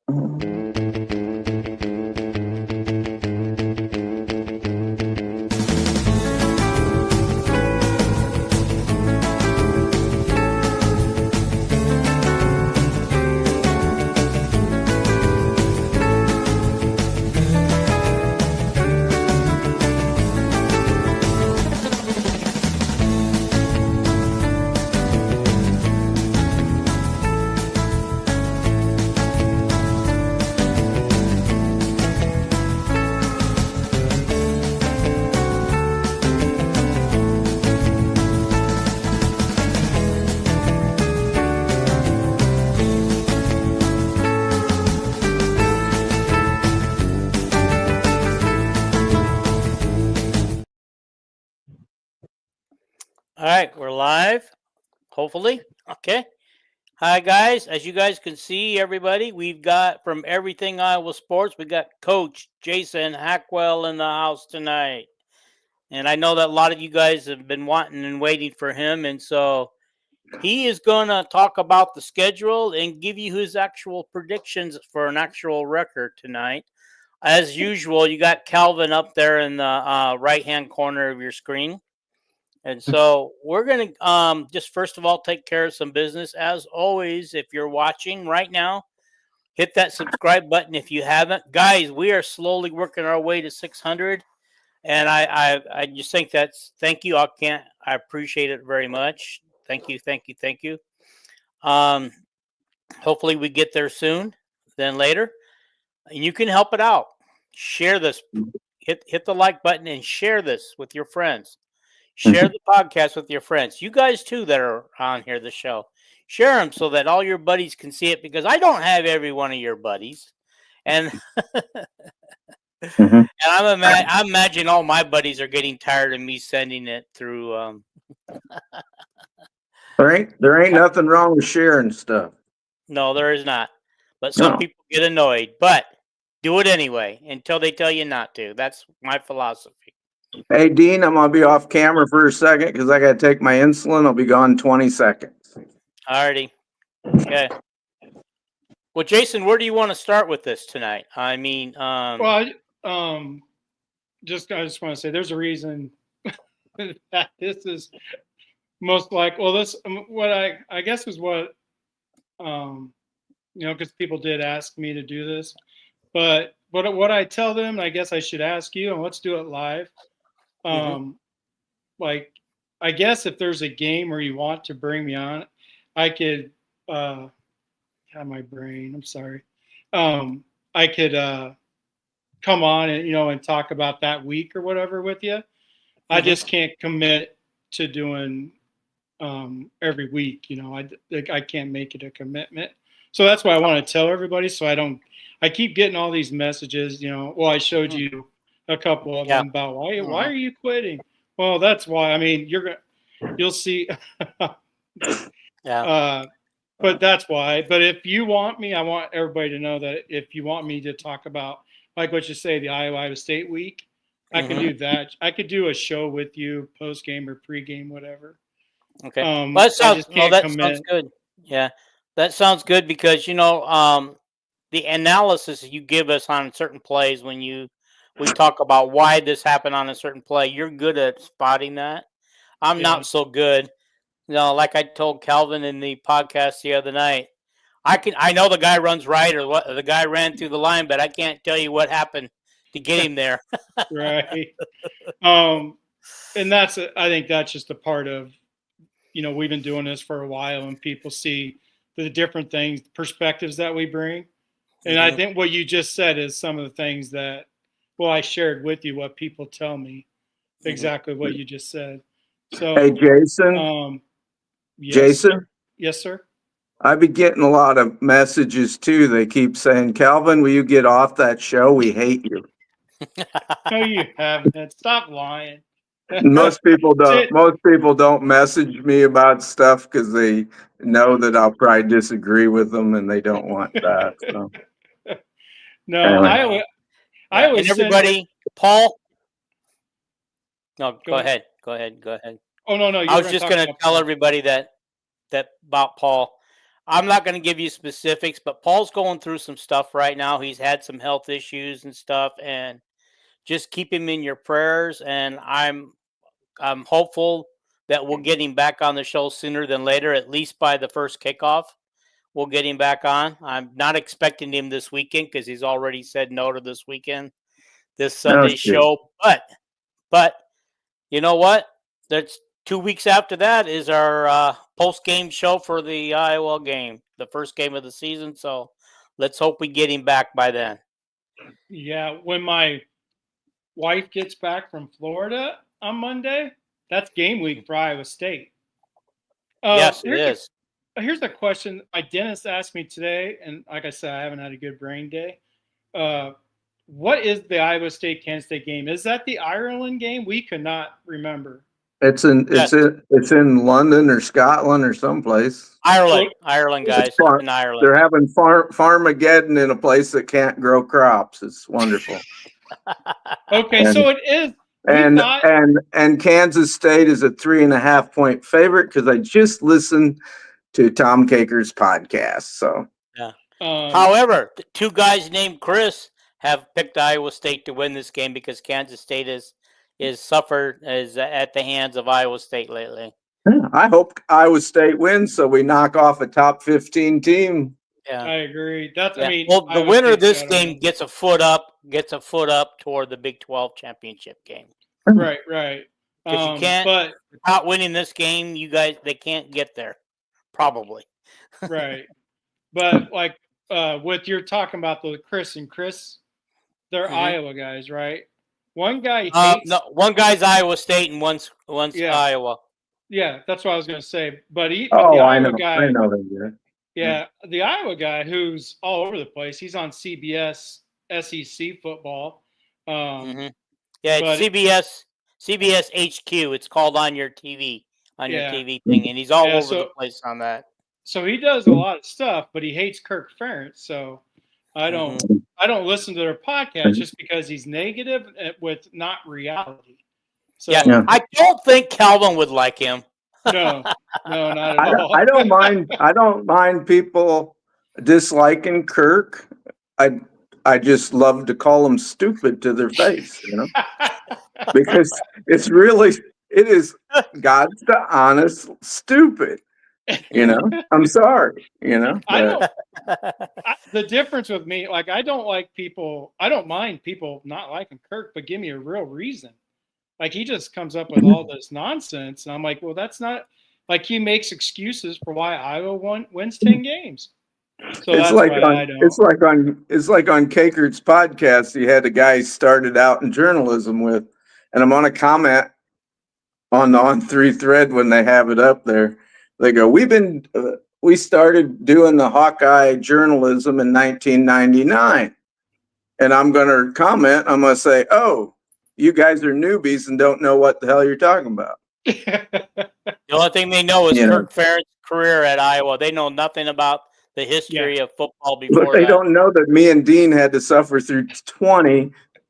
All right, we're live, hopefully. Okay. Hi, guys. As you guys can see, everybody, we've got from Everything Iowa Sports, we got Coach Jason Hackwell in the house tonight. And I know that a lot of you guys have been wanting and waiting for him. And so he is going to talk about the schedule and give you his actual predictions for an actual record tonight. As usual, you got Calvin up there in the right-hand corner of your screen. And so we're going to just first of all take care of some business. As always, if you're watching right now, hit that subscribe button if you haven't. Guys, we are slowly working our way to 600. And I just think thank you. I appreciate it very much. Thank you. Hopefully we get there soon, then later. And you can help it out. Share this. Hit the like button and share this with your friends. Share the podcast with your friends. You guys, too, that are on here, the show. Share them so that all your buddies can see it, because I don't have every one of your buddies. And, and I imagine all my buddies are getting tired of me sending it through. There ain't nothing wrong with sharing stuff. No, there is not. But some people get annoyed. But do it anyway until they tell you not to. That's my philosophy. Hey, Dean, I'm going to be off camera for a second because I got to take my insulin. I'll be gone 20 seconds. Alrighty. Okay. Well, Jason, where do you want to start with this tonight? I mean, I just want to say there's a reason that this is most like, well, this, what I guess is what, because people did ask me to do this, but what I tell them, I guess I should ask you, and let's do it live. Like, I guess if there's a game where you want to bring me on, I could, have my brain, I'm sorry. I could come on and, and talk about that week or whatever with you. I just can't commit to doing every week, I can't make it a commitment. So that's why I want to tell everybody. So I keep getting all these messages, well, I showed you a couple of them about why are you quitting? Well, that's why. I mean, you'll see. But that's why. But if you want me, I want everybody to know that if you want me to talk about, like what you say, the Iowa State week, I can do that. I could do a show with you, post game or pre-game, whatever. Okay. Well, that sounds good. Yeah, that sounds good because the analysis you give us on certain plays when we talk about why this happened on a certain play, you're good at spotting that. I'm not so good. Like I told Calvin in the podcast the other night, I know the guy runs right or what the guy ran through the line, but I can't tell you what happened to get him there. Right. And I think that's just a part of, we've been doing this for a while and people see the different things, perspectives that we bring. And I think what you just said is some of the things that, I shared with you what people tell me, exactly what you just said. So, hey, Jason. Yes, Jason. Sir. Yes, sir. I've been getting a lot of messages too. They keep saying, "Calvin, will you get off that show? We hate you." No, you haven't. Stop lying. Most people don't message me about stuff because they know that I'll probably disagree with them, and they don't want that. So. No, anyway. I always and everybody, Paul. No, go ahead. Oh, no. I was just going to tell everybody that about Paul. I'm not going to give you specifics, but Paul's going through some stuff right now. He's had some health issues and stuff, and just keep him in your prayers. And I'm hopeful that we'll get him back on the show sooner than later, at least by the first kickoff. We'll get him back on. I'm not expecting him this weekend because he's already said no to this Sunday show. But you know what? That's 2 weeks after that is our post-game show for the Iowa game, the first game of the season. So let's hope we get him back by then. Yeah, when my wife gets back from Florida on Monday, that's game week for Iowa State. Yes, it is. Here's a question my dentist asked me today, and like I said, I haven't had a good brain day. What is the Iowa State-Kansas State game? Is that the Ireland game? We could not remember. It's in London or Scotland or someplace. Ireland, guys. In Ireland. They're having Farmageddon in a place that can't grow crops. It's wonderful. Okay, so it is. And Kansas State is a 3.5 point favorite because I just listened to Tom Kaker's podcast. So yeah. However, the two guys named Chris have picked Iowa State to win this game because Kansas State is suffered at the hands of Iowa State lately. I hope Iowa State wins so we knock off a top 15 team. Yeah, I agree. I mean, well, the winner of this game gets a foot up toward the Big 12 championship game. Right. Because you can't, but without winning this game, they can't get there, probably. Right. But like with you're talking about the Chris, they're Iowa guys, right? One guy hates. No, one guy's Iowa State and one's Iowa. Yeah, that's what I was going to say. But the Iowa guy, I know him. Yeah, the Iowa guy who's all over the place. He's on CBS SEC football. Yeah, it's CBS HQ. It's called on your TV TV thing, and he's all over the place on that. So he does a lot of stuff, but he hates Kirk Ferentz. So I don't listen to their podcast just because he's negative with not reality. So I don't think Calvin would like him. No, not at all. I don't mind people disliking Kirk. I just love to call them stupid to their face, because it is God's the honest stupid. I'm sorry. I don't. The difference with me, like, I don't mind people not liking Kirk, but give me a real reason. Like, he just comes up with all this nonsense, and I'm like, well, that's not like he makes excuses for why Iowa wins 10 games. So it's like on Kakert's podcast, he had a guy he started out in journalism with, and I'm on a comment on the On3 thread when they have it up there. They go, we started doing the Hawkeye journalism in 1999. And I'm going to comment, I'm going to say, oh, you guys are newbies and don't know what the hell you're talking about. The only thing they know is Kirk Ferentz's career at Iowa. They know nothing about the history of football before But they don't know that me and Dean had to suffer through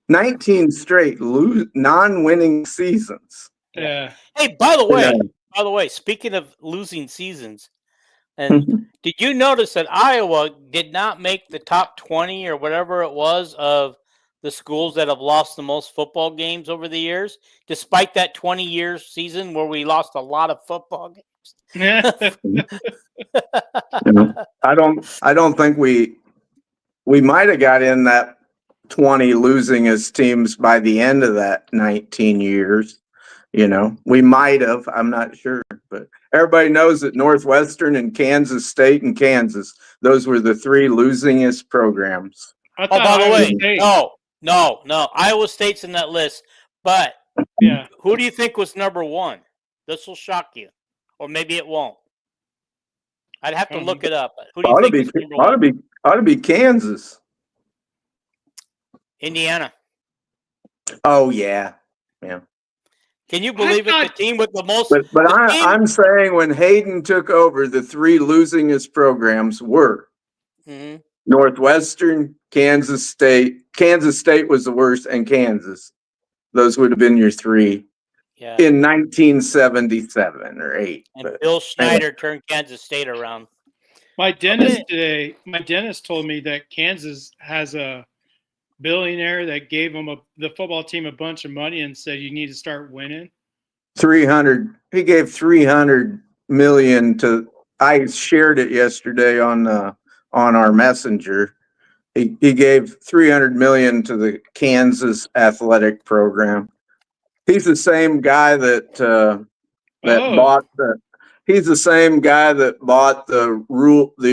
19 straight non-winning seasons. Yeah. Hey, by the way, speaking of losing seasons, and did you notice that Iowa did not make the top 20 or whatever it was of the schools that have lost the most football games over the years, despite that 20-year season where we lost a lot of football games? I don't think we might have got in that 20 losingest teams by the end of that 19 years. We might have, I'm not sure, but everybody knows that Northwestern and Kansas State and Kansas, those were the three losingest programs. By the way, no, Iowa State's in that list, but who do you think was number one? This will shock you, or maybe it won't. I'd have to look it up. Who do you think was number one? Ought to be Kansas. Indiana. Oh, yeah. Can you believe it? The team with the most. But I'm saying when Hayden took over, the three losingest programs were Northwestern, Kansas State. Kansas State was the worst, and Kansas. Those would have been your three in 1977 or 8. And Bill Schneider turned Kansas State around. My dentist told me that Kansas has a billionaire that gave him the football team a bunch of money and said you need to start winning. 300. He gave 300 million to. I shared it yesterday on our messenger. He gave 300 million to the Kansas athletic program. He's the same guy that bought the. He's the same guy that bought the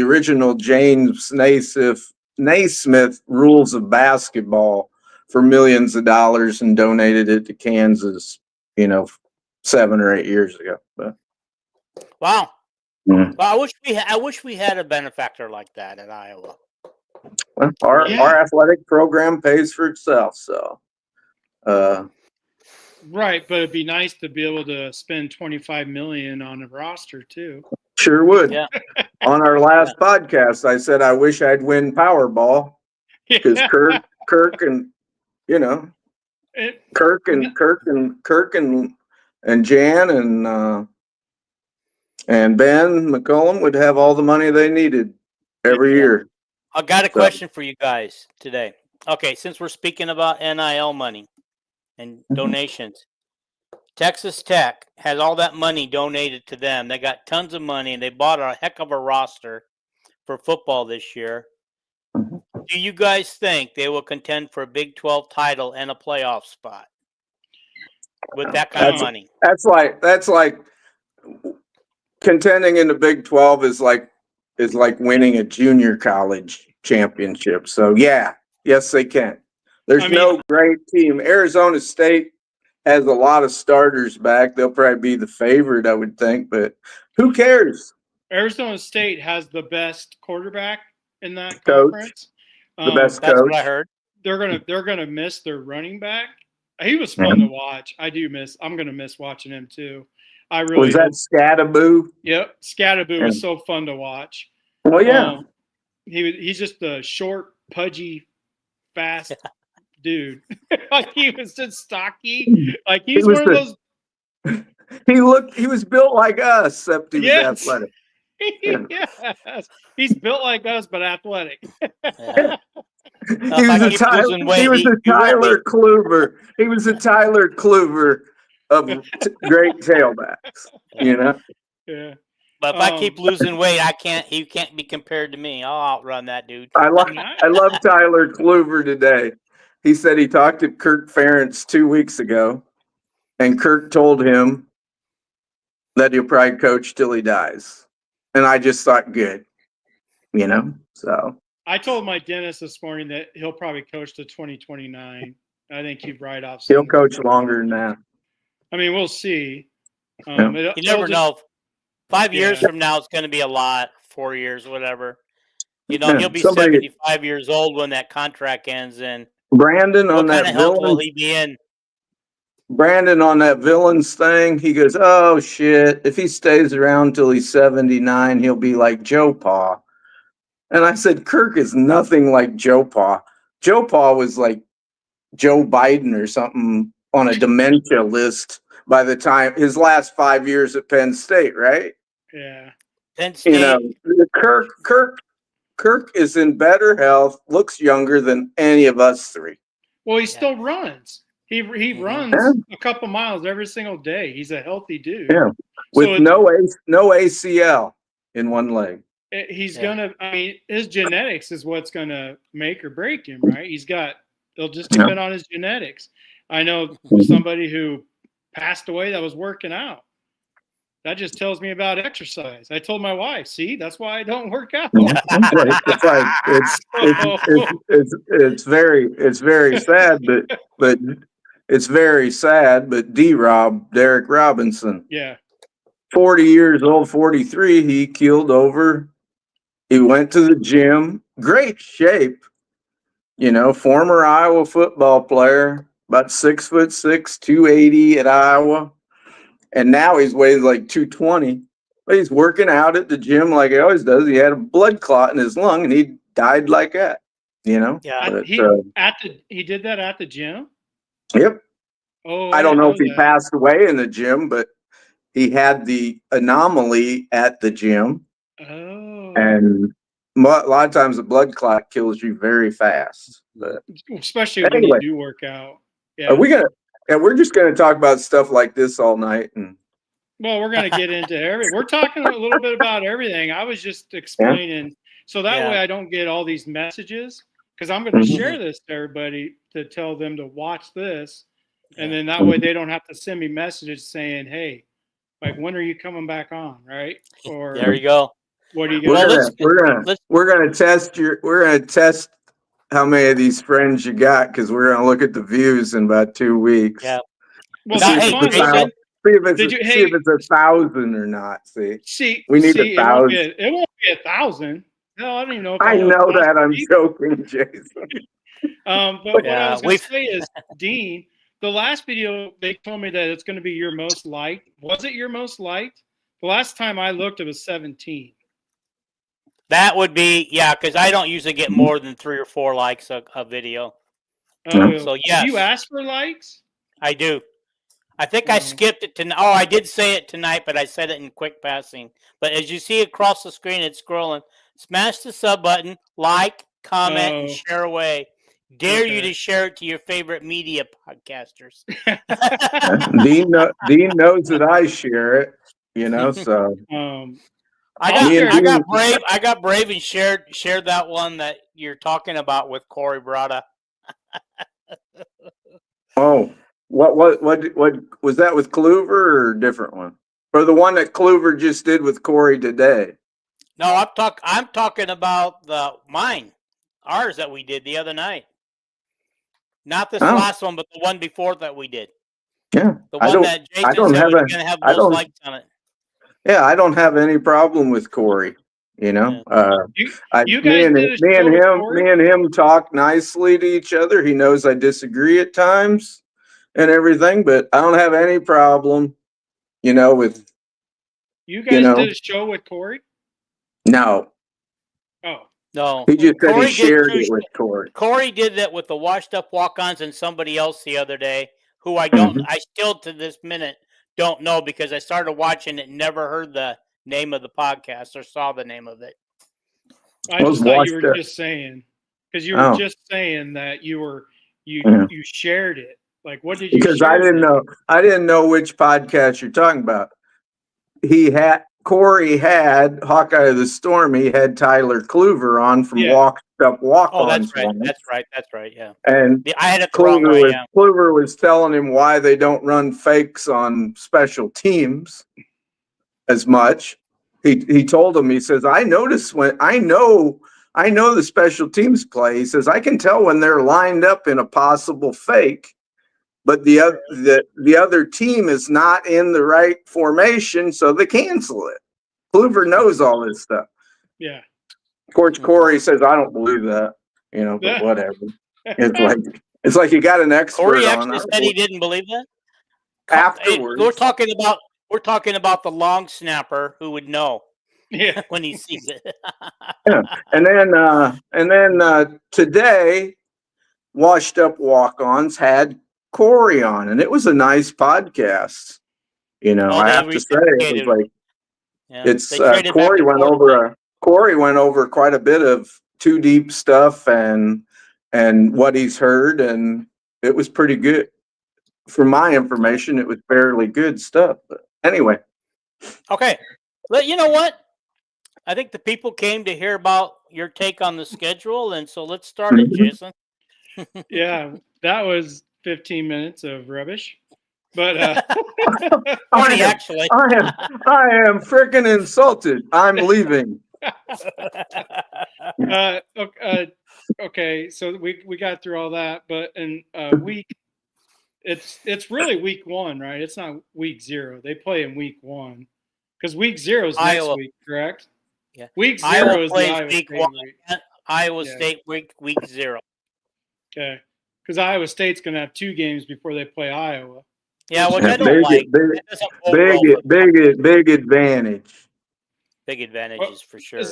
original James Naismith rules of basketball for millions of dollars and donated it to Kansas. 7 or 8 years ago. But, Wow. yeah. Well, I wish we had a benefactor like that in Iowa. Well, our athletic program pays for itself, so. Right, but it'd be nice to be able to spend $25 million on a roster too. Sure would. Yeah. On our last podcast, I said I wish I'd win Powerball because Kirk and Kirk and Jan and Ben McCollum would have all the money they needed every year. I got a question for you guys today. Okay, since we're speaking about NIL money and donations, Texas Tech has all that money donated to them. They got tons of money, and they bought a heck of a roster for football this year. Do you guys think they will contend for a Big 12 title and a playoff spot with that kind of money? That's like contending in the Big 12 is like winning a junior college championship. So yes, they can. There's no great team. Arizona State has a lot of starters back. They'll probably be the favorite, I would think, but who cares? Arizona State has the best quarterback in that Coach. conference. The best That's coach. what I heard. They're gonna miss their running back. He was fun to watch. I'm gonna miss watching him too. I really was that Scattaboo? Yep, Scattaboo was so fun to watch. Oh yeah. He's just a short, pudgy, fast dude. Like he was just stocky. Like he's one of those. He was built like us, except he was athletic. Yes. He's built like us, but athletic. Yeah. He was a Tyler Kluber. He was a Tyler Kluber of great tailbacks. Yeah. But if I keep losing weight, he can't be compared to me. I'll outrun that dude. I love Tyler Kluber today. He said he talked to Kirk Ferentz 2 weeks ago, and Kirk told him that he'll probably coach till he dies. And I just thought, good, so. I told my dentist this morning that he'll probably coach to 2029. I think he'd write off. He'll coach longer than that. I mean, we'll see. You never know. 5 years from now, it's going to be a lot. 4 years, whatever. He'll be 75 years old when that contract ends. And Brandon on what kind that of health villain, will he be in? Brandon on that villains thing, he goes, oh shit, if he stays around till he's 79, he'll be like Joe Pa. And I said, Kirk is nothing like Joe Pa. Joe Pa was like Joe Biden or something on a dementia list by the time his last 5 years at Penn State, right? Yeah. Penn State. Kirk is in better health, looks younger than any of us three. Well, he still runs. He runs a couple miles every single day. He's a healthy dude. Yeah, with no ACL in one leg. He's gonna. I mean, his genetics is what's gonna make or break him, right? They'll just depend on his genetics. I know somebody who passed away that was working out. That just tells me about exercise. I told my wife, see, that's why I don't work out. It's very sad, but it's very sad. But Derek Robinson, 40 years old, 43, he keeled over. He went to the gym, great shape. Former Iowa football player, about 6'6", 280 at Iowa. And now he's weighs like 220. But he's working out at the gym like he always does. He had a blood clot in his lung and he died like that. Yeah. But, he did that at the gym? Yep. Oh, I don't know if he passed away in the gym, but he had the anomaly at the gym. Oh. And a lot of times the blood clot kills you very fast. But especially when anyway, you do work out. are Yeah. we gonna? And we're just gonna talk about stuff like this all night. And Well, we're going to get into we're talking a little bit about everything. I was just explaining so that way I don't get all these messages, because I'm going to share this to everybody to tell them to watch this. And then that way they don't have to send me messages saying, hey, like, when are you coming back on? Right. Or there you go. what are you going Well, we're gonna test how many of these friends you got, because we're gonna look at the views in about 2 weeks. Yeah. Well, Now, see, hey, fun, Jason, see if it's 1,000 or not. see, we need 1,000. it won't be 1,000. No, I don't even know if I I'll know have that. I'm people. joking, Jason. But what I was going to say is, Dean, the last video, they told me that it's going to be your most liked. Was it your most liked? The last time I looked, it was 17. that would be, because I don't usually get more than 3 or 4 likes a video. So, yes. Do you ask for likes? I do. I think I skipped it tonight. Oh, I did say it tonight, but I said it in quick passing. But as you see across the screen, it's scrolling. Smash the sub button, like, comment, and share away. Dare you to share it to your favorite media podcasters. Dean knows that I share it, so I got brave and shared that one that you're talking about with Corey Brada. Oh, what was that with Kluver or a different one? Or the one that Kluver just did with Corey today? No, I'm talking about ours that we did the other night. Not this last one, but the one before that we did. Yeah. The one that Jason said was going to have most likes on it. Yeah, I don't have any problem with Corey. Me and him talk nicely to each other. He knows I disagree at times and everything, but I don't have any problem, with. You guys did a show with Corey? No. Oh. No. He just said he shared it with Corey. Corey did that with the washed up walk-ons and somebody else the other day who I still to this minute don't know, because I started watching it and never heard the name of the podcast or saw the name of it. I just thought you were just saying, because you were just saying that you shared it. Like, what did you Because share? I didn't know which podcast you're talking about. Corey had Hawkeye of the Storm. He had Tyler Kluver on from Walk On. Oh, that's right. Yeah. And I had it the wrong way. Kluver was telling him why they don't run fakes on special teams as much. He told him, he says, I notice when I know the special teams play. He says, I can tell when they're lined up in a possible fake, but the other team is not in the right formation, so they cancel it. Kluver knows all this stuff. Yeah. Of course, Corey says, I don't believe that, but whatever. It's like you got an expert Corey on. actually said he didn't believe that? Afterwards. We're talking about the long snapper who would know when he sees it. Yeah. And then today, Washed Up Walk-Ons had Corey on, and it was a nice podcast. I have to say, it was like Corey went over quite a bit of Too Deep stuff and what he's heard, and it was pretty good. For my information, it was fairly good stuff. But anyway. Okay. But you know what? I think the people came to hear about your take on the schedule, and so let's start it, Jason. Yeah, that was 15 minutes of rubbish. But actually, I am freaking insulted. I'm leaving. Okay, so we got through all that, but in week, it's really week 1, right? It's not week 0. They play in week 1 because week 0 is next week, correct? Yeah. Week 0 is the Iowa week State 1. week. Iowa State week 0. Okay, because Iowa State's going to have 2 games before they play Iowa. Yeah, which I don't like. Big advantage. Big advantages for sure.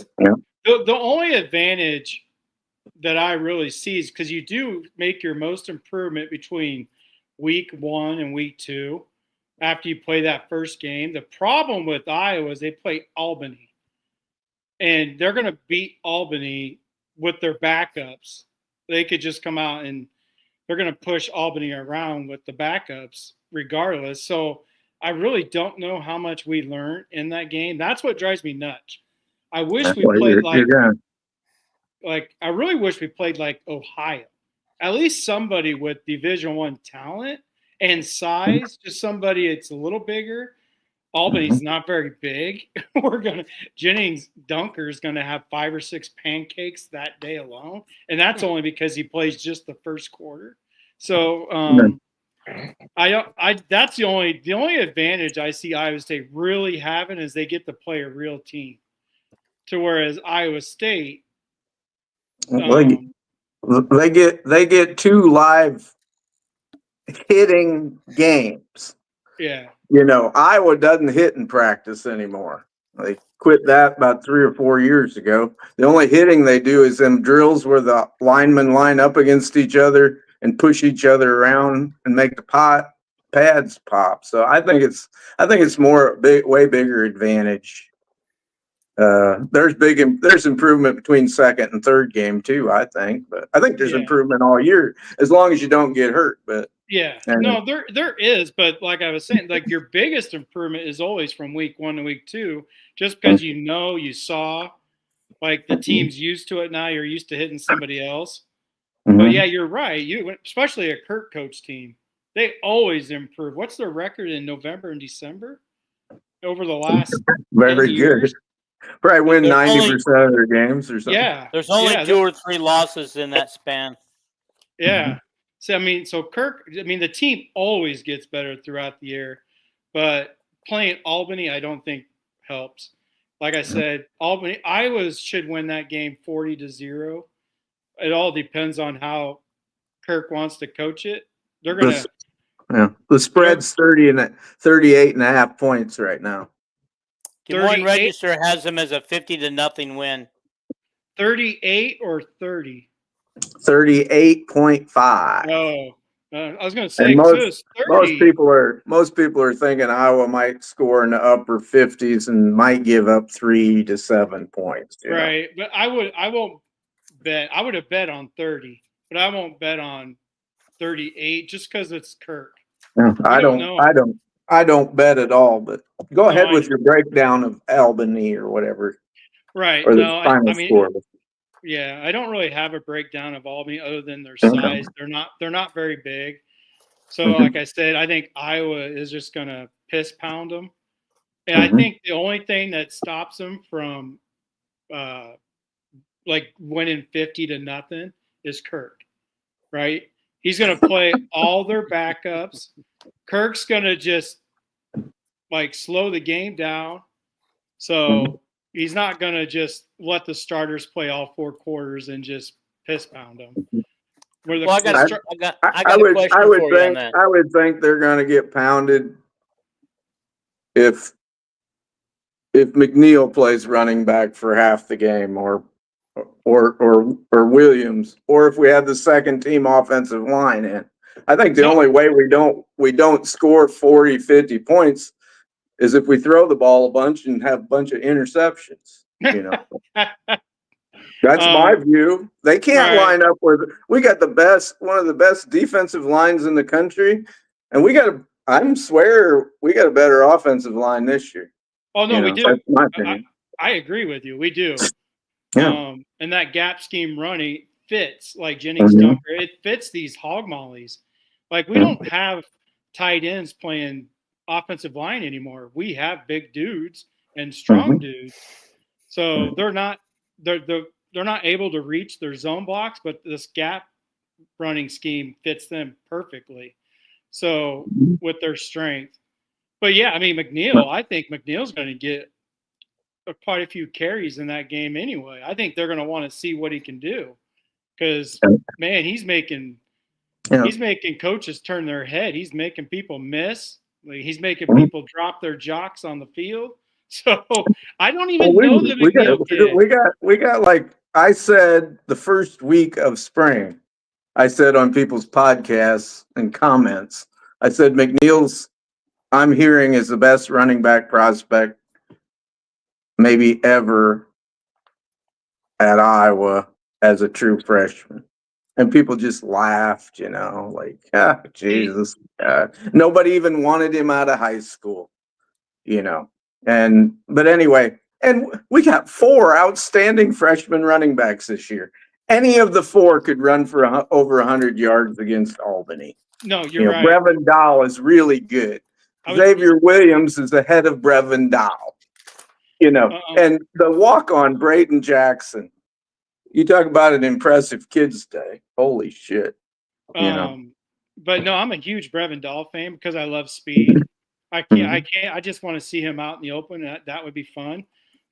The only advantage that I really see is because you do make your most improvement between week 1 and week 2 after you play that first game. The problem with Iowa is they play Albany. and they're going to beat Albany with their backups. They could just come out and they're going to push Albany around with the backups regardless. So I really don't know how much we learned in that game. That's what drives me nuts. I wish we Well, played you're gonna, like I really wish we played like Ohio. At least somebody with Division I talent and size, just somebody that's a little bigger. Albany's not very big. Jennings Dunker is gonna have 5 or 6 pancakes that day alone, and that's only because he plays just the first quarter. So I that's the only advantage I see Iowa State really having is they get to play a real team. To whereas Iowa State, they get 2 live hitting games. yeah. Iowa doesn't hit in practice anymore. They quit that about 3 or 4 years ago. The only hitting they do is them drills where the linemen line up against each other and push each other around and make the pads pop. So I think it's more way bigger advantage. There's improvement between second and third game too, I think, but I think there's improvement all year as long as you don't get hurt. But no, there is, but like I was saying, like your biggest improvement is always from week 1 to week 2, just because you saw like the team's used to it now. You're used to hitting somebody else. But yeah, you're right. Especially a Kirk coach team, they always improve. What's their record in November and December over the last very good years? Probably win 90% of their games or something. Yeah, there's only 2 or 3 losses in that span. Yeah. So Kirk, the team always gets better throughout the year, but playing Albany, I don't think helps. Like I said, Iowa should win that game 40-0. It all depends on how Kirk wants to coach it. They're gonna. The spread's 38.5 points right now. Des Moines Register has them as a 50-0 win. 38 or 30. 38.5. Oh, I was going to say most people are thinking Iowa might score in the upper 50s and might give up 3 to 7 points. Right, but I won't bet. I would have bet on 30, but I won't bet on 38 just because it's Kirk. I don't bet at all. But go ahead with your breakdown of Albany or whatever. Right. Or the final score. Yeah, I don't really have a breakdown of Albany other than their size. They're not very big. So, like I said, I think Iowa is just going to piss pound them. And I think the only thing that stops them from like winning 50-0 is Kirk, right? He's going to play all their backups. Kirk's going to just like slow the game down. So he's not going to just let the starters play all 4 quarters and just piss pound them. I got a question for you on that. I would think they're going to get pounded if McNeil plays running back for half the game, or Williams, or if we have the second team offensive line in. I think the only way we don't score 40, 50 points is if we throw the ball a bunch and have a bunch of interceptions. That's my view. They can't line up with. We got one of the best defensive lines in the country, and I swear we got a better offensive line this year. Oh no, we do. That's my opinion. I agree with you. We do. Yeah. And that gap scheme running fits like Jennings Dunker. It fits these hog mollies. Like we don't have tight ends playing offensive line anymore. We have big dudes and strong dudes. So they're not able to reach their zone blocks, but this gap running scheme fits them perfectly. So with their strength. But yeah, McNeil, I think McNeil's going to get quite a few carries in that game anyway. I think they're going to want to see what he can do because, man, he's making coaches turn their head. He's making people miss. He's making people drop their jocks on the field. So I don't even know the McNeil kid. We got like I said the first week of spring. I said on people's podcasts and comments, I said McNeil's I'm hearing is the best running back prospect maybe ever at Iowa as a true freshman. And people just laughed, like, Jesus. Nobody even wanted him out of high school, But anyway, and we got 4 outstanding freshman running backs this year. Any of the 4 could run for over 100 yards against Albany. No, you're right. Brevin Dahl is really good. Xavier Williams is ahead of Brevin Dahl, and the walk-on Braden Jackson. You talk about an impressive kids' day. Holy shit. But no, I'm a huge Brevin Dahl fan because I love speed. I just want to see him out in the open. That would be fun.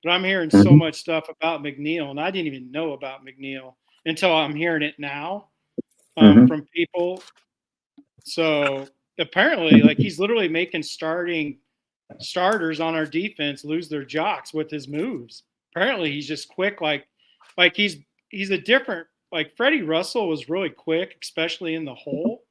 But I'm hearing so much stuff about McNeil, and I didn't even know about McNeil until I'm hearing it now from people. So apparently, like, he's literally making starters on our defense lose their jocks with his moves. Apparently, he's just quick. Like he's a different, like, Freddie Russell was really quick, especially in the hole,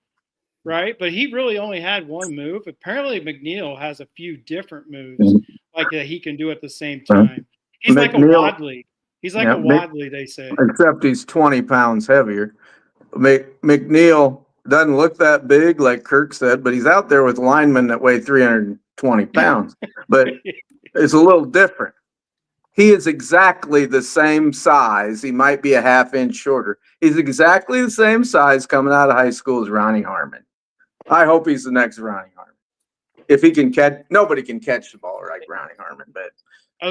right? But he really only had one move. Apparently, McNeil has a few different moves like that he can do at the same time. He's like a Wadley. He's like a Wadley, they say. Except he's 20 pounds heavier. McNeil doesn't look that big, like Kirk said, but he's out there with linemen that weigh 320 pounds. But it's a little different. He is exactly the same size. He might be a half-inch shorter. He's exactly the same size coming out of high school as Ronnie Harmon. I hope he's the next Ronnie Harmon. If he can catch, nobody can catch the ball like Ronnie Harmon, but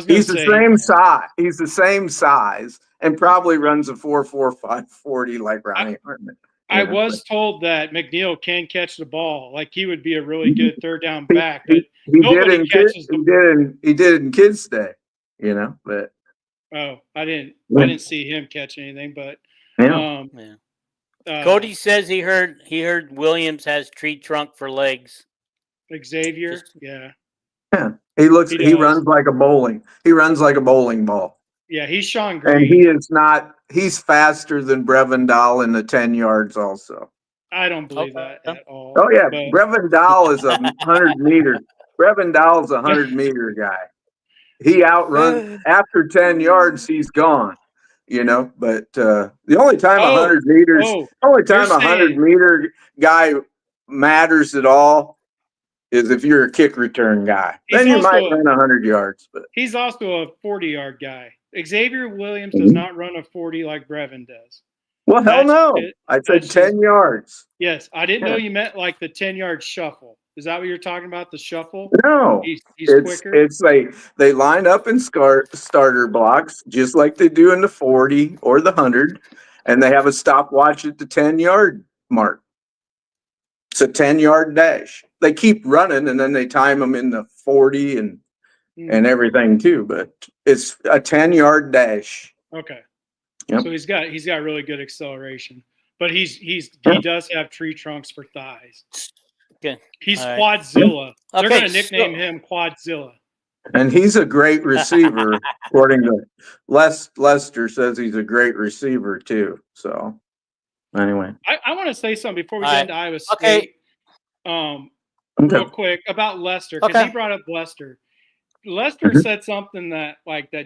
he's the same size. He's the same size and probably runs a 4.45 40 like Ronnie Harmon. I was told that McNeil can catch the ball. Like, he would be a really good third down back. But he did in Kids Day, but I didn't see him catch anything, but Cody says he heard Williams has tree trunk for legs. Xavier, yeah. He runs like a bowling. He runs like a bowling ball. Yeah, he's Sean Green. And he's faster than Brevin Dahl in the 10 yards also. I don't believe that at all. Oh, yeah. Brevin Dahl is a 100-meter. Brevin Dahl's a 100-meter guy. He outruns after 10 yards, he's gone. But the only time a 100-meter guy matters at all is if you're a kick return guy. Then you might run 100 yards. But he's also a 40-yard guy. Xavier Williams does not run a 40 like Brevin does. Well, hell no. I said 10 yards. Yes. I didn't know you meant like the 10-yard shuffle. Is that what you're talking about, the shuffle? No. He's quicker? It's like they line up in starter blocks just like they do in the 40 or the 100, and they have a stopwatch at the 10-yard mark. It's a 10-yard dash. They keep running, and then they time them in the 40 and everything too, but it's a 10-yard dash. Okay. Yep. So he's got really good acceleration, but he does have tree trunks for thighs. Okay. He's Quadzilla. They're going to nickname him Quadzilla. And he's a great receiver, according to Lester says he's a great receiver too. So anyway. I want to say something before we get into Iowa State. Real quick about Lester, because he brought up Lester. Lester said something that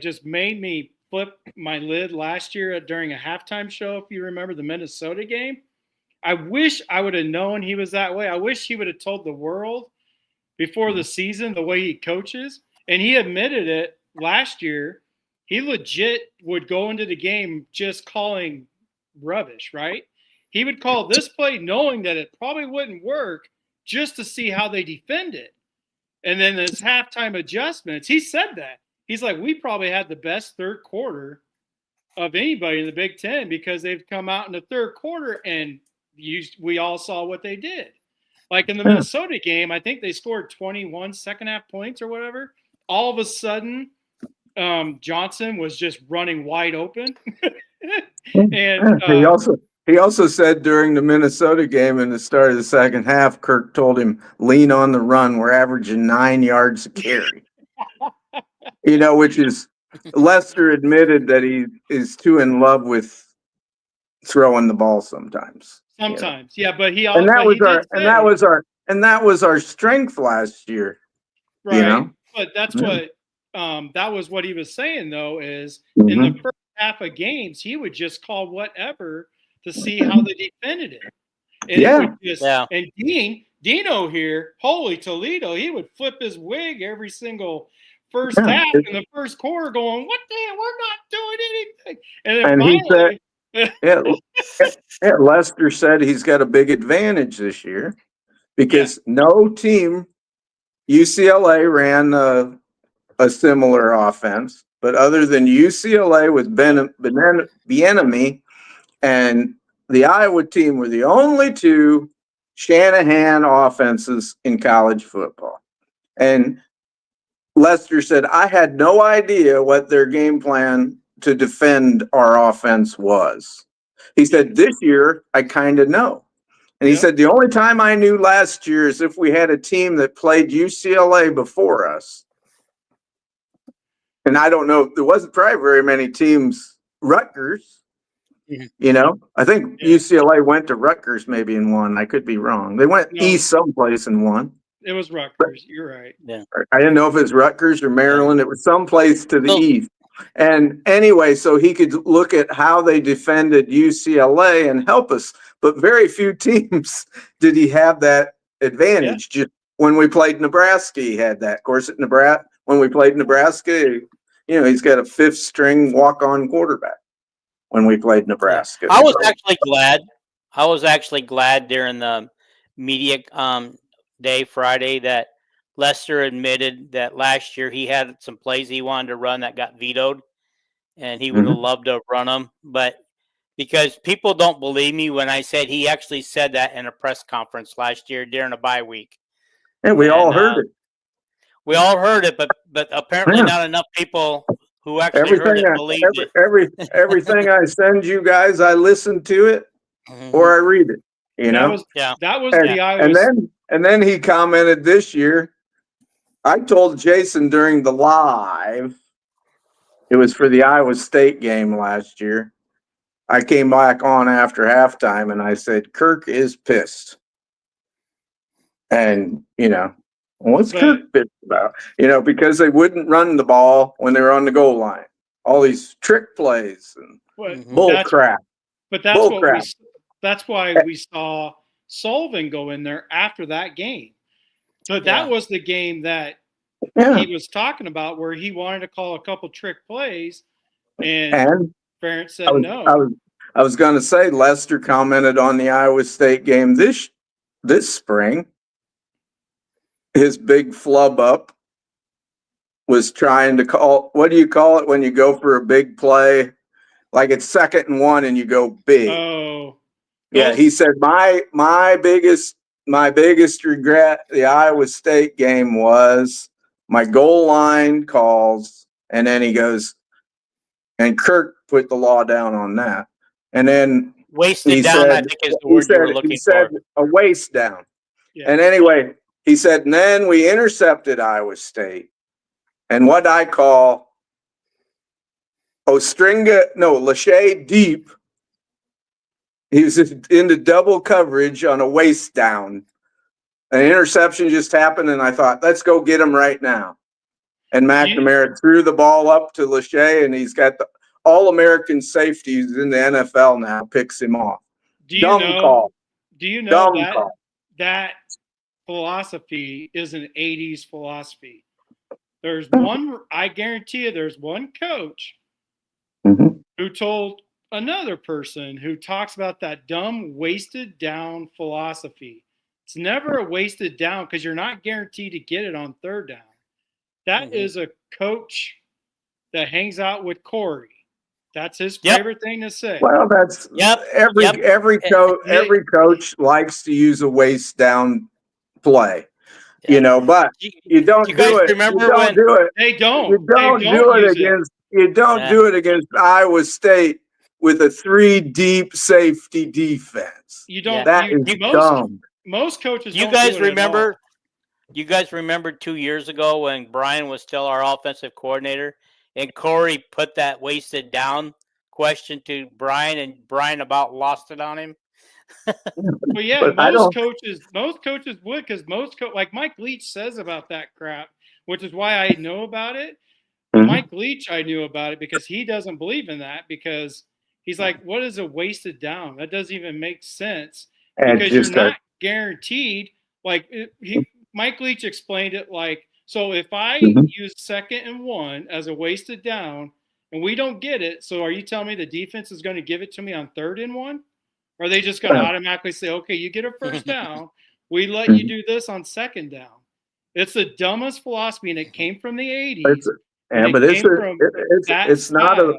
just made me flip my lid last year during a halftime show, if you remember the Minnesota game. I wish I would have known he was that way. I wish he would have told the world before the season the way he coaches. And he admitted it last year. He legit would go into the game just calling rubbish, right? He would call this play knowing that it probably wouldn't work just to see how they defend it. And then his halftime adjustments, he said that. He's like, we probably had the best third quarter of anybody in the Big Ten because they've come out in the third quarter and we all saw what they did. Like in the Minnesota game, I think they scored 21 second-half points or whatever. All of a sudden, Johnson was just running wide open. And He also said during the Minnesota game in the start of the second half, Kirk told him, lean on the run. We're averaging 9 yards a carry. Which is Lester admitted that he is too in love with throwing the ball sometimes. Sometimes, yeah, but he and that was our strength last year. Right. But that's what that was what he was saying though, is in the first half of games, he would just call whatever to see how they defended it. And Yeah. it would just, Yeah. and Dino here, holy Toledo, he would flip his wig every single first Yeah. half in the first quarter going, what the hell? We're not doing anything. And then And he finally, yeah, Lester said he's got a big advantage this year because no team, UCLA ran a similar offense, but other than UCLA with Bieniemy and the Iowa team were the only two Shanahan offenses in college football. And Lester said, I had no idea what their game plan to defend our offense was. He said, this year, I kind of know. And he said, the only time I knew last year is if we had a team that played UCLA before us. And I don't know, there wasn't probably very many teams, Rutgers, I think UCLA went to Rutgers maybe and won. I could be wrong. They went east someplace and won. It was Rutgers. You're right. Yeah. I didn't know if it was Rutgers or Maryland. It was someplace to the east. And anyway, so he could look at how they defended UCLA and help us. But very few teams did he have that advantage. Just when we played Nebraska, he had that. Of course, at Nebraska, when we played Nebraska, he's got a fifth string walk-on quarterback. When we played Nebraska, I was actually glad during the media day Friday that Lester admitted that last year he had some plays he wanted to run that got vetoed, and he would have loved to run them. But because people don't believe me when I said he actually said that in a press conference last year during a bye week, and we all heard it. We all heard it, but apparently not enough people who actually heard it believed it. Everything I send you guys, I listen to it or I read it. That was the Iowa. And then he commented this year. I told Jason during the live, it was for the Iowa State game last year. I came back on after halftime and I said, Kirk is pissed. And, what's Kirk pissed about? Because they wouldn't run the ball when they were on the goal line. All these trick plays and bull crap. But that's why we saw Sullivan go in there after that game. But that was the game that he was talking about where he wanted to call a couple trick plays, and Ferentz said no. I was going to say Lester commented on the Iowa State game this spring. His big flub up was trying to call, what do you call it when you go for a big play? Like it's 2nd and 1 and you go big. Oh. Yeah, he said my biggest regret the Iowa State game was my goal line calls, and then he goes, and Kirk put the law down on that. And then wasted down, I think is the word you were looking for. A waist down. Yeah. And anyway, he said, and then we intercepted Iowa State. And what I call Lachey deep. He was into double coverage on a waist down. An interception just happened, and I thought, let's go get him right now. And McNamara threw the ball up to Lachey, and he's got the All-American safeties in the NFL now, picks him off. Do you know that philosophy is an 80s philosophy? There's I guarantee you there's one coach who told another person who talks about that dumb wasted down philosophy. It's never a wasted down because you're not guaranteed to get it on 3rd down. That is a coach that hangs out with Corey. That's his favorite thing to say. Well, that's every coach likes to use a waist down play. But you don't do it. They don't. You don't do it against Iowa State with a 3 deep safety defense. You don't. That is dumb. Most coaches. You guys remember? You guys remember 2 years ago when Brian was still our offensive coordinator, and Corey put that wasted down question to Brian, and Brian about lost it on him. Well, yeah, most coaches would, because like Mike Leach says about that crap, which is why I know about it. Mhm. Mike Leach, I knew about it because he doesn't believe in that because he's like, what is a wasted down? That doesn't even make sense And because you're just not guaranteed. Like Mike Leach explained it like, so if I Mhm. use 2nd and 1 as a wasted down and we don't get it, so are you telling me the defense is going to give it to me on 3rd and 1? Or are they just going to automatically say, okay, you get a first down, we let you do this on 2nd down? It's the dumbest philosophy, and it came from the 80s, It's and yeah, it but came from that style.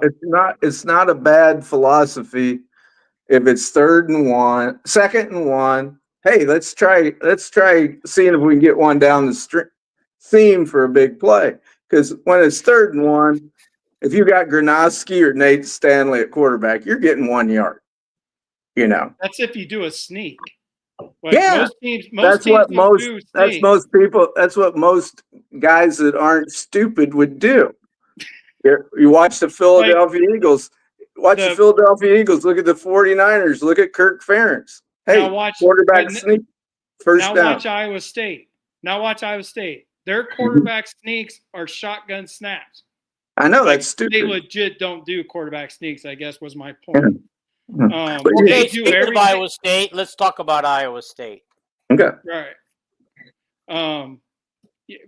it's not a bad philosophy if it's 3rd and 1, 2nd and 1. Hey, let's try seeing if we can get one down the seam for a big play. Because when it's 3rd and 1, if you got Gronoski or Nate Stanley at quarterback, you're getting 1 yard. You know. That's if you do a sneak. Like Yeah, most teams don't do sneaks. that's what most guys that aren't stupid would do. You watch the Like Philadelphia Eagles. Watch the the Philadelphia Eagles. Look at the 49ers. Look at Kirk Ferentz. now Hey, watch, quarterback but sneak, first now down. watch Iowa State. Now watch Iowa State. Their quarterback sneaks are shotgun snaps. I know Like that's they stupid. legit don't do quarterback sneaks, I guess was my Yeah. point. But They Okay, do speaking of everything Iowa State, let's talk about Iowa State. okay. right.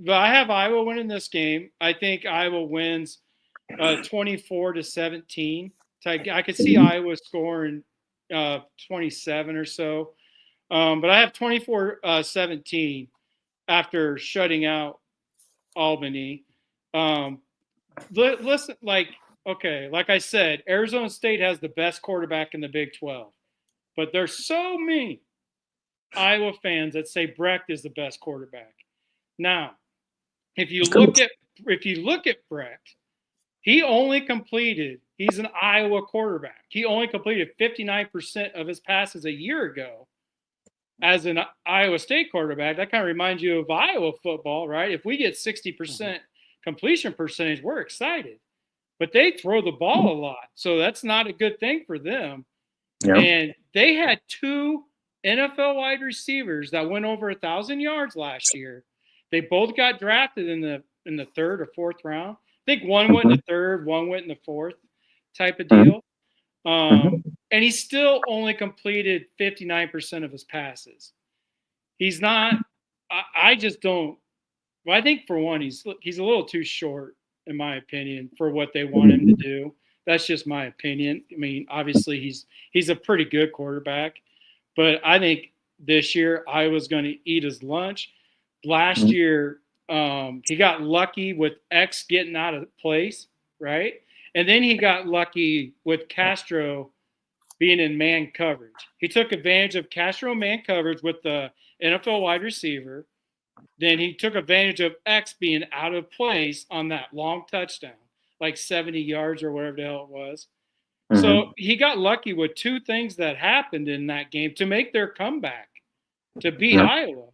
But I have Iowa winning this game. I think Iowa wins 24-17. I could see Iowa scoring 27 or so. But I have 24-17 after shutting out Albany. Listen, okay, like I said, Arizona State has the best quarterback in the Big 12. But there's so many Iowa fans that say Brecht is the best quarterback. Now, if you look at Brecht, he's an Iowa quarterback. He only completed 59% of his passes a year ago as an Iowa State quarterback. That kind of reminds you of Iowa football, right? If we get 60% completion percentage, we're excited. But they throw the ball a lot, so that's not a good thing for them. Yeah. And they had 2 NFL wide receivers that went over 1,000 yards last year. They both got drafted in the 3rd or 4th round. I think one went in the 3rd, one went in the 4th, type of deal. And he still only completed 59% of his passes. He's not. I just don't. Well, I think for one, he's a little too short, in my opinion, for what they want him to do. That's just my opinion. I mean, obviously he's a pretty good quarterback, but I think this year Iowa's going to eat his lunch. Last year, he got lucky with X getting out of place, right? And then he got lucky with Castro being in man coverage. He took advantage of Castro man coverage with the NFL wide receiver. Then he took advantage of X being out of place on that long touchdown, like 70 yards or whatever the hell it was. So he got lucky with 2 things that happened in that game to make their comeback to beat Iowa.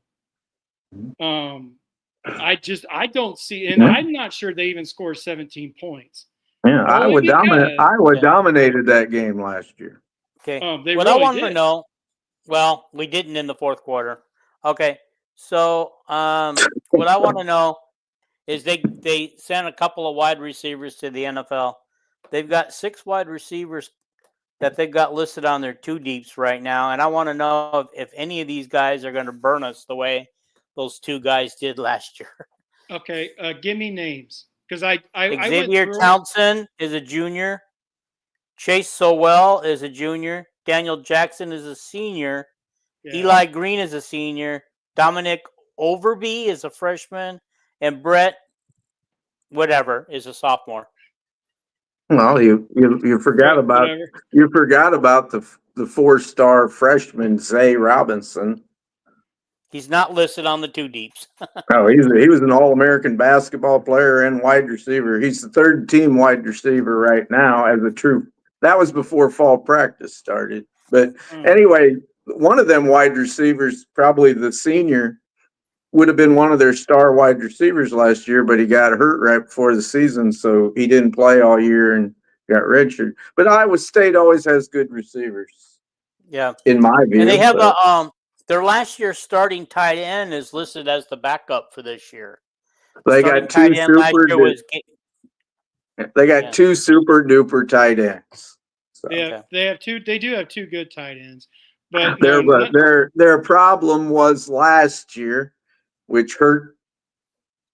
I don't see, and I'm not sure they even scored 17 points. Yeah, Only because Iowa dominated that game last year. Okay. they What really I want to did. know, well, we didn't in the 4th quarter. Okay. So what I want to know is they sent a couple of wide receivers to the NFL. They've got 6 wide receivers that they've got listed on their 2 deeps right now, and I want to know if any of these guys are going to burn us the way those 2 guys did last year. Okay, give me names because I went Xavier through. Townsend is a junior. Chase Sowell is a junior. Daniel Jackson is a senior. Yeah. Eli Green is a senior. Dominic Overby is a freshman. And Brett, whatever, is a sophomore. Well, you forgot about Whatever. the 4-star freshman Zay Robinson. He's not listed on the 2 deeps. Oh, he was an All-American basketball player and wide receiver. He's the 3rd team wide receiver right now as a true. That was before fall practice started. But anyway, one of them wide receivers, probably the senior, would have been one of their star wide receivers last year, but he got hurt right before the season, so he didn't play all year and got redshirted. But Iowa State always has good receivers. Yeah. In my view. And they have their last year starting tight end is listed as the backup for this year. They got 2 super. They got Yeah. 2 super duper tight ends. So They do have 2 good tight ends, but their problem was last year, which hurt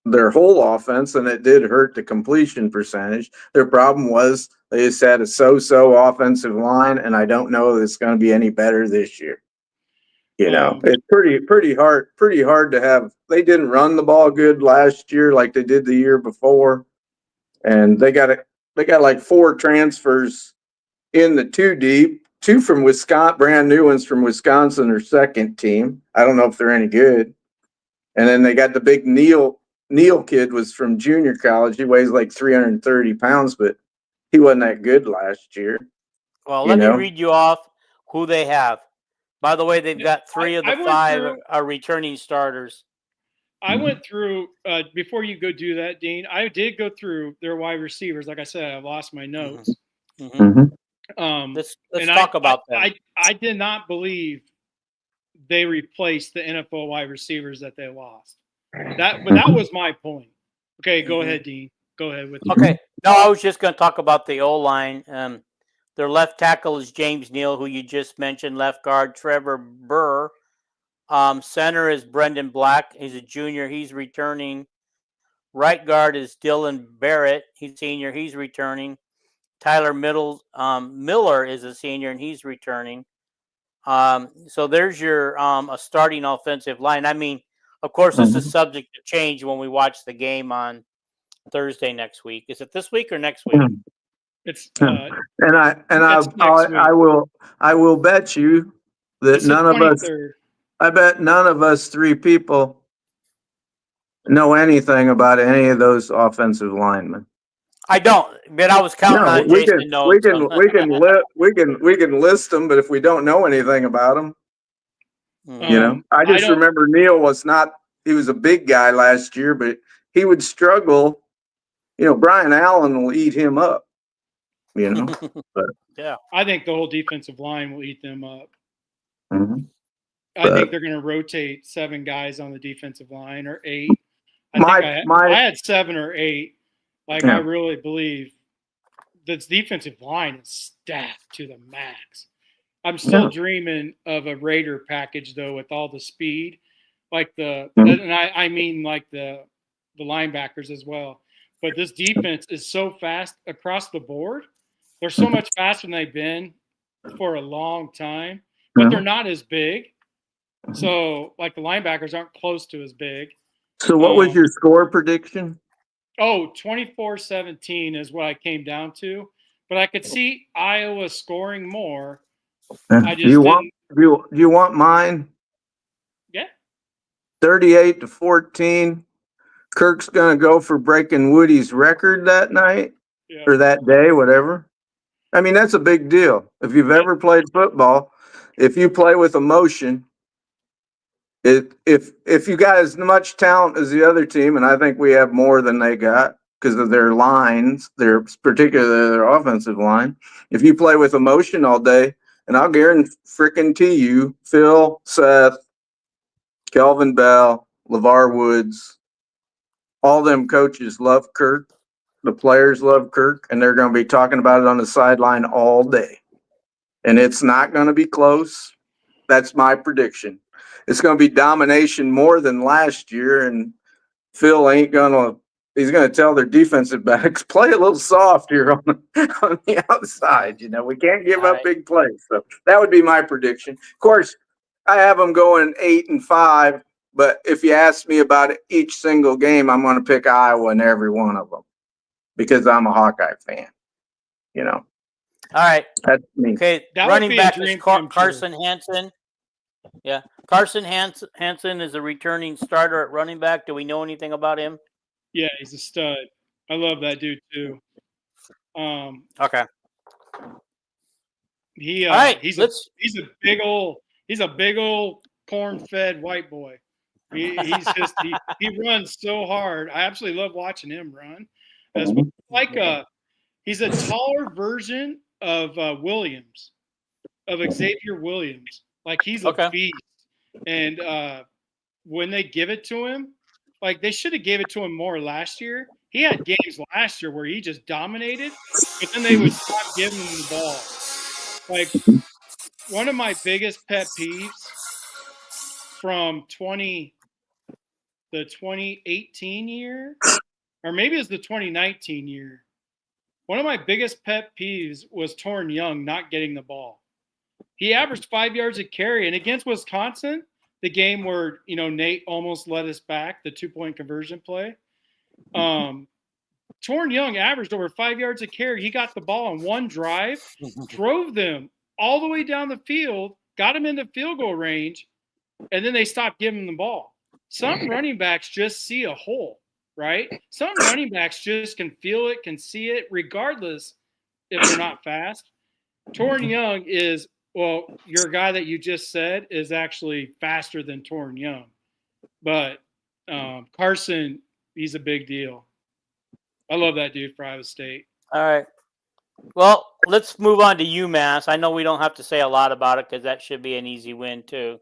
their whole offense, and it did hurt the completion percentage. Their problem was they just had a so-so offensive line, and I don't know that it's going to be any better this year. It's pretty hard to have. They didn't run the ball good last year like they did the year before, and they got like 4 transfers in the 2 deep, 2 from Wisconsin, brand new ones from Wisconsin or second team. I don't know if they're any good. And then they got the big Neal kid was from junior college. He weighs like 330 pounds, but he wasn't that good last year. Well, let me read you off who they have. By the way, they've got 3 of the 5 are returning starters. I went through before you go do that, Dean. I did go through their wide receivers. Like I said, I lost my notes. Let's talk about them. I did not believe they replaced the NFL wide receivers that they lost. But that was my point. Okay, go ahead, Dean. Go ahead with. Okay, no, I was just going to talk about the O-line. Their left tackle is James Neal, who you just mentioned. Left guard, Trevor Burr. Center is Brendan Black. He's a junior. He's returning. Right guard is Dylan Barrett. He's a senior. He's returning. Tyler Miller is a senior, and he's returning. So there's your a starting offensive line. I mean, of course, this is subject to change when we watch the game on Thursday next week. Is it this week or next week? It's I will bet you that none of us. I bet none of us 3 people know anything about any of those offensive linemen. I don't, but I was counting on Jason. We can list them, but if we don't know anything about them, I just remember Neal was not. He was a big guy last year, but he would struggle. Brian Allen will eat him up. But yeah, I think the whole defensive line will eat them up. I think they're going to rotate 7 guys on the defensive line or 8. I had 7 or 8. I really believe this defensive line is stacked to the max. I'm still dreaming of a Raider package though, with all the speed, and I mean the linebackers as well. But this defense is so fast across the board. They're so much faster than they've been for a long time, but they're not as big. So, the linebackers aren't close to as big. So, what was your score prediction? 24-17 is what I came down to. But I could see Iowa scoring more. Do you want mine? Yeah. 38-14. Kirk's going to go for breaking Woody's record that night or that day, whatever. I mean, that's a big deal. If you've ever played football, if you play with emotion, if you got as much talent as the other team, and I think we have more than they got because of their lines, particularly their offensive line. If you play with emotion all day, and I'll guarantee you, Phil, Seth, Kelvin Bell, LeVar Woods, all them coaches love Kirk. The players love Kirk, and they're going to be talking about it on the sideline all day. And it's not going to be close. That's my prediction. It's going to be domination more than last year, and Phil he's going to tell their defensive backs, play a little soft here on the outside. We can't give up big plays. So that would be my prediction. Of course, I have them going 8-5, but if you ask me about each single game, I'm going to pick Iowa in every one of them because I'm a Hawkeye fan. All right. That's me. Okay, running back is Carson Hansen. Yeah, Carson Hansen is a returning starter at running back. Do we know anything about him? Yeah, he's a stud. I love that dude too. Okay. He's a big old corn-fed white boy. He runs so hard. I absolutely love watching him run. He's a taller version of Williams, of Xavier Williams. He's a beast. And when they give it to him, they should have gave it to him more last year. he had games last year where he just dominated, but then they would stop giving him the ball. Like, one of my biggest pet peeves from the 2018 year, or maybe it's the 2019 year. One of my biggest pet peeves was Torn Young not getting the ball. He averaged 5 yards a carry, and against Wisconsin, the game where Nate almost led us back, the 2-point conversion play. Torn Young averaged over 5 yards a carry. He got the ball on one drive, drove them all the way down the field, got him into field goal range, and then they stopped giving him the ball. Some running backs just see a hole, right? Some running backs just can feel it, can see it, regardless if they're not fast. Torn Young is, well, your guy that you just said is actually faster than Torn Young. But Carson, he's a big deal. I love that dude for Iowa State. All right. Well, let's move on to UMass. I know we don't have to say a lot about it because that should be an easy win too.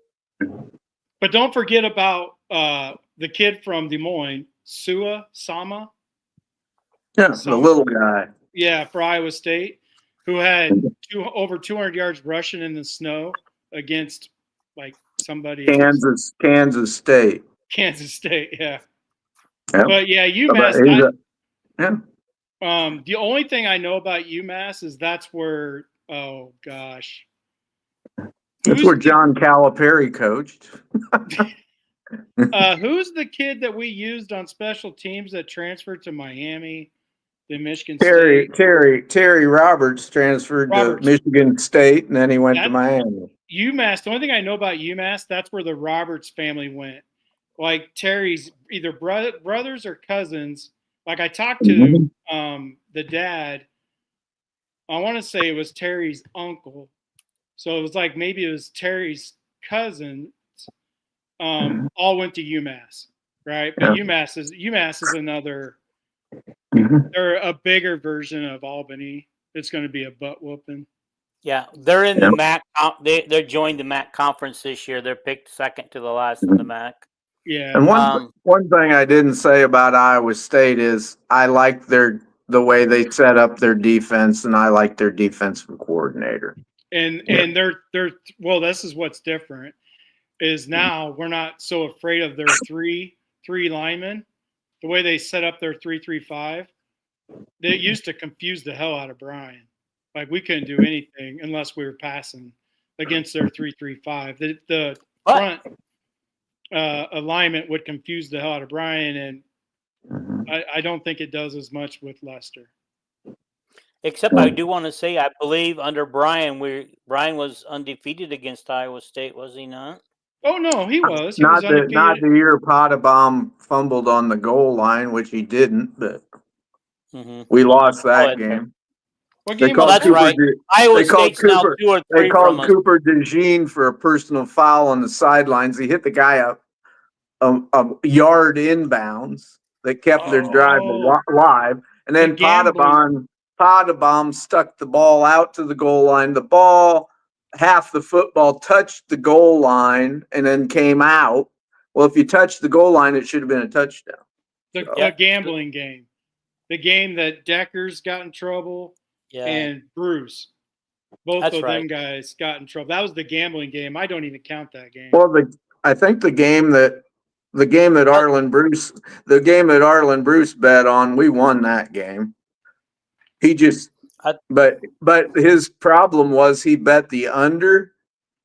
But don't forget about the kid from Des Moines, Sama. Yeah, the little guy. Yeah, for Iowa State, who had over 200 yards rushing in the snow against like somebody else. Kansas State. Kansas State, yeah. Yep. But yeah, UMass. The only thing I know about UMass is that's where, oh gosh. That's where John Calipari coached. Who's the kid that we used on special teams that transferred to Miami, the Michigan State? Terry Roberts transferred to Michigan State, and then he went to Miami. UMass. The only thing I know about UMass, that's where the Roberts family went. Like Terry's either brothers or cousins. Like I talked to the dad. I want to say it was Terry's uncle. So it was like maybe it was Terry's cousin. All went to UMass, right? But UMass is another. They're a bigger version of Albany. It's going to be a butt whooping. Yeah, they're in the MAC. They're joined the MAC conference this year. They're picked second to the last in the MAC. Yeah. And one thing I didn't say about Iowa State is I like the way they set up their defense, and I like their defensive coordinator. And they're well, this is what's different is now we're not so afraid of their three linemen. The way they set up their 3-3-5, they used to confuse the hell out of Brian. Like we couldn't do anything unless we were passing against their 3-3-5. The front alignment would confuse the hell out of Brian, and I don't think it does as much with Lester. Except I do want to say, I believe under Brian was undefeated against Iowa State, was he not? Oh no, he was. Not the year Potabom fumbled on the goal line, which he didn't, but we lost that game. What game? Well, that's right. Iowa State's now 2 or 3 They called Cooper DeJean for a personal foul on the sidelines. He hit the guy up a yard inbounds that kept their drive alive. And then Potabom stuck the ball out to the goal line. The ball, half the football touched the goal line and then came out. Well, if you touched the goal line, it should have been a touchdown. The gambling game. The game that Deckers got in trouble and Bruce. Both of them guys got in trouble. That was the gambling game. I don't even count that game. Well, I think the game that Arlen Bruce bet on, we won that game. He just but his problem was he bet the under,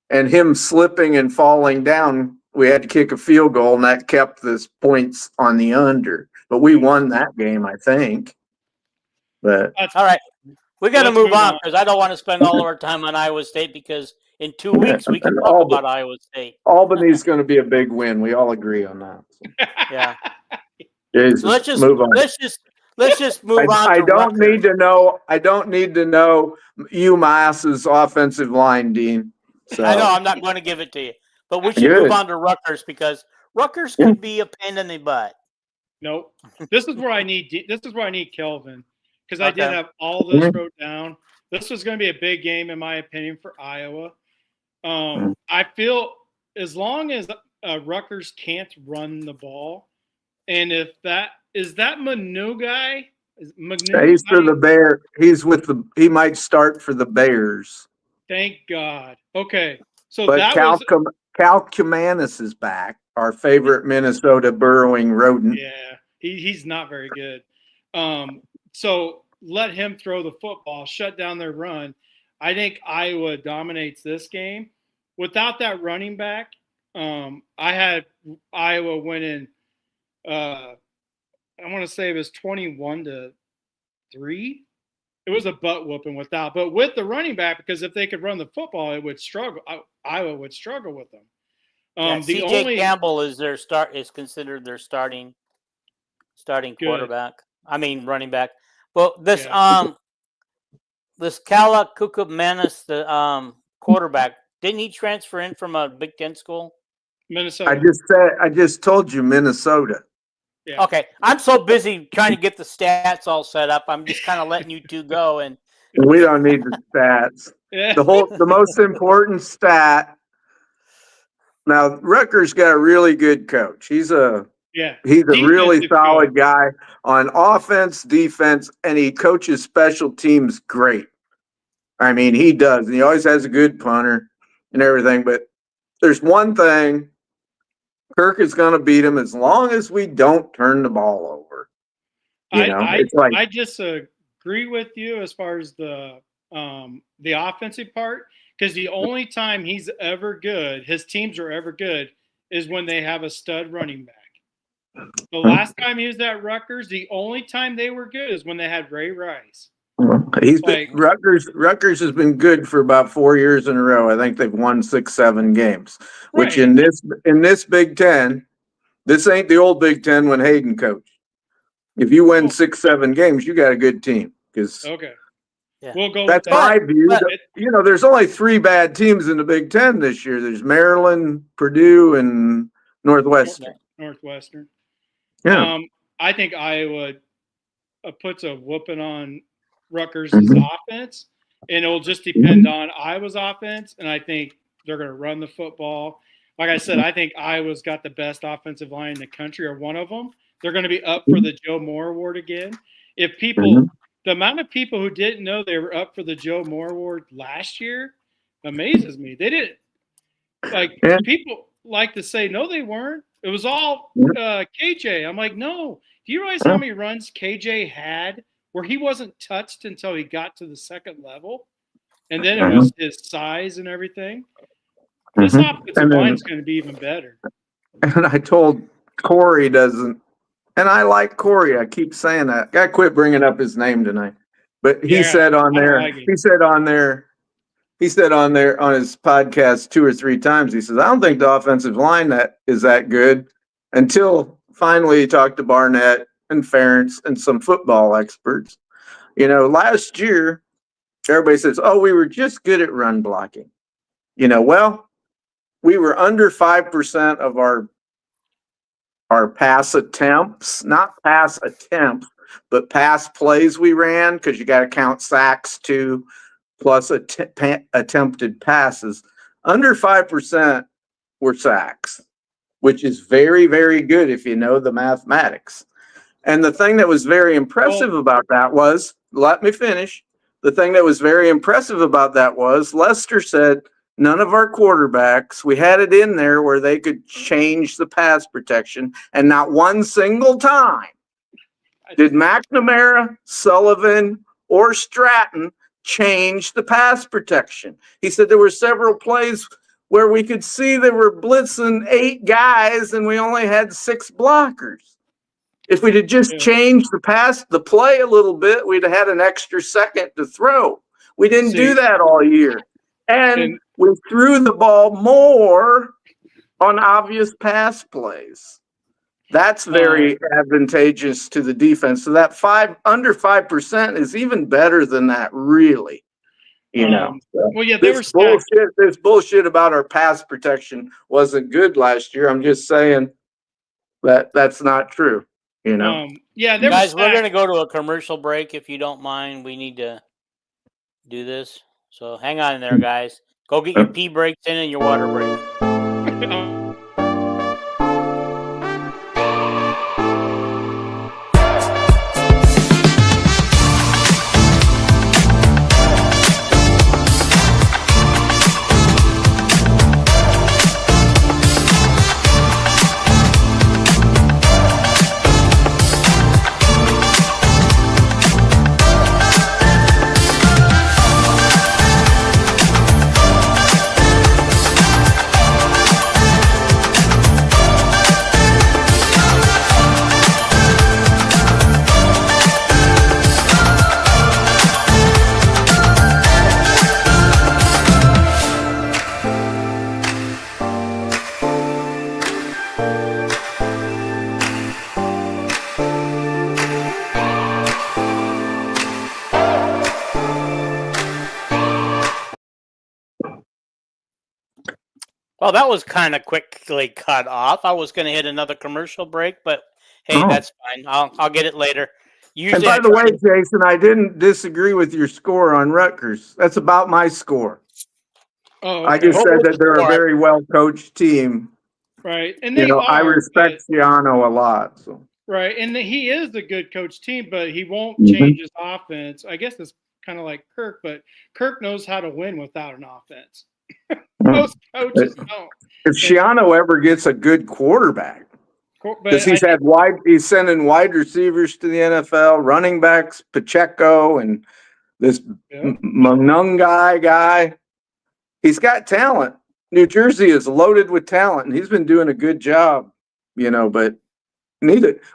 and him slipping and falling down, we had to kick a field goal, and that kept the points on the under. But we won that game, I think. But all right. We got to move on because I don't want to spend all of our time on Iowa State because in 2 weeks we can talk about Iowa State. Albany's going to be a big win. We all agree on that. Yeah. Jesus, so let's just move on. Let's just move on. I don't need to know UMass's offensive line, Dean. So. I know I'm not going to give it to you, but we should move on to Rutgers because Rutgers can be a pain in the butt. Nope. This is where I need Kelvin. Because I did have all this wrote down. This was going to be a big game, in my opinion, for Iowa. I feel as long as Rutgers can't run the ball, and if that is that Manu guy? Is Manu? He's for the Bear. He might start for the Bears. Thank God. Okay. So But that Cal was Cumanis is back, our favorite Minnesota burrowing rodent. yeah, he's not very good. So let him throw the football, shut down their run. I think Iowa dominates this game. Without that running back, I had Iowa winning. I want to say it was 21-3. It was a butt whooping without, but with the running back, because if they could run the football, it would struggle. Iowa would struggle with them. CJ Campbell is considered their starting quarterback. I mean running back. Well, this Kala Kukumanis, the quarterback, didn't he transfer in from a Big Ten school? Minnesota. I just told you Minnesota. Yeah. Okay, I'm so busy trying to get the stats all set up. I'm just kind of letting you two go, and We don't need the stats. Yeah. The most important stat. Now Rutgers got a really good coach. He's a really solid guy on offense, defense, and he coaches special teams great. I mean, he does. And he always has a good punter and everything. But there's one thing. Kirk is going to beat him as long as we don't turn the ball over. I disagree with you as far as the offensive part, because the only time he's ever good, his teams are ever good, is when they have a stud running back. The last time he was at Rutgers, the only time they were good is when they had Ray Rice. Rutgers has been good for about 4 years in a row. I think they've won 6-7 games. Right. Which in this Big Ten, this ain't the old Big Ten when Hayden coached. If you win 6-7 games, you got a good team. Okay, we'll go. That's my view. There's only 3 bad teams in the Big Ten this year. There's Maryland, Purdue, and Northwestern. Yeah. I think Iowa puts a whooping on Rutgers' offense, and it'll just depend on Iowa's offense. And I think they're going to run the football. Like I said, I think Iowa's got the best offensive line in the country, or one of them. They're going to be up for the Joe Moore Award again. If people, the amount of people who didn't know they were up for the Joe Moore Award last year amazes me. They didn't. People like to say, no, they weren't. It was all KJ. I'm like, no. Do you realize how many runs KJ had where he wasn't touched until he got to the second level? And then it was his size and everything. This offensive line is going to be even better. And I told Corey doesn't, and I like Corey. I keep saying that. I quit bringing up his name tonight. But he said on there, he said on his podcast 2 or 3 times, he says, I don't think the offensive line is that good, until finally he talked to Barnett and Ferentz and some football experts. Last year, everybody says, oh, we were just good at run blocking. Well, we were under 5% of our pass attempts, not pass attempts, but pass plays we ran, because you got to count sacks too, plus attempted passes. Under 5% were sacks, which is very, very good if you know the mathematics. And the thing that was very impressive about that was, let me finish. The thing that was very impressive about that was Lester said, none of our quarterbacks, we had it in there where they could change the pass protection, and not one single time did McNamara, Sullivan, or Stratton change the pass protection. He said there were several plays where we could see they were blitzing 8 guys and we only had 6 blockers. If we'd have just changed the play a little bit, we'd have had an extra second to throw. We didn't do that all year. And we threw the ball more on obvious pass plays. That's very advantageous to the defense. So that under 5% is even better than that, really. This bullshit about our pass protection wasn't good last year. I'm just saying that's not true. Guys, we're going to go to a commercial break. If you don't mind, we need to do this. So hang on in there, guys. Go get your pee breaks in and your water break. Well, that was kind of quickly cut off. I was going to hit another commercial break, but hey, Oh. that's fine. I'll get it later. And Usually, by I the try way, to- Jason, I didn't disagree with your score on Rutgers. That's about my score. Oh, I okay. just said that they're a All right. very well coached team. Right, and You they know, I are, respect Ciano a lot. So. right, and he is a good coach team, but he won't Mhm. change his offense. I guess it's kind of like Kirk, but Kirk knows how to win without an offense. Most coaches don't. If Ciano ever gets a good quarterback, But because I think, he's sending wide receivers to the NFL, running backs, Pacheco, and this yeah, Munungai guy. He's got talent. New Jersey is loaded with talent, and he's been doing a good job, but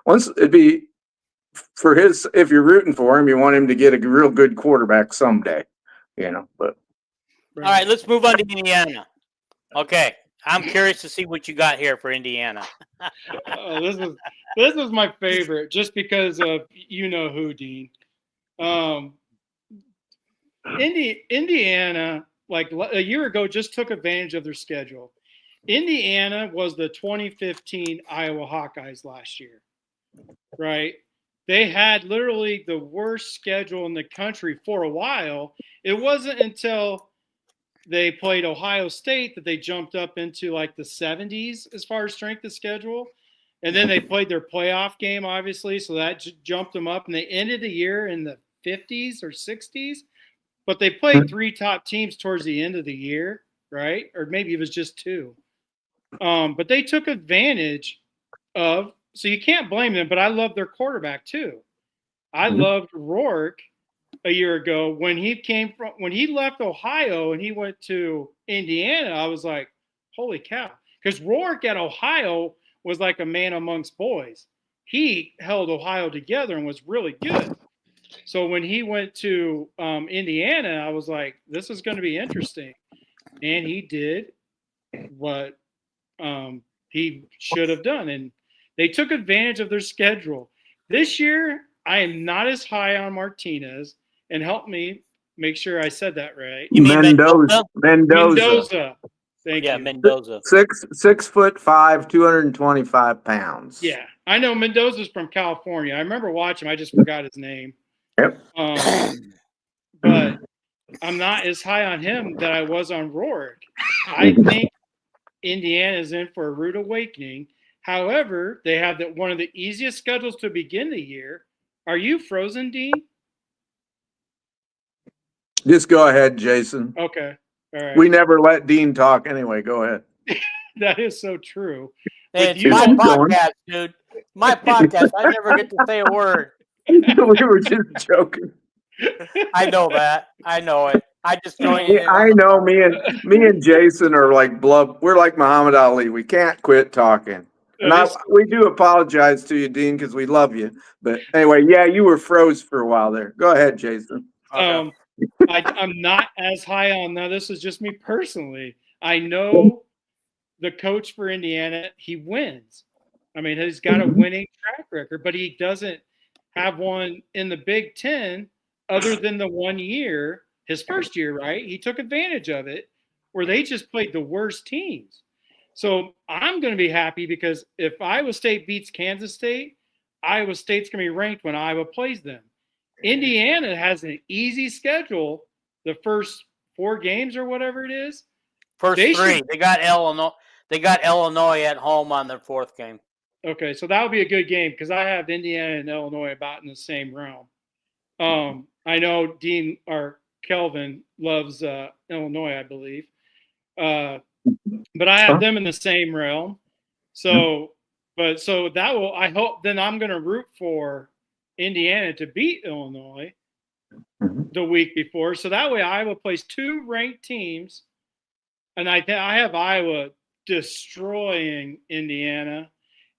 once it'd be for his, if you're rooting for him, you want him to get a real good quarterback someday, but All right, let's move on to Indiana. Okay, I'm curious to see what you got here for Indiana. Oh, this is my favorite, just because of you know who, Dean. Indiana, like a year ago, just took advantage of their schedule. Indiana was the 2015 Iowa Hawkeyes last year, right? They had literally the worst schedule in the country for a while. It wasn't until they played Ohio State that they jumped up into like the 70s as far as strength of schedule. And then they played their playoff game, obviously, so that jumped them up. And they ended the year in the 50s or 60s. But they played three top teams towards the end of the year, right? Or maybe it was just two. But they took advantage of, so you can't blame them, but I love their quarterback too. I loved Rourke a year ago when he left Ohio and he went to Indiana. I was like, holy cow. Because Rourke at Ohio was like a man amongst boys. He held Ohio together and was really good. So when he went to Indiana, I was like, this is going to be interesting. And he did what he should have done. And they took advantage of their schedule. This year, I am not as high on Martinez. And help me make sure I said that right. You mean Mendoza? Mendoza. Thank Yeah, you. Mendoza. 6'5", 225 pounds. Yeah, I know Mendoza's from California. I remember watching him. I just forgot his name. Yep. But I'm not as high on him that I was on Rourke. I think Indiana is in for a rude awakening. However, they have one of the easiest schedules to begin the year. Are you frozen, Dean? Just go ahead, Jason. Okay. All right. We never let Dean talk anyway. Go ahead. That is so true. Hey, it's you- my Keep going. podcast, dude. My podcast. I never get to say a word. We were just joking. I know that. I know it. I just joined in. I know me and Jason are like blub. We're like Muhammad Ali. We can't quit talking. And we do apologize to you, Dean, because we love you. But anyway, yeah, you were froze for a while there. Go ahead, Jason. Okay. I'm not as high on now. This is just me personally. I know the coach for Indiana, he wins. I mean, he's got a winning track record, but he doesn't have one in the Big Ten other than the 1 year, his first year, right? He took advantage of it where they just played the worst teams. So I'm going to be happy because if Iowa State beats Kansas State, Iowa State's going to be ranked when Iowa plays them. Indiana has an easy schedule the first 4 games or whatever it is. First three. They got Illinois. They got Illinois at home on their 4th game. Okay, so that would be a good game because I have Indiana and Illinois about in the same realm. I know Dean or Kelvin loves Illinois, I believe, but I have them in the same realm. So that will, I hope. Then I'm going to root for Indiana to beat Illinois the week before, so that way Iowa plays 2 ranked teams, and I have Iowa destroying Indiana.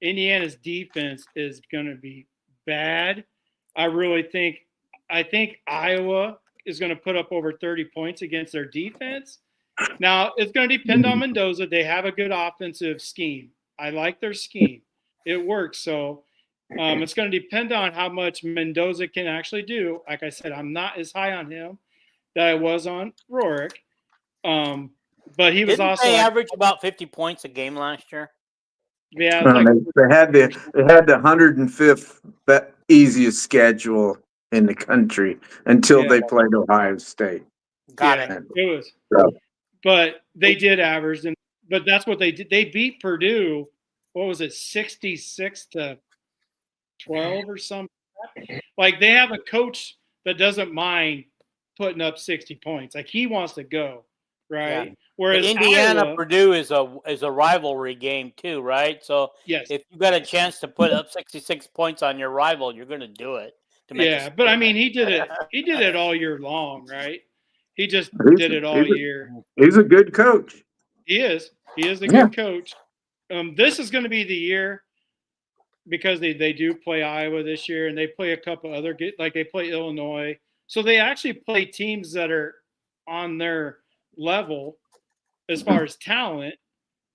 Indiana's defense is going to be bad. I think Iowa is going to put up over 30 points against their defense. Now, it's going to depend on Mendoza. They have a good offensive scheme. I like their scheme. It works. So it's going to depend on how much Mendoza can actually do. Like I said, I'm not as high on him that I was on Rourke. But he was Didn't also they like, average about 50 points a game last year? yeah, it's like, They had the 105th easiest schedule in the country until Yeah. they played Ohio State. Got yeah, it. it was. So, But they did average, but that's what they did. They beat Purdue. What was it, 66-12 or something? Like they have a coach that doesn't mind putting up 60 points. Like he wants to go, right? Yeah. Whereas The Indiana Iowa, Purdue is a rivalry game too, right? So yes, if you got a chance to put up 66 points on your rival, you're going to do it to make yeah. a But I statement. mean, he did it. He did it all year long, right? He just he's, did it all he's, year. he's a good coach. He is. He is a Yeah. good coach. This is going to be the year because they do play Iowa this year, and they play a couple other, like they play Illinois. So they actually play teams that are on their level as far as talent,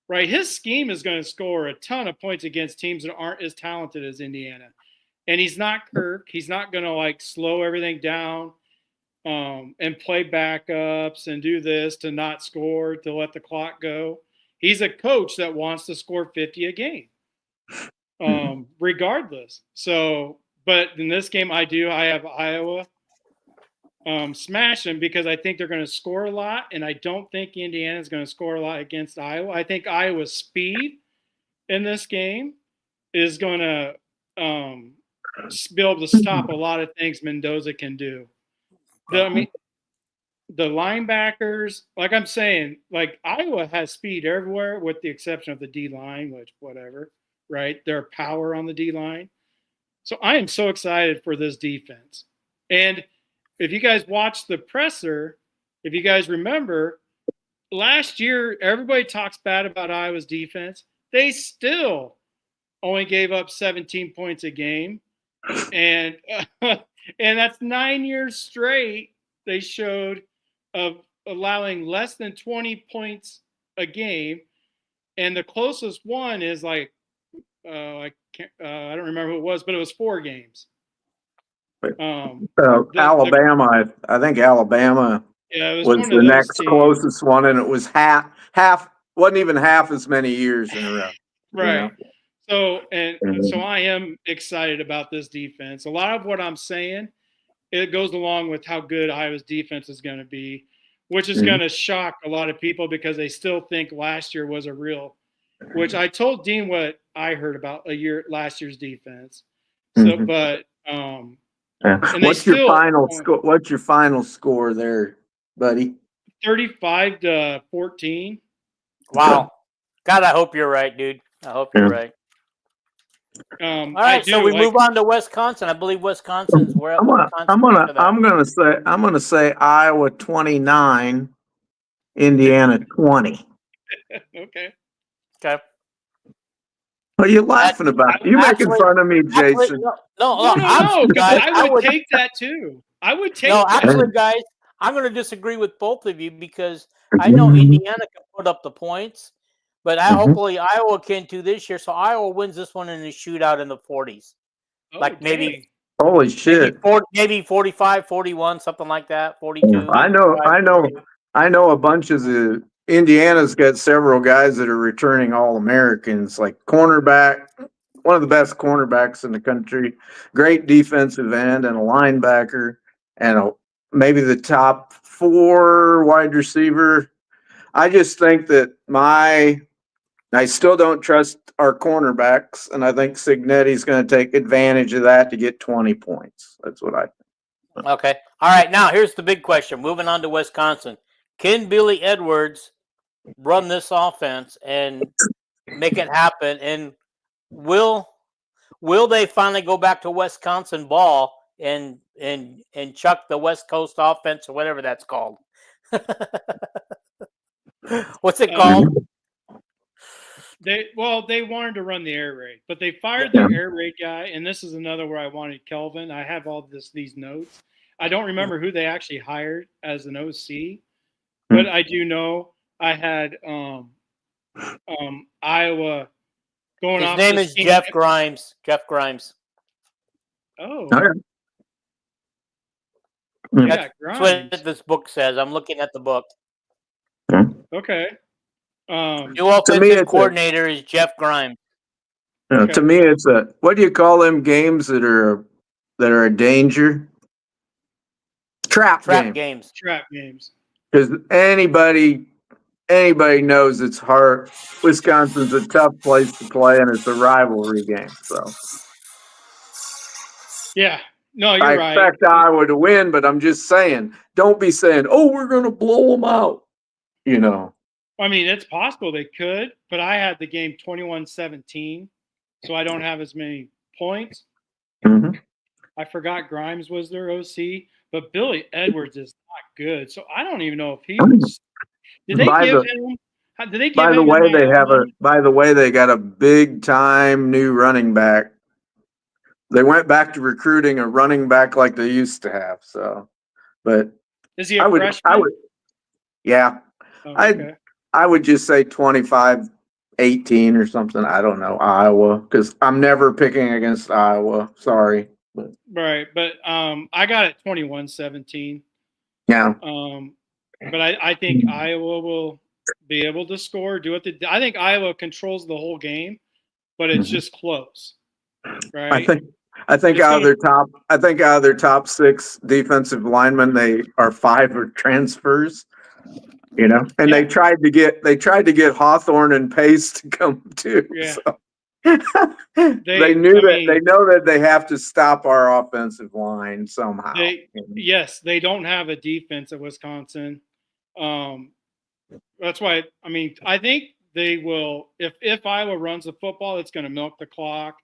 right? His scheme is going to score a ton of points against teams that aren't as talented as Indiana. And he's not Kirk. He's not going to like slow everything down and play backups and do this to not score, to let the clock go. He's a coach that wants to score 50 a game, regardless. So, but in this game, I have Iowa smashing because I think they're going to score a lot, and I don't think Indiana is going to score a lot against Iowa. I think Iowa's speed in this game is going to be able to stop a lot of things Mendoza can do. I mean, the linebackers, like I'm saying, like Iowa has speed everywhere with the exception of the D line, which whatever, right? Their power on the D line. So I am so excited for this defense. And if you guys watch the presser, if you guys remember, last year everybody talks bad about Iowa's defense. They still only gave up 17 points a game, and and that's 9 years straight. They showed of allowing less than 20 points a game, and the closest one is like I don't remember who it was, but it was 4 games. Alabama, I think Alabama Yeah, it was was one the of those next teams. closest one, and it was half wasn't even half as many years in a row. Right. So Mhm. I am excited about this defense. A lot of what I'm saying, it goes along with how good Iowa's defense is going to be, which is going to shock a lot of people because they still think last year was a real. Which I told Dean what I heard about last year's defense. So, but and What's your final score? What's your final score there, buddy? 35-14. Wow. God, I hope you're right, dude. I hope you're right. All right, so we move on to Wisconsin. I believe Wisconsin's where I'm gonna say Iowa 29, Indiana 20. Okay. Okay. What are you laughing about? You making fun of me, Jason? No. Guys, I would take that too. I would take that. Actually, guys, I'm going to disagree with both of you because I know Indiana can put up the points, but hopefully Iowa can too this year. So Iowa wins this one in a shootout in the 40s. Maybe. Holy shit. Maybe 45, 41, something like that. 42. I know a bunch of the Indiana's got several guys that are returning All-Americans, like cornerback, one of the best cornerbacks in the country, great defensive end and a linebacker, and maybe the top 4 wide receiver. I just think that I still don't trust our cornerbacks, and I think Signetti's going to take advantage of that to get 20 points. That's what I think. Okay. All right. Now, here's the big question. Moving on to Wisconsin. Can Billy Edwards run this offense and make it happen? And will they finally go back to Wisconsin ball and chuck the West Coast offense or whatever that's called? What's it called? They wanted to run the air raid, but they fired their air raid guy, and this is another where I wanted Kelvin. I have all these notes. I don't remember who they actually hired as an OC, but I do know I had Iowa going off. His name is Jeff Grimes. Jeff Grimes. Oh. That's what this book says. I'm looking at the book. Okay. New offensive me, it's coordinator is Jeff Grimes. Okay. To me, it's what do you call them games that are a danger? Trap game. games. Trap games. Because anybody knows it's hard. Wisconsin's a tough place to play, and it's a rivalry game. So Yeah. No, I you're right. expect Iowa to win, but I'm just saying, don't be saying, "Oh, we're going to blow them out." You know. I mean, it's possible they could, but I had the game 21-17, so I don't have as many points. Mm-hmm. I forgot Grimes was their OC, but Billy Edwards is not good. So I don't even know if he was. Did they give him? Did they give By him? the way, they NIL have money? By the way, they got a big time new running back. They went back to recruiting a running back like they used to have. So, but Is he a freshman? Yeah. Oh, I okay. I would just say 25-18 or something. I don't know, Iowa, because I'm never picking against Iowa. Sorry. Right, but I got it 21-17. Yeah. But I think Iowa will be able to score. I think Iowa controls the whole game, but it's just close. Right. I think out of their top 6 defensive linemen, they are 5 are transfers. You know, and Yeah. they tried to get Hawthorne and Pace to come too. Yeah. So. They know that they have to stop our offensive line somehow. They don't have a defense at Wisconsin. That's why I think they will. If Iowa runs the football, it's going to milk the clock.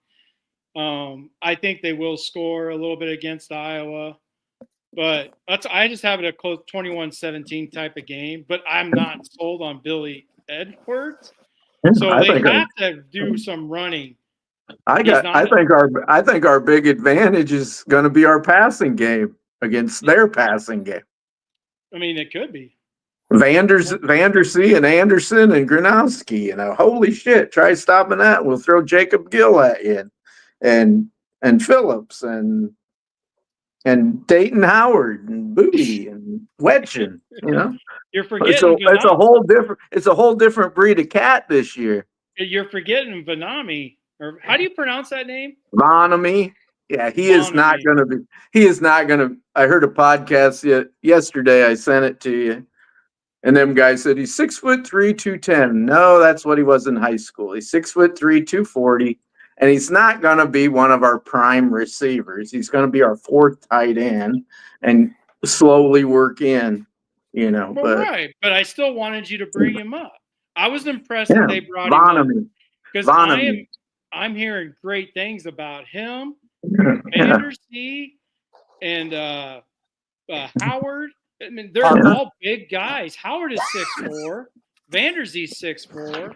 I think they will score a little bit against Iowa, but I just have it a close 21-17 type of game. But I'm not sold on Billy Edwards, so they have to do some running. I think our big advantage is going to be our passing game against their passing game. I mean, it could be Vandersea and Anderson and Gronowski. You know, holy shit! Try stopping that. We'll throw Jacob Gill at you, and Phillips and Dayton Howard and Booty and Wetchen. You know, you're forgetting. It's a whole different breed of cat this year. You're forgetting Vanami. Or how do you pronounce that name? Vanami. Yeah, he is not going to. I heard a podcast yesterday. I sent it to you, and them guys said he's 6'3", 210. No, that's what he was in high school. He's 6'3", 240, and he's not going to be one of our prime receivers. He's going to be our 4th tight end and slowly work in. You know, but I still wanted you to bring him up. I was impressed that they brought him up because I'm hearing great things about him, Vandersea, and Howard. I mean, they're all big guys. Howard is 6'4", Vanderzee's 6'4".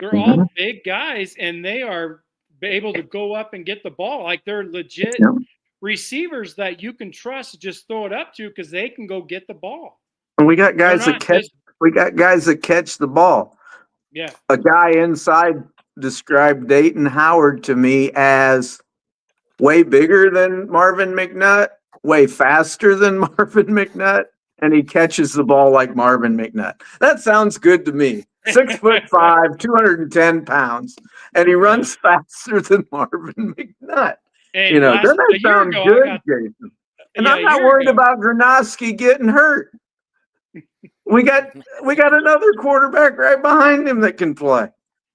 They're all big guys, and they are able to go up and get the ball. Like they're legit receivers that you can trust to just throw it up to because they can go get the ball. And we got guys that catch. We got guys that catch the ball. Yeah, a guy inside described Dayton Howard to me as way bigger than Marvin McNutt, way faster than Marvin McNutt, and he catches the ball like Marvin McNutt. That sounds good to me. 6'5", 210 pounds, and he runs faster than Marvin McNutt. And doesn't that sound good, Jason? And I'm not worried about Gronowski getting hurt. We got another quarterback right behind him that can play.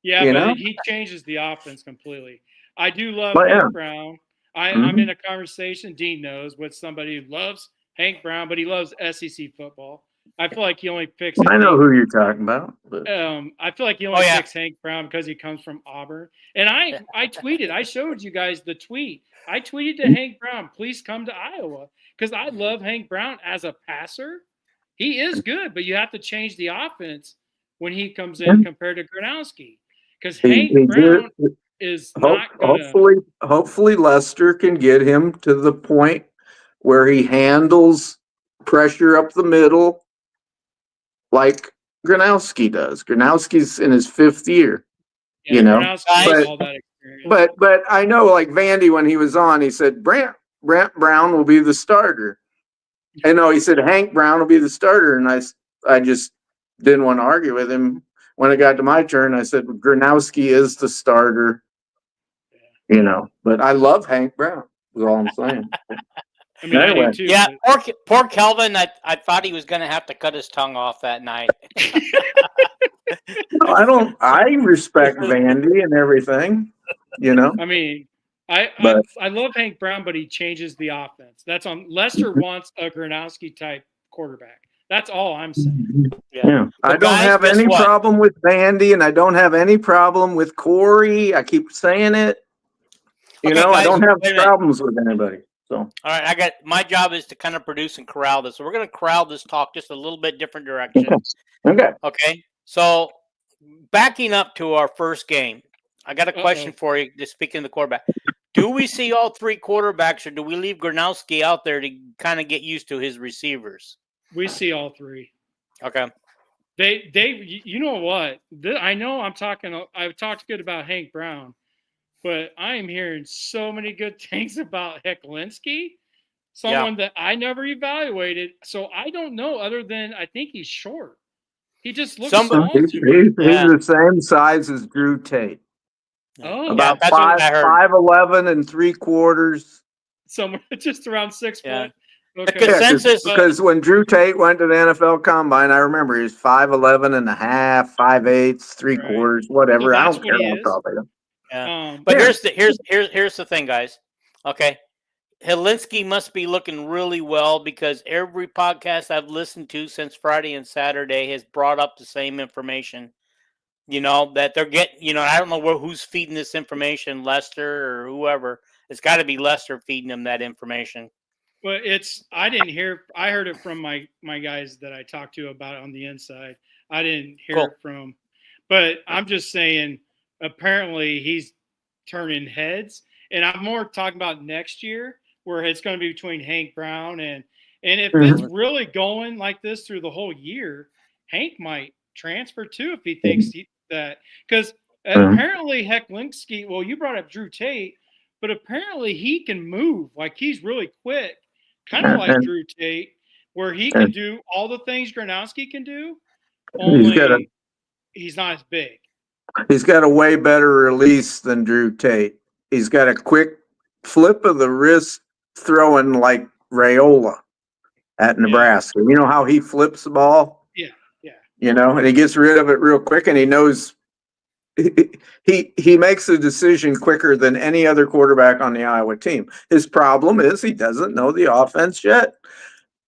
Yeah, but he changes the offense completely. I do love Hank Brown. I'm in a conversation, Dean knows, with somebody who loves Hank Brown, but he loves SEC football. I feel like he only picks. I know who you're talking about. But. I feel like he only picks Hank Brown because he comes from Auburn. And I tweeted. I showed you guys the tweet. I tweeted to Hank Brown, please come to Iowa, because I love Hank Brown as a passer. He is good, but you have to change the offense when he comes in compared to Gronowski, because Hank Brown is not going to. Hopefully, Lester can get him to the point where he handles pressure up the middle like Gronowski does. Gronowski's in his 5th year, but I know, like Vandy, when he was on, he said Brant Brown will be the starter. I know he said Hank Brown will be the starter, and I just didn't want to argue with him. When it got to my turn, I said, Gronowski is the starter, but I love Hank Brown, is all I'm saying. I mean, I Anyway. do too. Yeah, but- poor Kelvin. I thought he was going to have to cut his tongue off that night. No, I respect Vandy and everything, I mean, I love Hank Brown, but he changes the offense. That's on Lester wants a Gronowski type quarterback. That's all I'm saying. Yeah. I don't guys, have guess any what? problem with Vandy, and I don't have any problem with Corey. I keep saying it. Okay, I guys, don't have wait a minute. problems with anybody. So All right, my job is to kind of produce and corral this. So we're going to corral this talk just a little bit different direction. okay. Okay. So backing up to our first game, I got a question for you. Just speaking of the quarterback, do we see all three quarterbacks, or do we leave Gronowski out there to kind of get used to his receivers? We see all three. Okay. You know what? I know I've talked good about Hank Brown, but I am hearing so many good things about Hecklinski, someone that I never evaluated. So I don't know, other than I think he's short. He just looks small He's to me. the same size as Drew Tate. Oh, About that's what I heard. 5'11" 3/4. somewhere just around 6 foot. The Okay. consensus, because when Drew Tate went to the NFL Combine, I remember he was 5'11 and a half, 5'8", 3/4, whatever. Well, I that's don't care what he how is. tall they are. yeah. But here's the thing, guys. Okay, Hecklinski must be looking really well because every podcast I've listened to since Friday and Saturday has brought up the same information. That they're getting. I don't know who's feeding this information, Lester or whoever. It's got to be Lester feeding them that information. But I heard it from my guys that I talked to about it on the inside. I didn't hear it from, but I'm just saying, apparently he's turning heads, and I'm more talking about next year where it's going to be between Hank Brown and if it's really going like this through the whole year, Hank might transfer too if he thinks that, because apparently Hecklinski, well, you brought up Drew Tate, but apparently he can move, like he's really quick. Kind of like Drew Tate, where he can do all the things Gronowski can do, only he's not as big. He's got a way better release than Drew Tate. He's got a quick flip of the wrist throwing like Raiola at Nebraska. You know how he flips the ball? Yeah. And he gets rid of it real quick, and he knows he makes a decision quicker than any other quarterback on the Iowa team. His problem is he doesn't know the offense yet.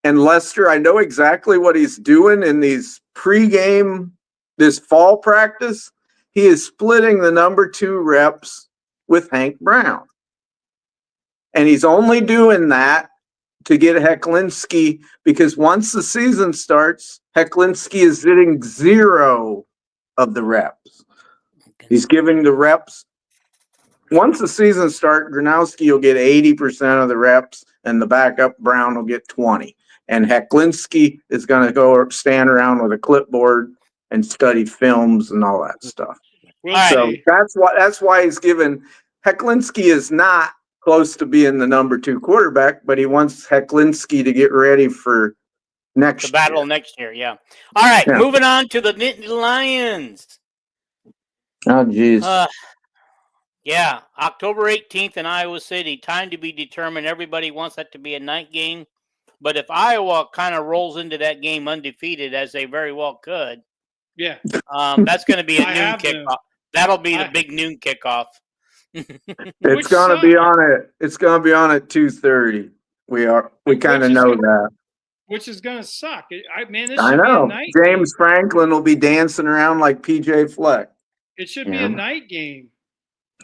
And Lester, I know exactly what he's doing in these pregame, this fall practice. He is splitting the number 2 reps with Hank Brown. And he's only doing that to get Hecklinski, because once the season starts, Hecklinski is getting 0 of the reps. He's giving the reps. Once the season starts, Gronowski will get 80% of the reps, and the backup Brown will get 20. And Hecklinski is going to go stand around with a clipboard and study films and all that stuff. So that's why he's given. Hecklinski is not close to being the number 2 quarterback, but he wants Hecklinski to get ready for next battle next year. Yeah. All right, moving on to the Nittany Lions. Oh, geez. Yeah, October 18th in Iowa City. Time to be determined. Everybody wants that to be a night game. But if Iowa kind of rolls into that game undefeated, as they very well could, that's going to be a noon kickoff. That'll be the big noon kickoff. It's going to be on it. It's going to be on at 2:30. We kind of know that. Which is going to suck. I know. Be a night James game. Franklin will be dancing around like PJ Fleck. It should be a night game,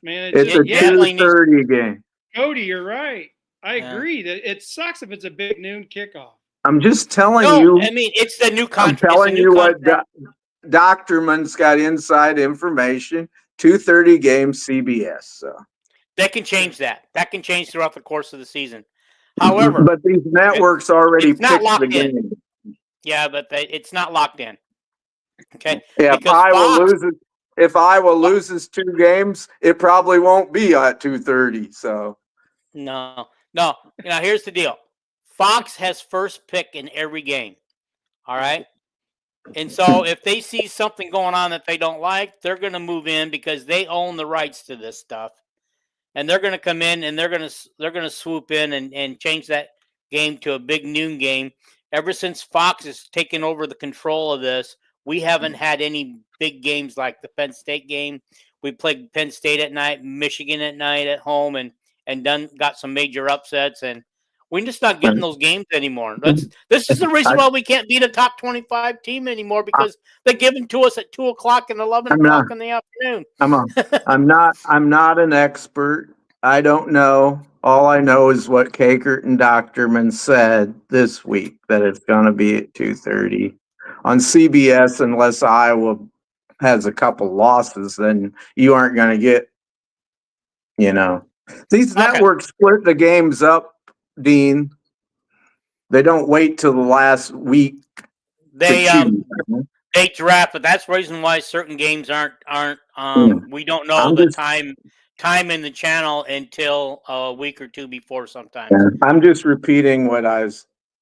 man. It's a 2:30 game. Cody, you're right. I agree that it sucks if it's a big noon kickoff. I'm just telling you. I mean, it's the new contract. I'm telling you what Doctorman's got inside information. 2:30 game CBS. So they can change that. That can change throughout the course of the season. However, but these networks already picked the game. Yeah, but it's not locked in. Okay. Yeah, if Iowa loses 2 games, it probably won't be at 2:30. So no. Here's the deal. Fox has first pick in every game. All right. And so if they see something going on that they don't like, they're going to move in because they own the rights to this stuff. And they're going to come in and they're going to swoop in and change that game to a big noon game. Ever since Fox has taken over the control of this, we haven't had any big games like the Penn State game. We played Penn State at night, Michigan at night at home, and got some major upsets. And we're just not getting those games anymore. This is the reason why we can't beat a top 25 team anymore, because they're given to us at 2 o'clock and 11 o'clock in the afternoon. I'm not an expert. I don't know. All I know is what Kakert and Doctorman said this week, that it's going to be at 2:30 on CBS. Unless Iowa has a couple losses, then you aren't going to get, these networks split the games up, Dean. They don't wait till the last week. They draft, but that's the reason why certain games aren't. We don't know the time in the channel until a week or two before sometimes. Yeah, I'm just repeating what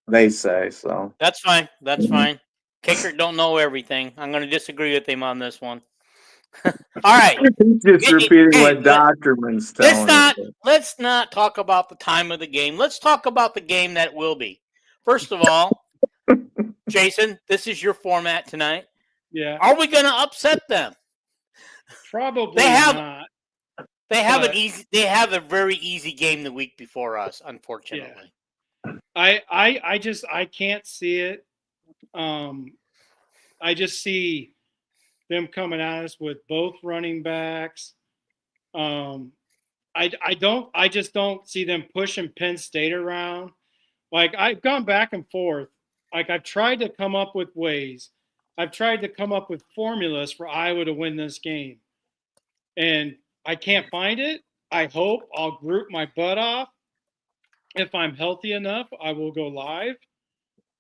they say, so. That's fine. That's fine. Kicker don't know everything. I'm going to disagree with him on this one. All right. He's just repeating what Doctorman's telling us. Let's not talk about the time of the game. Let's talk about the game that will be. First of all, Jason, this is your format tonight. Yeah. Are we going to upset them? Probably not. They have a very easy game the week before us, unfortunately. Yeah. I can't see it. I just see them coming at us with both running backs. I just don't see them pushing Penn State around. Like, I've gone back and forth. Like, I've tried to come up with ways. I've tried to come up with formulas for Iowa to win this game. And I can't find it. I hope I'll group my butt off. If I'm healthy enough, I will go live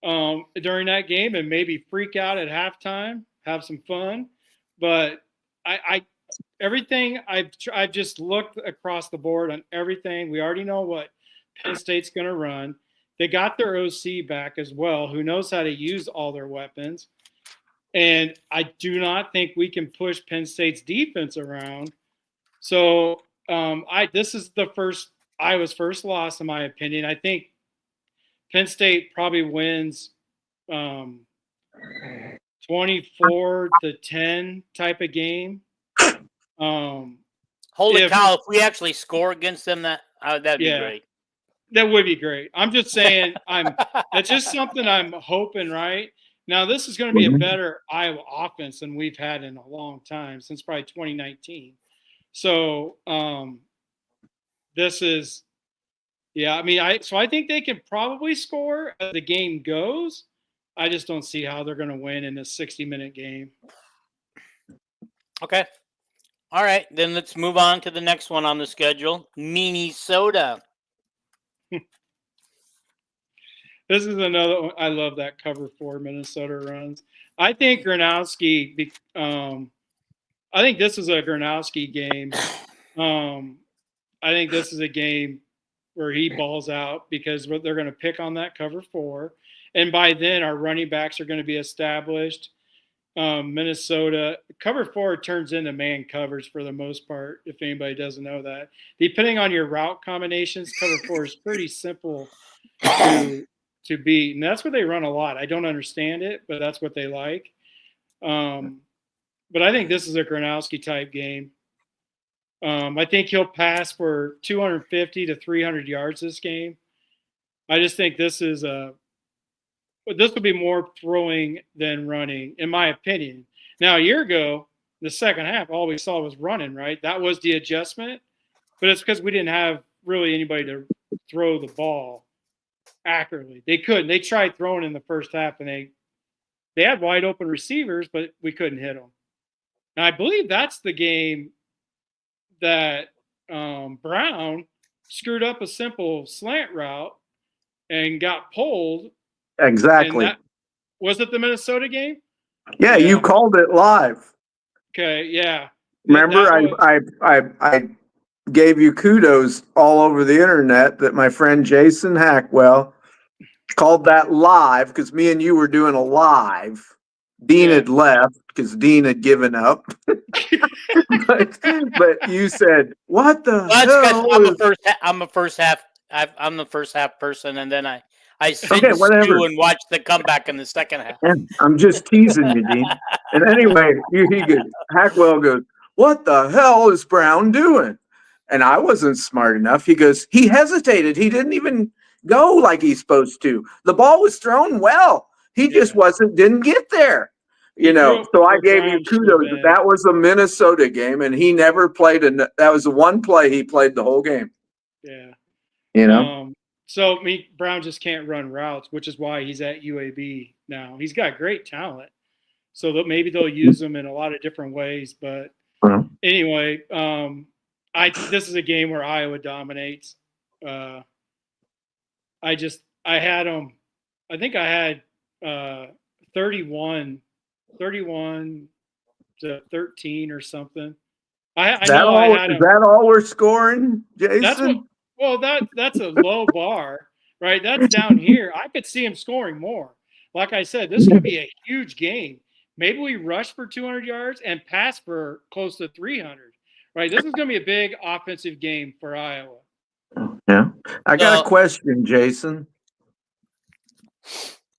during that game and maybe freak out at halftime, have some fun. But everything I've just looked across the board on everything. We already know what Penn State's going to run. They got their OC back as well, who knows how to use all their weapons. And I do not think we can push Penn State's defense around. So this is Iowa's first loss, in my opinion. I think Penn State probably wins 24-10 type of game. Holy cow! If we actually score against them, that'd be great. That would be great. I'm just saying, that's just something I'm hoping, right? Now, this is going to be a better Iowa offense than we've had in a long time, since probably 2019. So this is, I think they can probably score as the game goes. I just don't see how they're going to win in a 60-minute game. Okay. All right, then let's move on to the next one on the schedule, Minnesota. This is another one. I love that cover 4 Minnesota runs. I think Gronowski. I think this is a Gronowski game. I think this is a game where he balls out because they're going to pick on that cover 4, and by then our running backs are going to be established. Minnesota cover 4 turns into man covers for the most part. If anybody doesn't know that, depending on your route combinations, cover 4 is pretty simple to beat, and that's what they run a lot. I don't understand it, but that's what they like. But I think this is a Gronowski type game. I think he'll pass for 250 to 300 yards this game. I just think this will be more throwing than running, in my opinion. Now, a year ago, the second half, all we saw was running, right? That was the adjustment, but it's because we didn't have really anybody to throw the ball accurately. They couldn't. They tried throwing in the first half, and they had wide open receivers, but we couldn't hit them. Now, I believe that's the game that Brown screwed up a simple slant route and got pulled. Exactly. Was it the Minnesota game? Yeah, you called it live. Okay, yeah. Remember, I gave you kudos all over the internet that my friend Jason Hackwell called that live because me and you were doing a live. Dean had left because Dean had given up. but you said, "What the Well, that's because hell?" I'm a first half. I'm the first half person, and then I sit Okay, and whatever. stew and watch the comeback in the second half. And I'm just teasing you, Dean. And anyway, he goes, Hackwell goes, "What the hell is Brown doing?" And I wasn't smart enough. He goes, "He hesitated. He didn't even go like he's supposed to. The ball was thrown well. He just didn't get there." You know, so I gave you kudos. That was a Minnesota game, and he never played. That was the one play he played the whole game. Yeah. You know? So Brown just can't run routes, which is why he's at UAB now. He's got great talent. So maybe they'll use him in a lot of different ways. But anyway, this is a game where Iowa dominates. I had them. I think I had 31 to 13 or something. Is that all we're scoring, Jason? That's a low bar, right? That's down here. I could see him scoring more. Like I said, this could be a huge game. Maybe we rush for 200 yards and pass for close to 300, right? This is going to be a big offensive game for Iowa. Yeah. I got a question, Jason.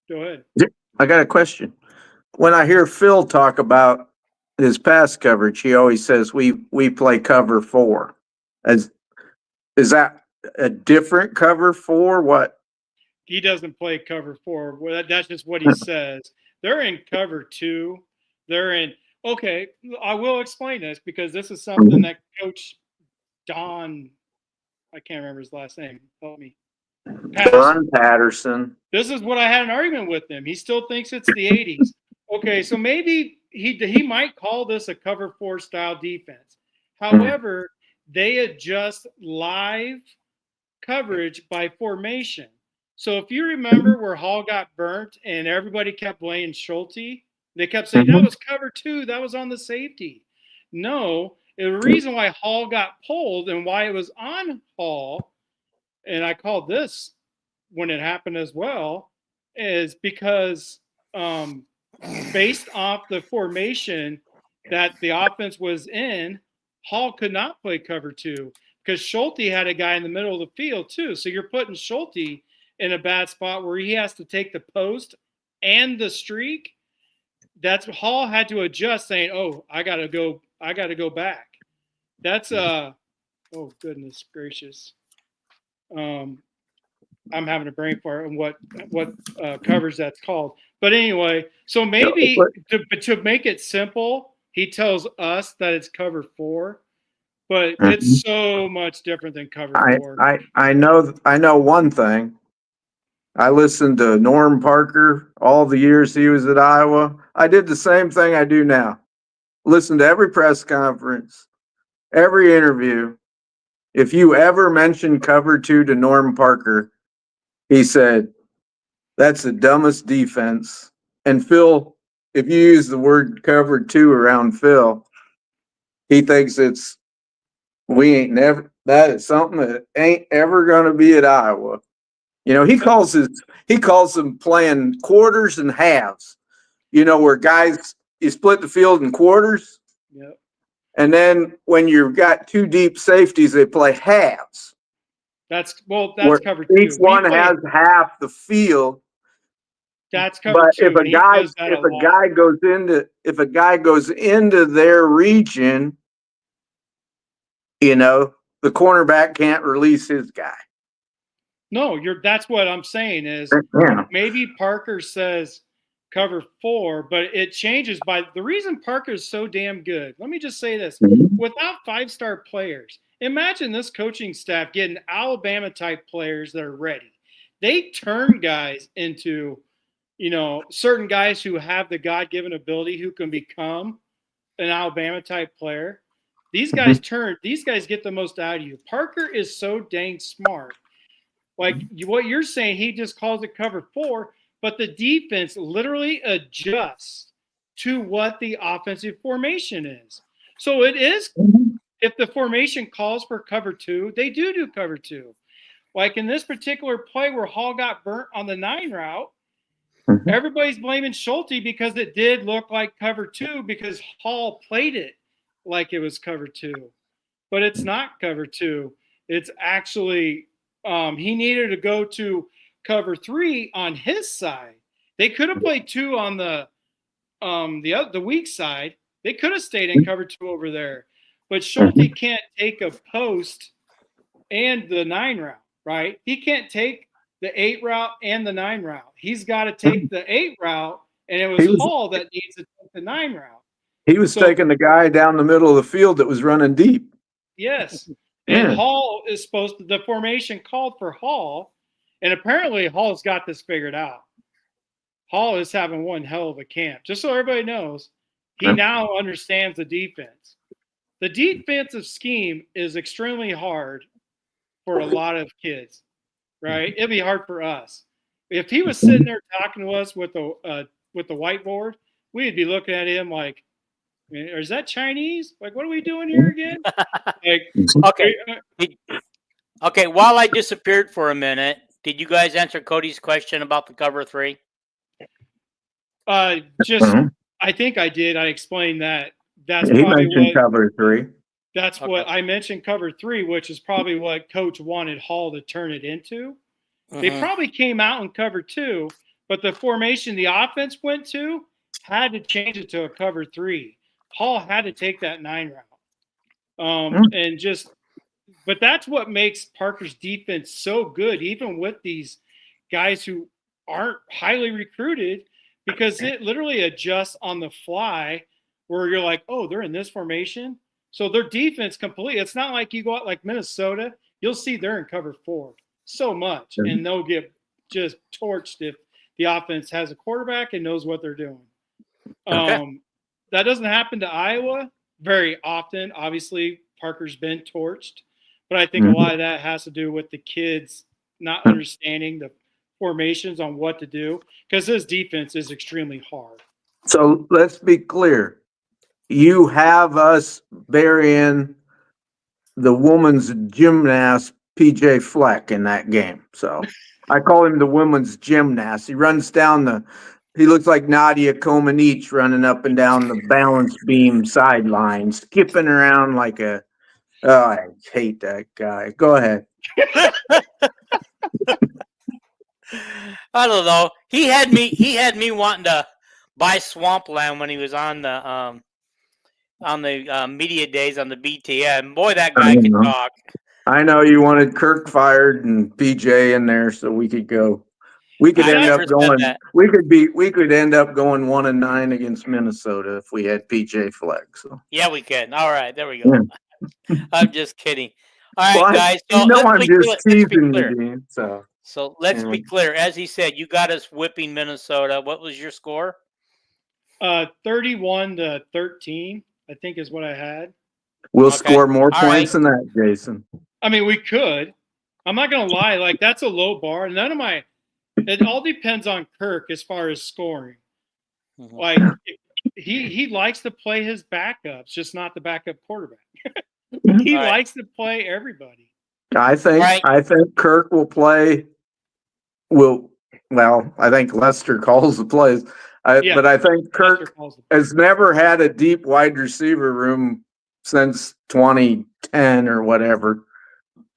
Go ahead. I got a question. When I hear Phil talk about his pass coverage, he always says we play cover 4. Is that a different cover 4? What? He doesn't play cover 4. Well, that's just what he says. They're in cover 2. Okay, I will explain this because this is something that Coach Don, I can't remember his last name. Help me. Patterson. This is what I had an argument with him. He still thinks it's the 80s. Okay, so maybe he might call this a cover 4 style defense. However, they adjust live coverage by formation. So if you remember where Hall got burnt and everybody kept blaming Schulte, they kept saying that was cover 2, that was on the safety. No, the reason why Hall got pulled and why it was on Hall, and I called this when it happened as well, is because based off the formation that the offense was in, Hall could not play cover 2 because Schulte had a guy in the middle of the field too. So you're putting Schulte in a bad spot where he has to take the post and the streak. That's Hall had to adjust, saying, "Oh, I gotta go back." That's oh goodness gracious. I'm having a brain fart on what coverage that's called. But anyway, so maybe to make it simple, he tells us that it's cover 4, but it's so much different than cover 4. I know one thing. I listened to Norm Parker all the years he was at Iowa. I did the same thing I do now. Listen to every press conference, every interview. If you ever mention cover 2 to Norm Parker, he said, "That's the dumbest defense." And Phil, if you use the word cover 2 around Phil, he thinks that is something that ain't ever going to be at Iowa. You know, he calls them playing quarters and halves. You know, where you split the field in quarters. Yep. And then when you've got 2 deep safeties, they play halves. That's cover 2. Each one has half the field. That's cover 2. But if a guy goes into their region, you know, the cornerback can't release his guy. No, that's what I'm saying is maybe Parker says cover 4, but it changes by the reason Parker is so damn good. Let me just say this. Without 5-star players, imagine this coaching staff getting Alabama type players that are ready. They turn guys into, you know, certain guys who have the God-given ability who can become an Alabama type player. These guys get the most out of you. Parker is so dang smart. Like what you're saying, he just calls it cover 4, but the defense literally adjusts to what the offensive formation is. So it is, if the formation calls for cover 2, they do cover 2. Like in this particular play where Hall got burnt on the 9 route, Mhm. Everybody's blaming Schulte because it did look like cover 2 because Hall played it like it was cover 2, but it's not cover 2. It's actually he needed to go to cover 3 on his side. They could have played 2 on the weak side. They could have stayed in cover 2 over there, but Schulte can't take a post and the 9 route, right? He can't take the 8 route and the 9 route. He's got to take the 8 route, and it was He was Hall that needs to take the 9 route. he was So taking the guy down the middle of the field that was running deep. yes, and Yeah. Hall is supposed to. The formation called for Hall, and apparently Hall's got this figured out. Hall is having one hell of a camp. Just so everybody knows, he Yep. now understands the defense. The defensive scheme is extremely hard for a lot of kids, right? It'd be hard for us. If he was sitting there talking to us with the whiteboard, we'd be looking at him like, "Is that Chinese? Like, what are we doing here again?" Like, Okay. Okay. While I disappeared for a minute, did you guys answer Cody's question about the cover 3? just I think I did. I explained that. That's He probably mentioned what. cover 3. That's Okay. what I mentioned. Cover 3, which is probably what Coach wanted Hall to turn it into. They Mhm. probably came out in cover 2, but the formation the offense went to had to change it to a cover 3. Hall had to take that 9 route. And just, but that's what makes Parker's defense so good, even with these guys who aren't highly recruited, because it literally adjusts on the fly where you're like, oh, they're in this formation. So their defense completely, it's not like you go out like Minnesota, you'll see they're in cover 4 so much, and they'll get just torched if the offense has a quarterback and knows what they're doing. Okay. That doesn't happen to Iowa very often. Obviously, Parker's been torched, but I think a lot of that has to do with the kids not understanding the formations on what to do, because this defense is extremely hard. So let's be clear. You have us burying the woman's gymnast PJ Fleck in that game. So I call him the women's gymnast. He runs down he looks like Nadia Comaneci running up and down the balance beam sideline, skipping around like oh, I hate that guy. Go ahead. I don't know. He had me wanting to buy Swampland when he was on the media days on the BTN. Boy, that guy can talk. I know you wanted Kirk fired and PJ in there so we could go. We could end up going. We could end up going 1-9 against Minnesota if we had PJ Fleck. So yeah, we can. All right, there we go. Yeah. I'm just kidding. All right, guys. So I'm just teasing you, Dean. So let's be clear. As he said, you got us whipping Minnesota. What was your score? 31-13, I think, is what I had. We'll score more points than that, Jason. I mean, we could. I'm not gonna lie. Like, that's a low bar. It all depends on Kirk as far as scoring. Mm-hmm. Like, he likes to play his backups, just not the backup quarterback. He likes to play everybody. I think Kirk will play. I think Lester calls the plays. But I think Kirk has never had a deep wide receiver room since 2010 or whatever,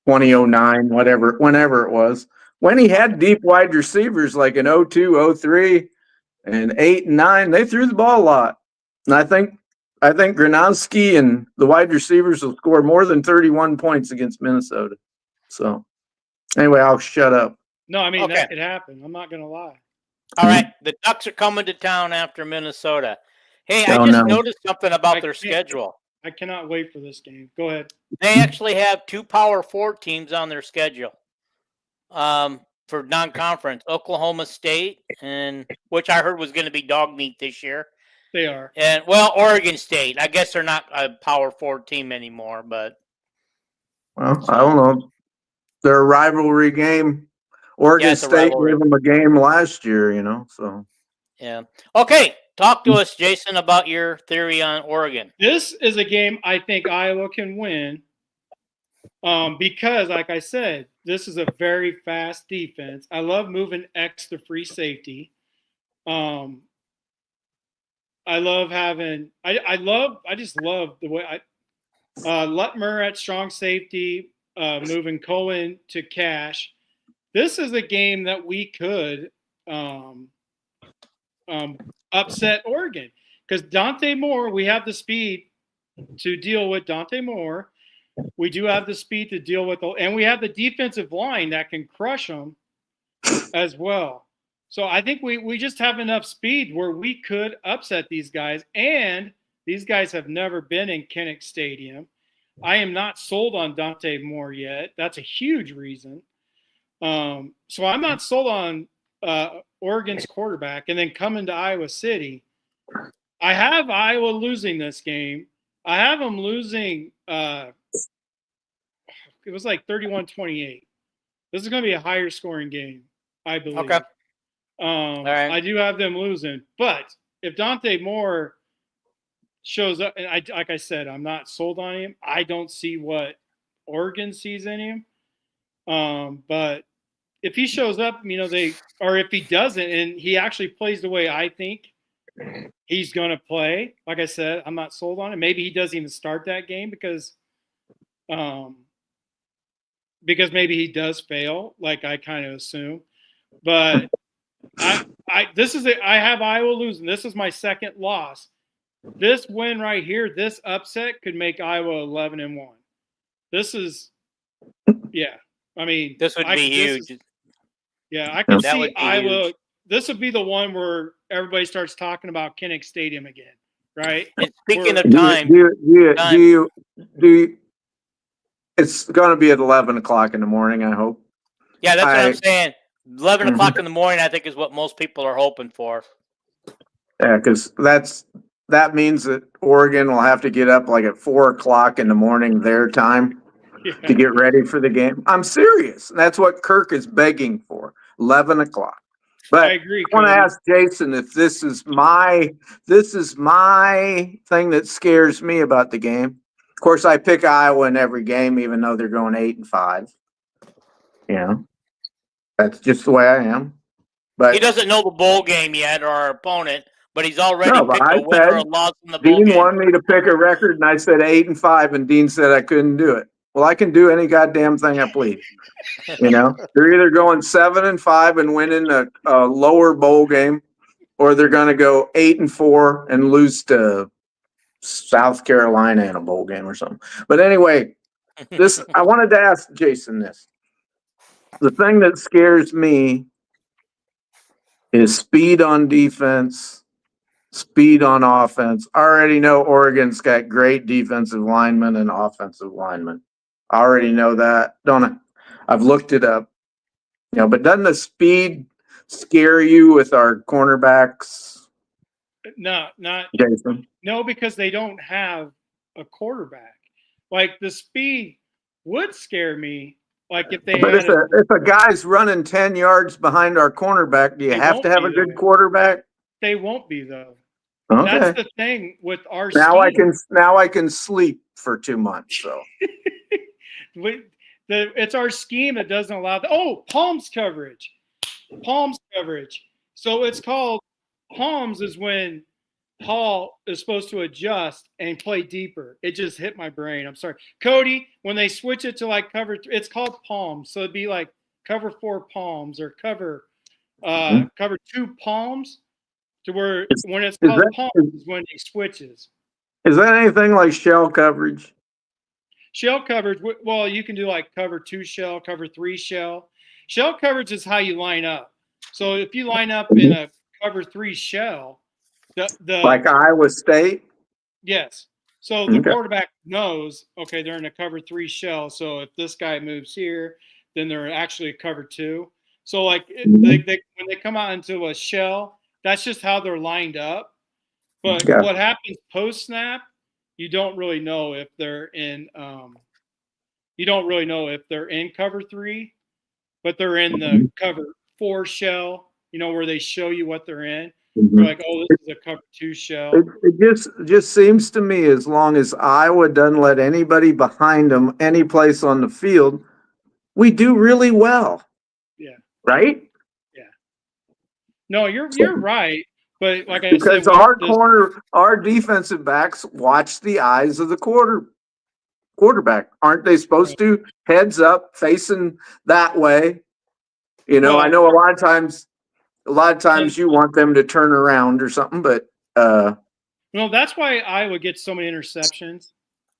2009, whenever it was. When he had deep wide receivers like in 02, 03, and 8 and 9, they threw the ball a lot. And I think Gronowski and the wide receivers will score more than 31 points against Minnesota. So anyway, I'll shut up. No, I mean, that could happen. I'm not going to lie. All right. The Ducks are coming to town after Minnesota. Hey, I just noticed something about their schedule. I cannot wait for this game. Go ahead. They actually have 2 Power 4 teams on their schedule for non-conference. Oklahoma State, which I heard was going to be dog meat this year. They are. And, well, Oregon State. I guess they're not a Power 4 team anymore, but. Well, I don't know. They're a rivalry game. Oregon State gave them a game last year, so. Yeah. Okay. Talk to us, Jason, about your theory on Oregon. This is a game I think Iowa can win because, like I said, this is a very fast defense. I love moving X to free safety. I love having. I just love the way Lutmer at strong safety, moving Cohen to cash. This is a game that we could upset Oregon because Dante Moore. We have the speed to deal with Dante Moore. We do have the speed to deal with, and we have the defensive line that can crush them as well. So I think we just have enough speed where we could upset these guys. And these guys have never been in Kinnick Stadium. I am not sold on Dante Moore yet. That's a huge reason. So I'm not sold on Oregon's quarterback. And then coming to Iowa City, I have Iowa losing this game. I have them losing. It was like 31-28. This is going to be a higher scoring game, I believe. Okay. All right. I do have them losing, but if Dante Moore shows up, and like I said, I'm not sold on him. I don't see what Oregon sees in him. But if he shows up, or if he doesn't, and he actually plays the way I think he's going to play, like I said, I'm not sold on it. Maybe he doesn't even start that game because maybe he does fail, like I kind of assume. But I have Iowa losing. This is my second loss. This win right here, this upset could make Iowa 11-1. This is, yeah. I mean, this would be huge. I can That see would be Iowa. huge. This would be the one where everybody starts talking about Kinnick Stadium again, right? And speaking of Do time, you, it's going to be at 11 o'clock in the morning, I hope. yeah, that's what I'm saying. 11 o'clock in the morning, I think, is what most people are hoping for. Yeah, because that means that Oregon will have to get up like at 4 o'clock in the morning their time to get ready for the game. I'm serious. That's what Kirk is begging for, 11 o'clock. But I agree. I want to ask Jason if this is my thing that scares me about the game. Of course, I pick Iowa in every game, even though they're going 8-5. That's just the way I am. But he doesn't know the bowl game yet or our opponent, but he's already picked a winner or a loss in the bowl Dean game. wanted me to pick a record, and I said 8-5, and Dean said I couldn't do it. Well, I can do any goddamn thing I please. They're either going 7-5 and winning a lower bowl game, or they're going to go 8-4 and lose to South Carolina in a bowl game or something. But anyway, I wanted to ask Jason this. The thing that scares me is speed on defense, speed on offense. I already know Oregon's got great defensive linemen and offensive linemen. I already know that, don't I? I've looked it up. But doesn't the speed scare you with our cornerbacks? No, not Jason. No, because they don't have a quarterback. Like the speed would scare me. Like if they But if a guy's running 10 yards behind our cornerback, do you have to have a good quarterback? They won't be though. Okay. That's the thing with our scheme. Now I can sleep for 2 months. So it's our scheme that doesn't allow palms coverage. So it's called palms is when Hall is supposed to adjust and play deeper. It just hit my brain. I'm sorry. Cody, when they switch it to like cover 3, it's called palms. So it'd be like cover 4 palms or cover 2 palms to where when it's called palms is when he switches. Is that anything like shell coverage? Shell coverage, well, you can do like cover 2 shell, cover 3 shell. Shell coverage is how you line up. So if you line up in a cover 3 shell, like Iowa State? Yes. So the quarterback knows, okay, they're in a cover 3 shell. So if this guy moves here, then they're actually a cover 2. So like when they come out into a shell, that's just how they're lined up. But what happens post snap, you don't really know if they're in cover 3, but they're in the cover 4 shell, where they show you what they're in. You're like, oh, this is a cover 2 shell. It just seems to me as long as Iowa doesn't let anybody behind them any place on the field, we do really well. Yeah. Right? Yeah. No, you're right. But like I said, Because our defensive backs watch the eyes of the quarterback. Aren't they supposed to? Heads up, facing that way. I know a lot of times you want them to turn around or something, but that's why Iowa gets so many interceptions,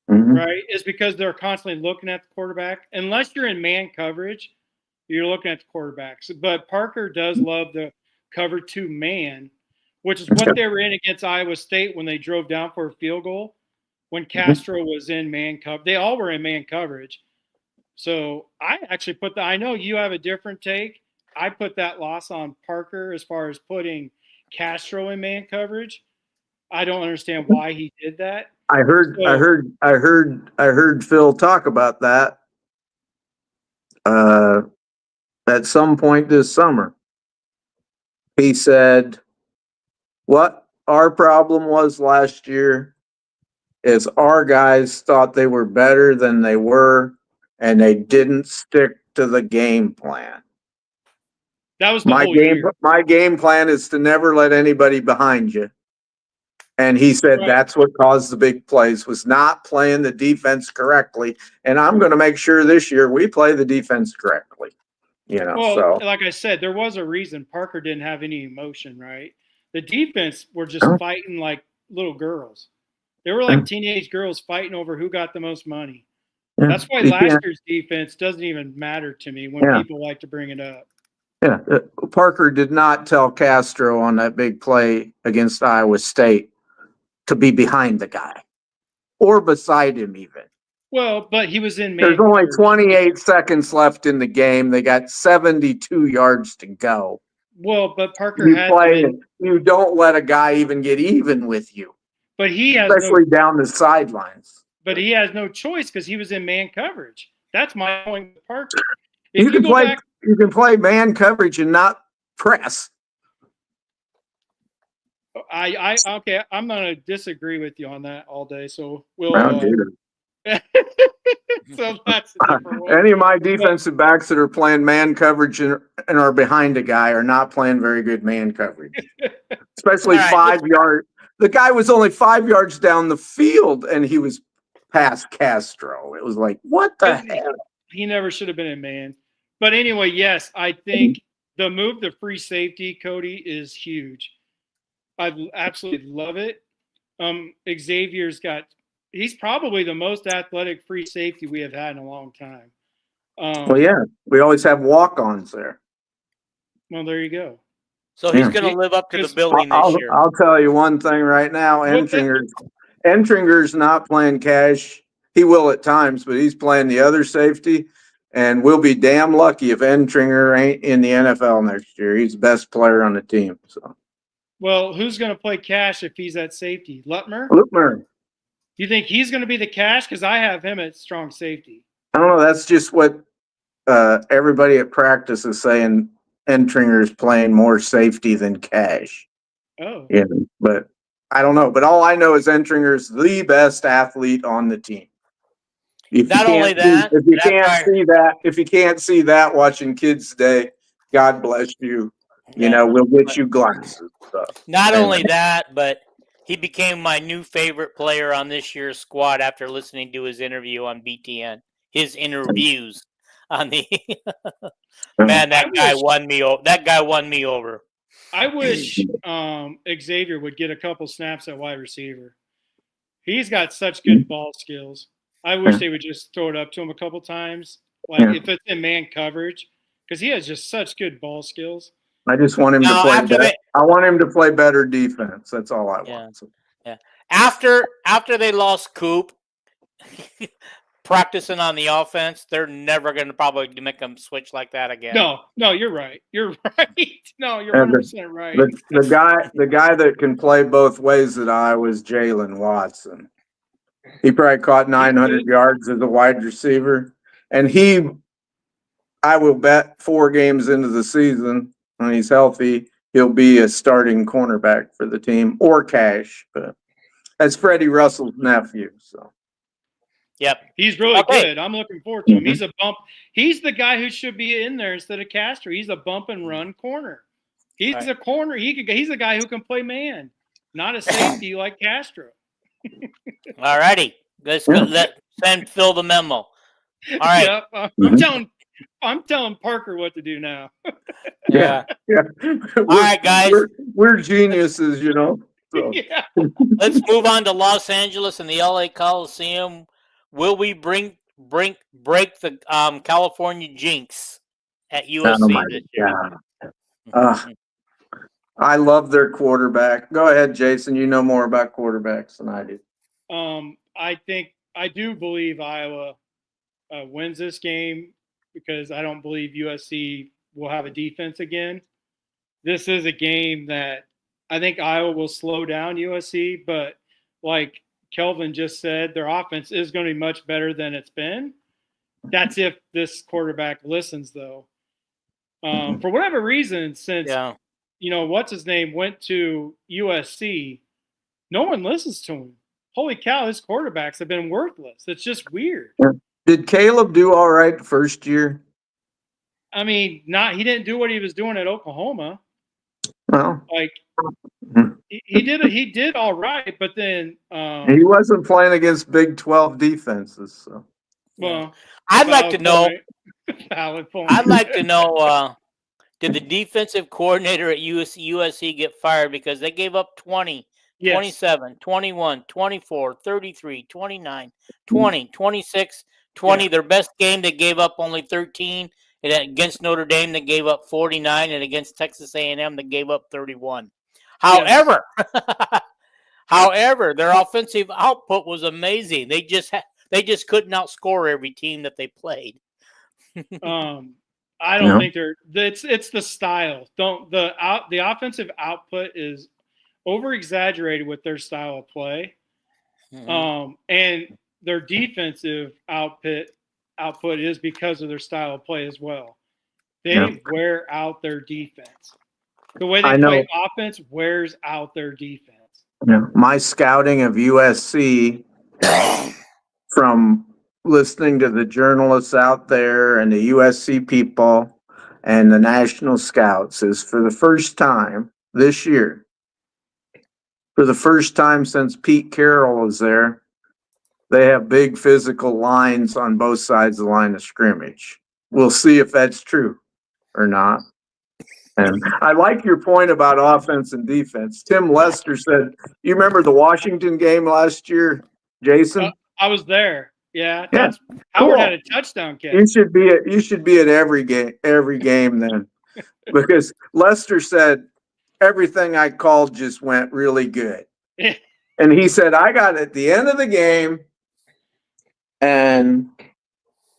mhm. right? Is because they're constantly looking at the quarterback. Unless you're in man coverage, you're looking at the quarterbacks. But Parker does love the cover 2 man, which is what they were in against Iowa State when they drove down for a field goal. When Castro was in man cover, they all were in man coverage. So I actually I know you have a different take. I put that loss on Parker as far as putting Castro in man coverage. I don't understand why he did that. I heard Phil talk about that at some point this summer. He said, what our problem was last year is our guys thought they were better than they were, and they didn't stick to the game plan. That was the whole year. My game plan is to never let anybody behind you. And he said that's what caused the big plays, was not playing the defense correctly. And I'm going to make sure this year we play the defense correctly. Well, like I said, there was a reason Parker didn't have any emotion, right? The defense were just fighting like little girls. They were like teenage girls fighting over who got the most money. Yeah. That's why last year's defense doesn't even matter to me when people like to bring it up. Yeah, Parker did not tell Castro on that big play against Iowa State to be behind the guy or beside him even. Well, but he was in. There's only 28 seconds left in the game. They got 72 yards to go. Well, but Parker you don't let a guy even get even with you. But he has especially down the sidelines. But he has no choice because he was in man coverage. That's my point with Parker. You can play man coverage and not press. Okay. I'm gonna disagree with you on that all day. So we'll. So that's a different one. Any of my defensive backs that are playing man coverage and are behind a guy are not playing very good man coverage, especially 5 yards. The guy was only 5 yards down the field and he was past Castro. It was like, what the hell? He never should have been in man. But anyway, yes, I think the move to free safety, Cody, is huge. I absolutely love it. He's probably the most athletic free safety we have had in a long time. Well, yeah, we always have walk-ons there. Well, there you go. So he's going to live up to the billing this year. I'll tell you one thing right now. Entringer's not playing cash. He will at times, but he's playing the other safety, and we'll be damn lucky if Entringer ain't in the NFL next year. He's the best player on the team. So. Well, who's going to play cash if he's at safety? Lutmer? Lutmer. You think he's going to be the cash? Because I have him at strong safety. I don't know. That's just what everybody at practice is saying. Entringer is playing more safety than cash. Oh. Yeah, but I don't know. But all I know is Entringer is the best athlete on the team. If you can't see that watching Kids Today, God bless you. We'll get you glasses. So. Not only that, but he became my new favorite player on this year's squad after listening to his interview on BTN. His interviews on the man, that guy won me over. I wish Xavier would get a couple snaps at wide receiver. He's got such good ball skills. I wish they would just throw it up to him a couple times, if it's in man coverage, because he has just such good ball skills. I just want him to play better. I want him to play better defense. That's all I want. Yeah. After they lost Coop, practicing on the offense, they're never going to probably make them switch like that again. No, you're right. You're right. No, you're 100% right. The guy that can play both ways at Iowa is Jalen Watson. He probably caught 900 yards as a wide receiver, and I will bet 4 games into the season when he's healthy, he'll be a starting cornerback for the team or cash. But that's Freddie Russell's nephew, so. Yep. He's really good. I'm looking forward to him. He's a bump. He's the guy who should be in there instead of Castro. He's a bump and run corner. He's Right. a corner. He's a guy who can play man, not a safety like Castro. All righty. Let's go. Send Phil the memo. All right. Yep. I'm telling Parker what to do now. Yeah. Yeah. All right, guys. We're geniuses, you know. So. Yeah. Let's move on to Los Angeles and the LA Coliseum. Will we break the California jinx at USC Oh my this year? God. I love their quarterback. Go ahead, Jason. You know more about quarterbacks than I do. I do believe Iowa wins this game because I don't believe USC will have a defense again. This is a game that I think Iowa will slow down USC, but like Kelvin just said, their offense is going to be much better than it's been. That's if this quarterback listens, though. For whatever reason, since what's his name went to USC, no one listens to him. Holy cow, his quarterbacks have been worthless. It's just weird. Did Caleb do all right the first year? I mean, he didn't do what he was doing at Oklahoma. Well, like he did all right, but then he wasn't playing against Big 12 defenses. So. Well, I'd like to know. Valid point. I'd like to know. Did the defensive coordinator at USC get fired because they gave up 20, 27, 21, 24, 33, 29, 20, 26, 20? Their best game, they gave up only 13. And against Notre Dame, they gave up 49. And against Texas A&M, they gave up 31. However, their offensive output was amazing. They just couldn't outscore every team that they played. I don't think it's the style. The offensive output is over exaggerated with their style of play. And their defensive output is because of their style of play as well. They wear out their defense. The way they play offense wears out their defense. Yeah. My scouting of USC from listening to the journalists out there and the USC people and the national scouts is for the first time this year, for the first time since Pete Carroll was there, they have big physical lines on both sides of the line of scrimmage. We'll see if that's true or not. And I like your point about offense and defense. Tim Lester said, you remember the Washington game last year, Jason? I was there. Yeah. Howard had a touchdown catch. You should be at every game then. Because Lester said everything I called just went really good. And he said, I got at the end of the game and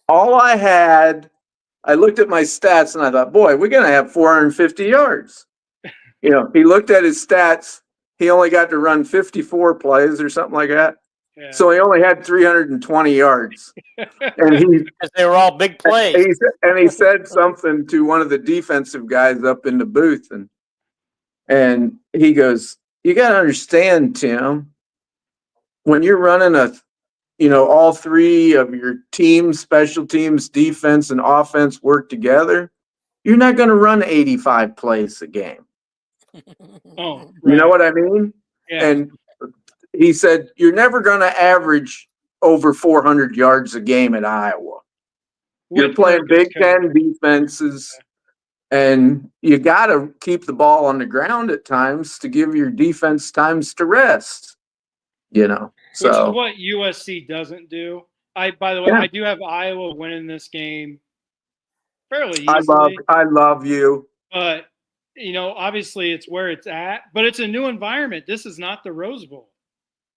all I looked at my stats and I thought, boy, we're going to have 450 yards. He looked at his stats. He only got to run 54 plays or something like that. Yeah. So he only had 320 yards. And they were all big plays. He said something to one of the defensive guys up in the booth. And he goes, you got to understand, Tim, when you're running all three of your teams, special teams, defense, and offense work together, you're not going to run 85 plays a game. Right. You know what I mean? Yeah. And he said, you're never going to average over 400 yards a game at Iowa. You're playing Big Ten defenses, and you got to keep the ball on the ground at times to give your defense times to rest. Which is what USC doesn't do. By the way, I do have Iowa winning this game fairly easily. I love you. But, obviously it's where it's at. But it's a new environment. This is not the Rose Bowl,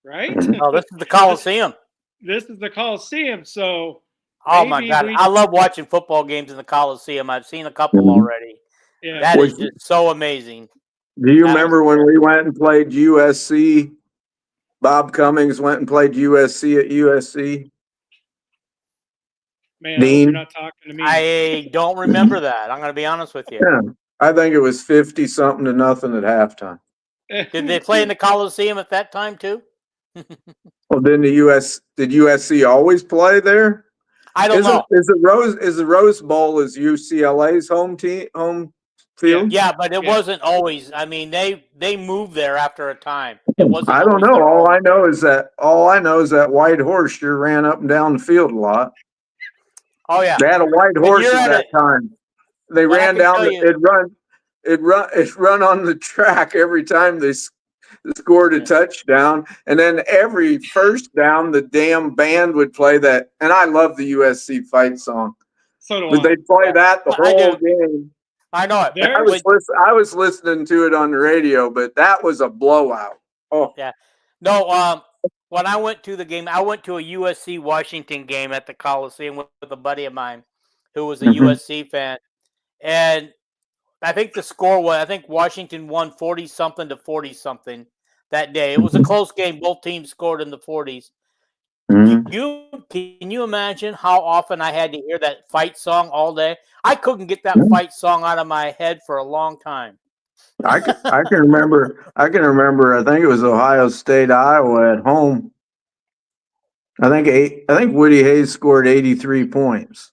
right? Oh, this is the Coliseum. This is the Coliseum. So, my God. I love watching football games in the Coliseum. I've seen a couple already. Yeah. That is just so amazing. Do you remember when we went and played USC? Bob Cummings went and played USC at USC. Man, you're not talking to me. I don't remember that. I'm going to be honest with you. Yeah, I think it was 50-something to nothing at halftime. Did they play in the Coliseum at that time too? Well, did USC always play there? I don't know. Is the Rose Bowl is UCLA's home field? Yeah, but it Yeah. wasn't always. I mean, they moved there after a time. It wasn't. I don't always know. there All I know is that white horse sure ran up and down the field a lot. Oh yeah. They had a white When horse you're at at that it, time. They what I ran can down. tell you, It run on the track every time they scored a Yeah. touchdown, and then every first down, the damn band would play that. And I love the USC fight song, So do but I. they'd play Yeah. that the I whole do. game. I know it. There- When- I was listening to it on the radio, but that was a blowout. Oh, yeah. No. When I went to the game, I went to a USC Washington game at the Coliseum with a buddy of mine, who was a Mhm. USC fan, and I think the score was, I think Washington won 40 something to 40 something that day. It was a close game. Both teams scored in the 40s. Mhm. Can you imagine how often I had to hear that fight song all day? I couldn't get that fight song out of my head for a long time. I can remember. I think it was Ohio State, Iowa at home. I think Woody Hayes scored 83 points.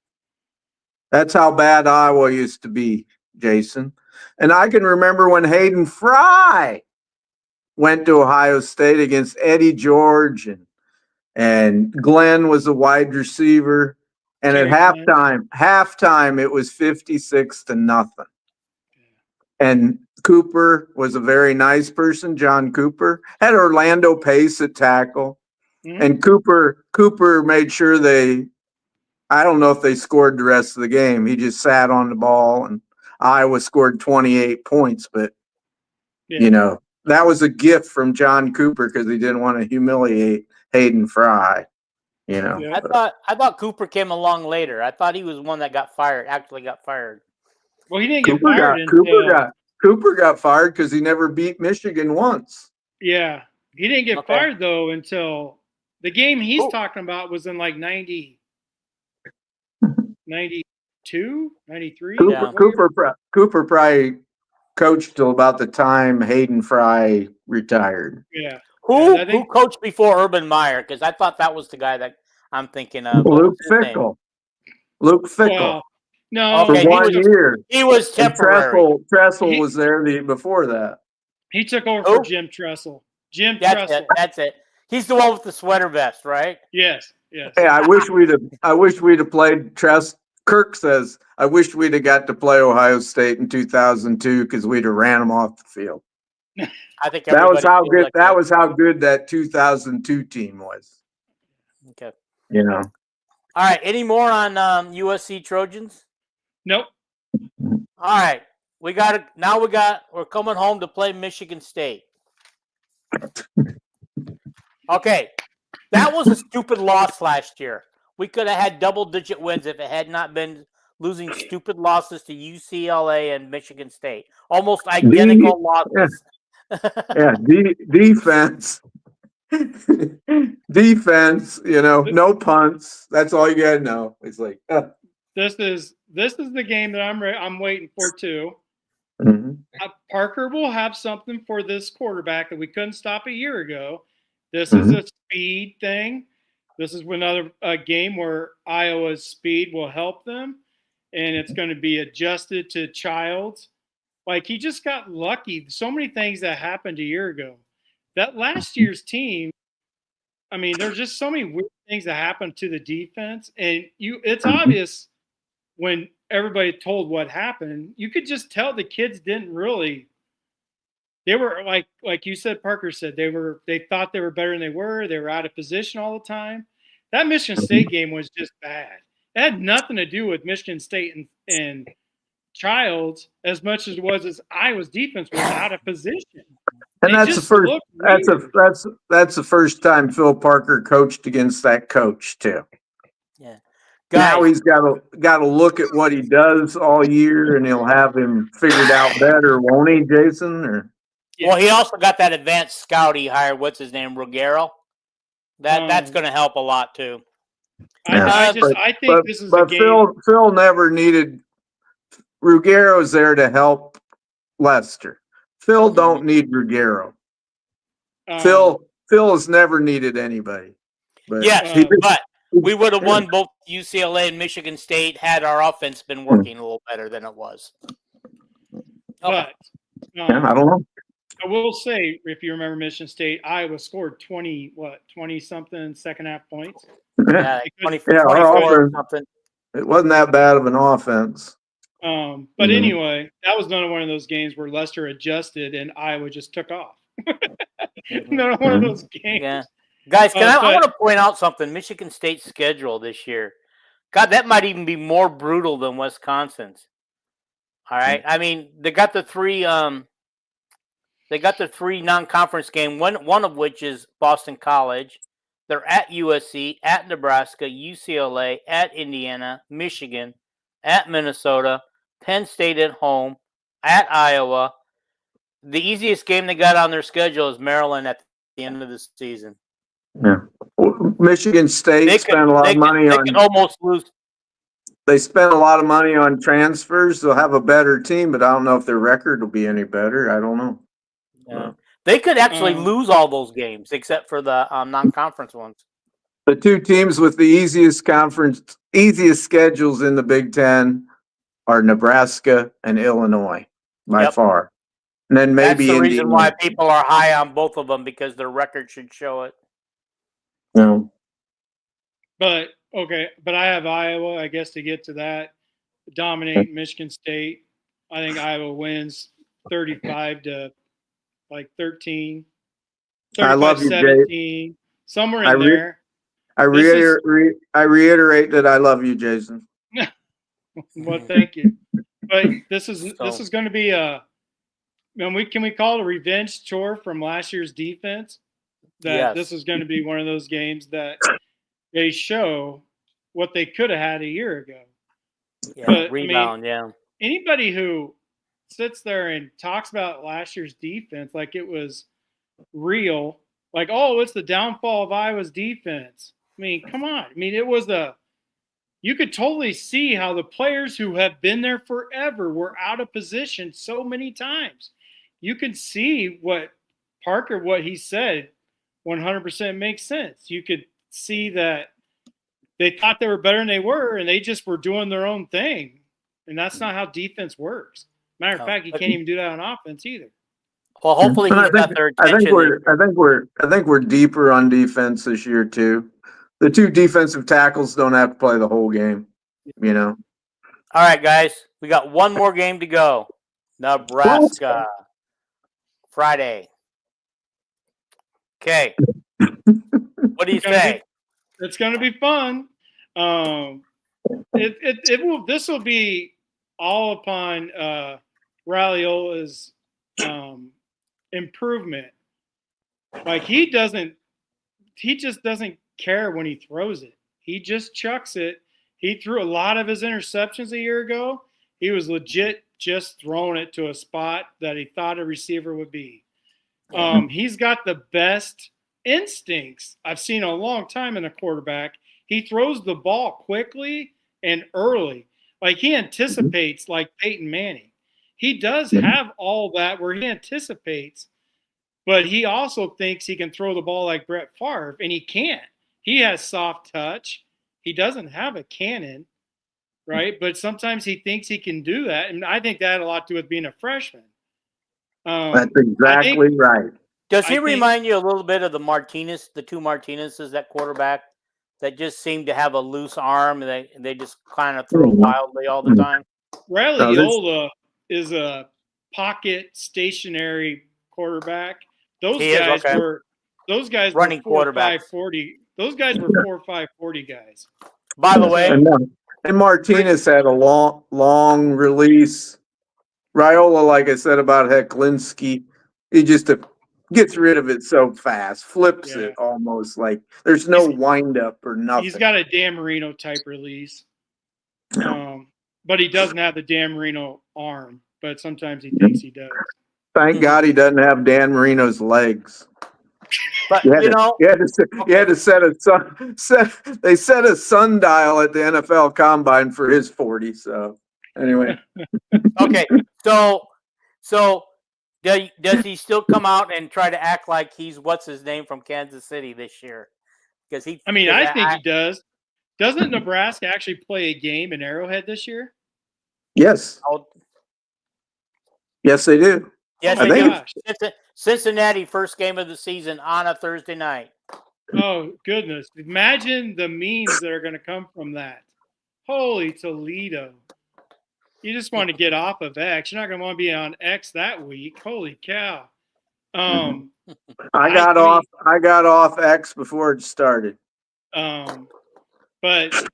That's how bad Iowa used to be, Jason. And I can remember when Hayden Fry went to Ohio State against Eddie George and Glenn was a wide receiver. And at Kerry Glenn. halftime it was 56-0. And Cooper was a very nice person. John Cooper had Orlando Pace at tackle. Mhm. And Cooper made sure I don't know if they scored the rest of the game. He just sat on the ball, and Iowa scored 28 points. But, Yeah. that was a gift from John Cooper because he didn't want to humiliate Hayden Fry, Yeah. I thought Cooper came along later. I thought he was one that actually got fired. Well, he didn't get fired Cooper got fired because he never beat Michigan once. Yeah. He didn't get Okay. fired, though, until the game he's Oh. talking about was in like 92, 93. Yeah. Cooper probably coached till about the time Hayden Fry retired. Yeah. Who I think- coached before Urban Meyer? Because I thought that was the guy that I'm thinking of. What Luke was his name? Fickle. Luke Fickle. Well, no, For Okay, he 1 was- year. He was And temporary. Tressel He- was there before that. he took over Who? for Jim Tressel. Jim That's Tressel. it. That's it. He's the one with the sweater vest, right? Yes. Yes. Hey, I wish we'd have played Kirk says, I wish we'd have got to play Ohio State in 2002 because we'd have ran them off the field. I think That was everybody how feels good. like That was how good that 2002 team was. Okay. You All right. Any more on USC Trojans? Nope. All right. We're coming home to play Michigan State. Okay. That was a stupid loss last year. We could have had double-digit wins if it had not been losing stupid losses to UCLA and Michigan State. Almost identical losses. Yeah, defense. Defense, no punts. That's all you gotta know. It's like This is the game that I'm waiting for too. mhm. Parker will have something for this quarterback that we couldn't stop a year ago. This is a speed thing. This is another game where Iowa's speed will help them, and it's going to be adjusted to Childs. Like, he just got lucky. So many things that happened a year ago. That last year's team, I mean, there's just so many weird things that happened to the defense, and it's obvious when everybody told what happened. You could just tell the kids didn't really. They were like you said, Parker said, they thought they were better than they were. They were out of position all the time. That Michigan State game was just bad. It had nothing to do with Michigan State and Childs as much as it was as Iowa's defense was out of position. And that's the first time Phil Parker coached against that coach too. Yeah. Now Guys, he's got to look at what he does all year, and he'll have him figured out better, won't he, Jason? Or well, he also got that advanced scout he hired. What's his name? Ruggiero. That's going to help a lot too. I think this is a game. Phil never needed. Ruggiero's there to help Lester. Phil don't need Ruggiero. Phil has never needed anybody. But yes, but we would have won both UCLA and Michigan State had our offense been working a little better than it was. But Yeah, I don't know. I will say, if you remember Michigan State, Iowa scored 20 something second half points. Yeah, Because, 20, Yeah, our 24 or offense, something. it wasn't that bad of an offense. but anyway, that was another one of those games where Leicester adjusted and Iowa just took off. Another one of those games. Yeah. Guys, I but- want to point out something. Michigan State's schedule this year. God, that might even be more brutal than Wisconsin's. All right. I mean, they got the three non-conference game, one of which is Boston College. They're at USC, at Nebraska, UCLA, at Indiana, Michigan, at Minnesota, Penn State at home, at Iowa. The easiest game they got on their schedule is Maryland at the end of the season. Yeah. Michigan State spent a lot of money they on. could almost lose. They spent a lot of money on transfers. They'll have a better team, but I don't know if their record will be any better. I don't know. Yeah. They could actually lose all those games except for the non-conference ones. The two teams with the easiest schedules in the Big Ten are Nebraska and Illinois by far. And then maybe that's the reason Indiana. why people are high on both of them, because their record should show it. No. But I have Iowa, I guess, to get to that. Dominate Michigan State. I think Iowa wins 35 to like 13. I love you, 17, somewhere in there. I reiterate that I love you, Jason. Well, thank you. But this is going to be can we call it a revenge tour from last year's defense? This is going to be one of those games that they show what they could have had a year ago. Yeah, but, rebound. Anybody who sits there and talks about last year's defense like it was real, like, oh, it's the downfall of Iowa's defense. I mean, come on. I mean, you could totally see how the players who have been there forever were out of position so many times. You could see what he said 100% makes sense. You could see that they thought they were better than they were, and they just were doing their own thing. And that's not how defense works. Matter of fact, you can't even do that on offense either. Well, hopefully he's got their attention. I think we're deeper on defense this year too. The two defensive tackles don't have to play the whole game, you know. All right, guys, we got one more game to go. Nebraska, Friday. Okay. What do you say? It's going to be fun. This will be all upon Ralliola's improvement. Like he just doesn't care when he throws it. He just chucks it. He threw a lot of his interceptions a year ago. He was legit just throwing it to a spot that he thought a receiver would be. He's got the best instincts I've seen in a long time in a quarterback. He throws the ball quickly and early. Like he anticipates like Peyton Manning. He does have all that where he anticipates, but he also thinks he can throw the ball like Brett Favre, and he can't. He has soft touch. He doesn't have a cannon, right? But sometimes he thinks he can do that, and I think that had a lot to do with being a freshman. That's exactly right. Does he remind you a little bit of the two Martinez's, that quarterback that just seemed to have a loose arm and they just kind of throw wildly all the time? Raiola is a pocket stationary quarterback. Those guys running were 4.5 quarterbacks. 40. Those guys were 4.5 40 guys. By the way, and Martinez had a long release. Raiola, like I said about Hecklinski, he just gets rid of it so fast, flips it almost like there's no wind up or nothing. He's got a Dan Marino type release, but he doesn't have the Dan Marino arm. But sometimes he thinks he does. Thank God he doesn't have Dan Marino's legs. But you had to set a sundial at the NFL Combine for his 40. So anyway, okay. So does he still come out and try to act like he's what's his name from Kansas City this year? Because I think he does. Doesn't Nebraska actually play a game in Arrowhead this year? Yes. Yes, they do. Yes, Oh they my do. gosh. Cincinnati, first game of the season on a Thursday night. Oh, goodness. Imagine the memes that are going to come from that. Holy Toledo. You just want to get off of X. You're not going to want to be on X that week. Holy cow. I I got mean, off X before it started. but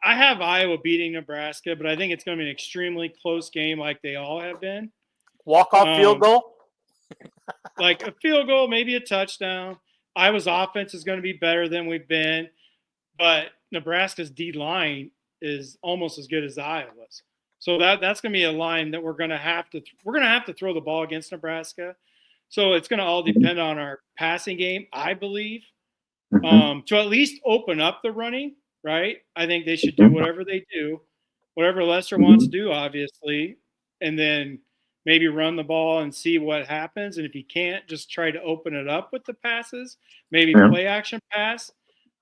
I have Iowa beating Nebraska, but I think it's going to be an extremely close game like they all have been. Walk-off field goal? Like a field goal, maybe a touchdown. Iowa's offense is going to be better than we've been, but Nebraska's D line is almost as good as Iowa's. So that's going to be a line that we're going to have to throw the ball against Nebraska. So it's going to all depend on our passing game, I believe, to at least open up the running. Right? I think they should do whatever they do, whatever Lester wants to do, obviously, and then maybe run the ball and see what happens. And if he can't, just try to open it up with the passes, maybe play action pass.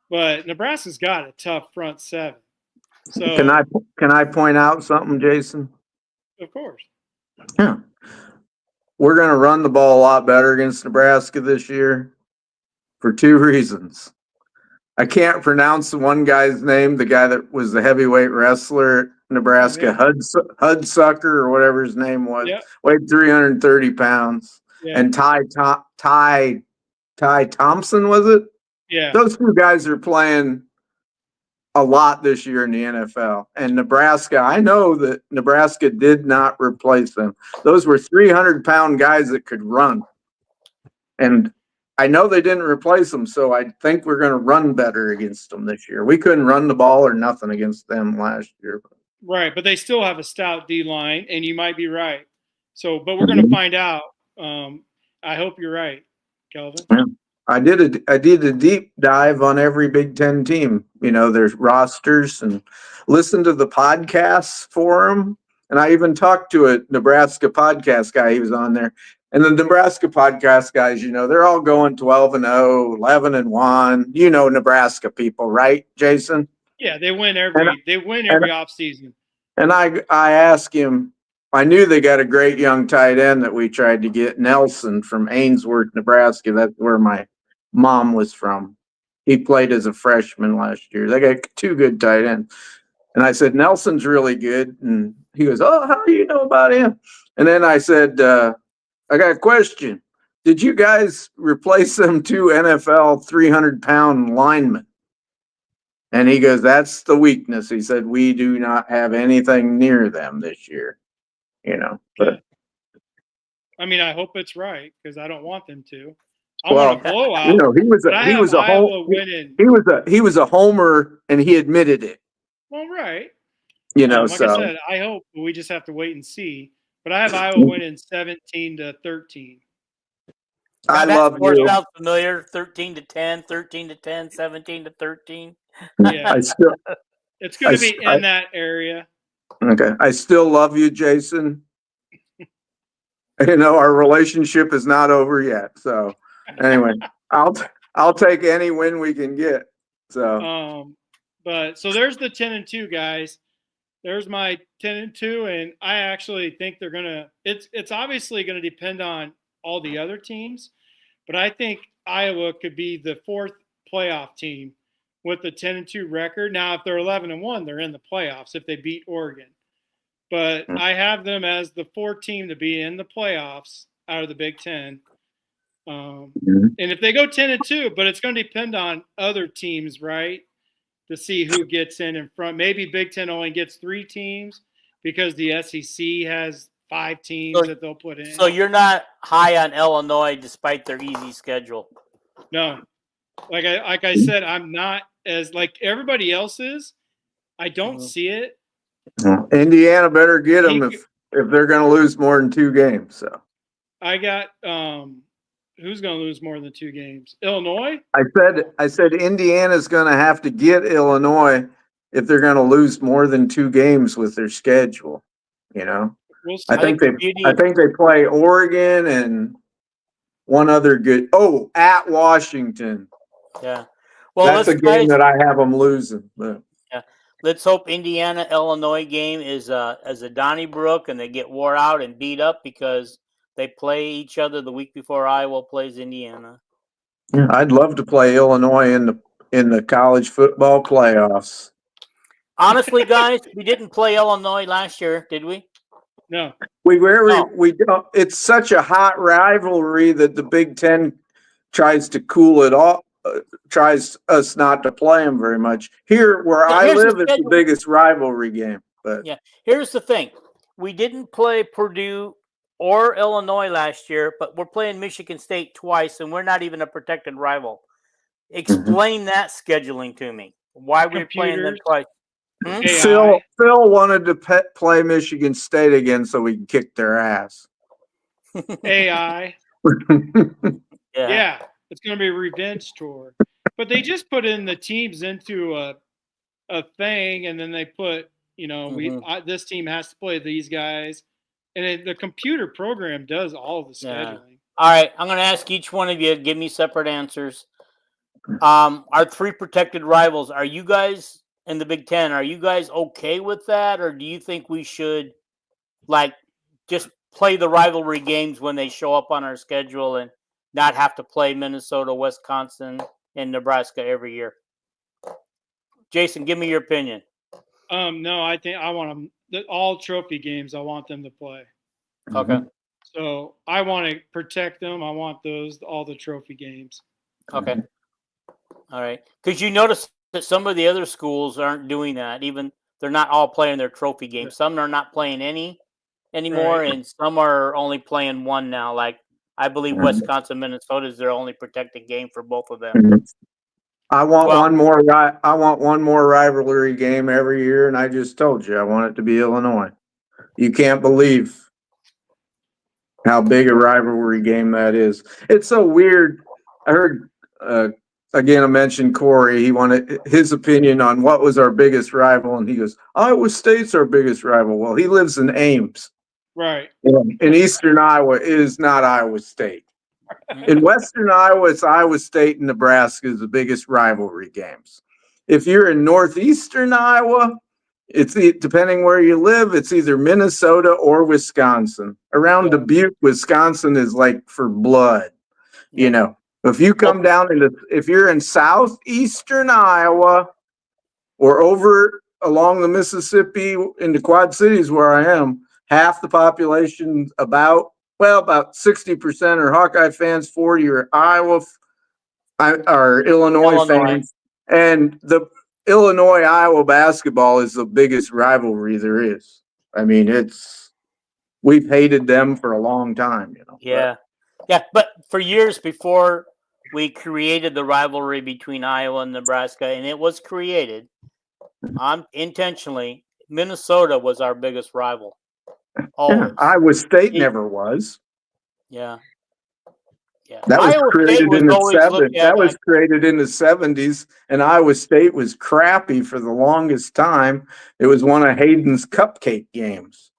But Nebraska's got a tough front seven. So Can I point out something, Jason? Of course. Yeah. We're going to run the ball a lot better against Nebraska this year for two reasons. I can't pronounce the one guy's name, the guy that was the heavyweight wrestler at Nebraska, Hudsucker or whatever his name was, weighed 330 pounds. Yeah. And Ty Thompson, was it? Yeah. Those two guys are playing a lot this year in the NFL. And Nebraska, I know that Nebraska did not replace them. Those were 300-pound guys that could run. And I know they didn't replace them, so I think we're going to run better against them this year. We couldn't run the ball or nothing against them last year. Right, but they still have a stout D line, and you might be right. So, but we're going to find out. I hope you're right, Kelvin. Yeah. I did a deep dive on every Big Ten team. You know, there's rosters, and listen to the podcasts for them. And I even talked to a Nebraska podcast guy. He was on there. And the Nebraska podcast guys, you know, they're all going 12-0, 11-1. You know, Nebraska people, right, Jason? Yeah, they win every offseason. And I asked him, I knew they got a great young tight end that we tried to get, Nelson from Ainsworth, Nebraska. That's where my mom was from. He played as a freshman last year. They got two good tight ends. And I said, Nelson's really good. And he goes, oh, how do you know about him? And then I said, I got a question. Did you guys replace them two NFL 300-pound linemen? And he goes, that's the weakness. He said, we do not have anything near them this year. You know, but I mean, I hope it's right because I don't want them to. I want a blowout. You know, he was a homer, and he admitted it. Well, right. You know, like I said, I hope we just have to wait and see. But I have Iowa winning 17-13. I love you. Sounds familiar. 13-10, 13-10, 17-13. Yeah, it's going to be in that area. Okay, I still love you, Jason. You know, our relationship is not over yet. So, anyway, I'll take any win we can get. So, but so there's the 10-2 guys. There's my 10-2, and I actually think they're gonna. It's obviously going to depend on all the other teams, but I think Iowa could be the fourth playoff team with the 10-2 record. Now, if they're 11-1, they're in the playoffs if they beat Oregon. But I have them as the fourth team to be in the playoffs out of the Big Ten. And if they go 10-2, but it's going to depend on other teams, right? To see who gets in front. Maybe Big Ten only gets 3 teams because the SEC has 5 teams that they'll put in. So you're not high on Illinois despite their easy schedule? No. Like I said, I'm not as like everybody else is. I don't see it. Indiana better get them if they're going to lose more than 2 games. So I got who's going to lose more than 2 games? Illinois? I said Indiana's going to have to get Illinois if they're going to lose more than 2 games with their schedule. You know, I think they play Oregon and one other good. Oh, at Washington. Yeah. Well, that's a game that I have them losing. But. Yeah. let's hope Indiana Illinois game is as a Donnybrook and they get wore out and beat up because they play each other the week before Iowa plays Indiana. Yeah, I'd love to play Illinois in the college football playoffs. Honestly, guys, we didn't play Illinois last year, did we? No. We No. don't. It's such a hot rivalry that the Big Ten tries to cool it off. Tries us not to play them very much. Here, where Yeah, I here's the live, it's the schedule. biggest rivalry game. But Yeah. Here's the thing. We didn't play Purdue or Illinois last year, but we're playing Michigan State twice, and we're not even a protected rival. Explain that scheduling to me. Why we're playing them Computers. twice. AI. Phil wanted to play Michigan State again so we can kick their ass. AI. Yeah. Yeah, it's going to be a revenge tour. But they just put in the teams into a thing, and then they put, this team has to play these guys, and the computer program does all the scheduling. All right, I'm going to ask each one of you. Give me separate answers. Our three protected rivals. Are you guys in the Big Ten? Are you guys okay with that, or do you think we should just play the rivalry games when they show up on our schedule and not have to play Minnesota, Wisconsin, and Nebraska every year? Jason, give me your opinion. No, I think I want them all trophy games. I want them to play. Okay. So I want to protect them. I want all the trophy games. Okay. All right. Because you notice that some of the other schools aren't doing that. Even they're not all playing their trophy games. Some are not playing any anymore, Right. and some are only playing one now. Like I believe Wisconsin, Minnesota is their only protected game for both of them. I want one more. I want one more rivalry game every year, and I just told you I want it to be Illinois. You can't believe how big a rivalry game that is. It's so weird. I heard again. I mentioned Corey. He wanted his opinion on what was our biggest rival, and he goes, "Iowa State's our biggest rival." Well, he lives in Ames, right? In eastern Iowa. It is not Iowa State. In western Iowa, it's Iowa State and Nebraska is the biggest rivalry games. If you're in northeastern Iowa, it's depending where you live, it's either Minnesota or Wisconsin. Around Dubuque, Wisconsin is like for blood. If you come down if you're in southeastern Iowa or over along the Mississippi in the Quad Cities where I am, half the population about 60% are Hawkeye fans, 40 are Illinois fans. And the Illinois-Iowa basketball is the biggest rivalry there is. I mean, we've hated them for a long time, Yeah. But for years before we created the rivalry between Iowa and Nebraska, and it was created intentionally, Minnesota was our biggest rival. Always. Iowa State never was. Yeah. That was Iowa created in the 70s. That was like, created in the 70s, and Iowa State was crappy for the longest time. It was one of Hayden's cupcake games.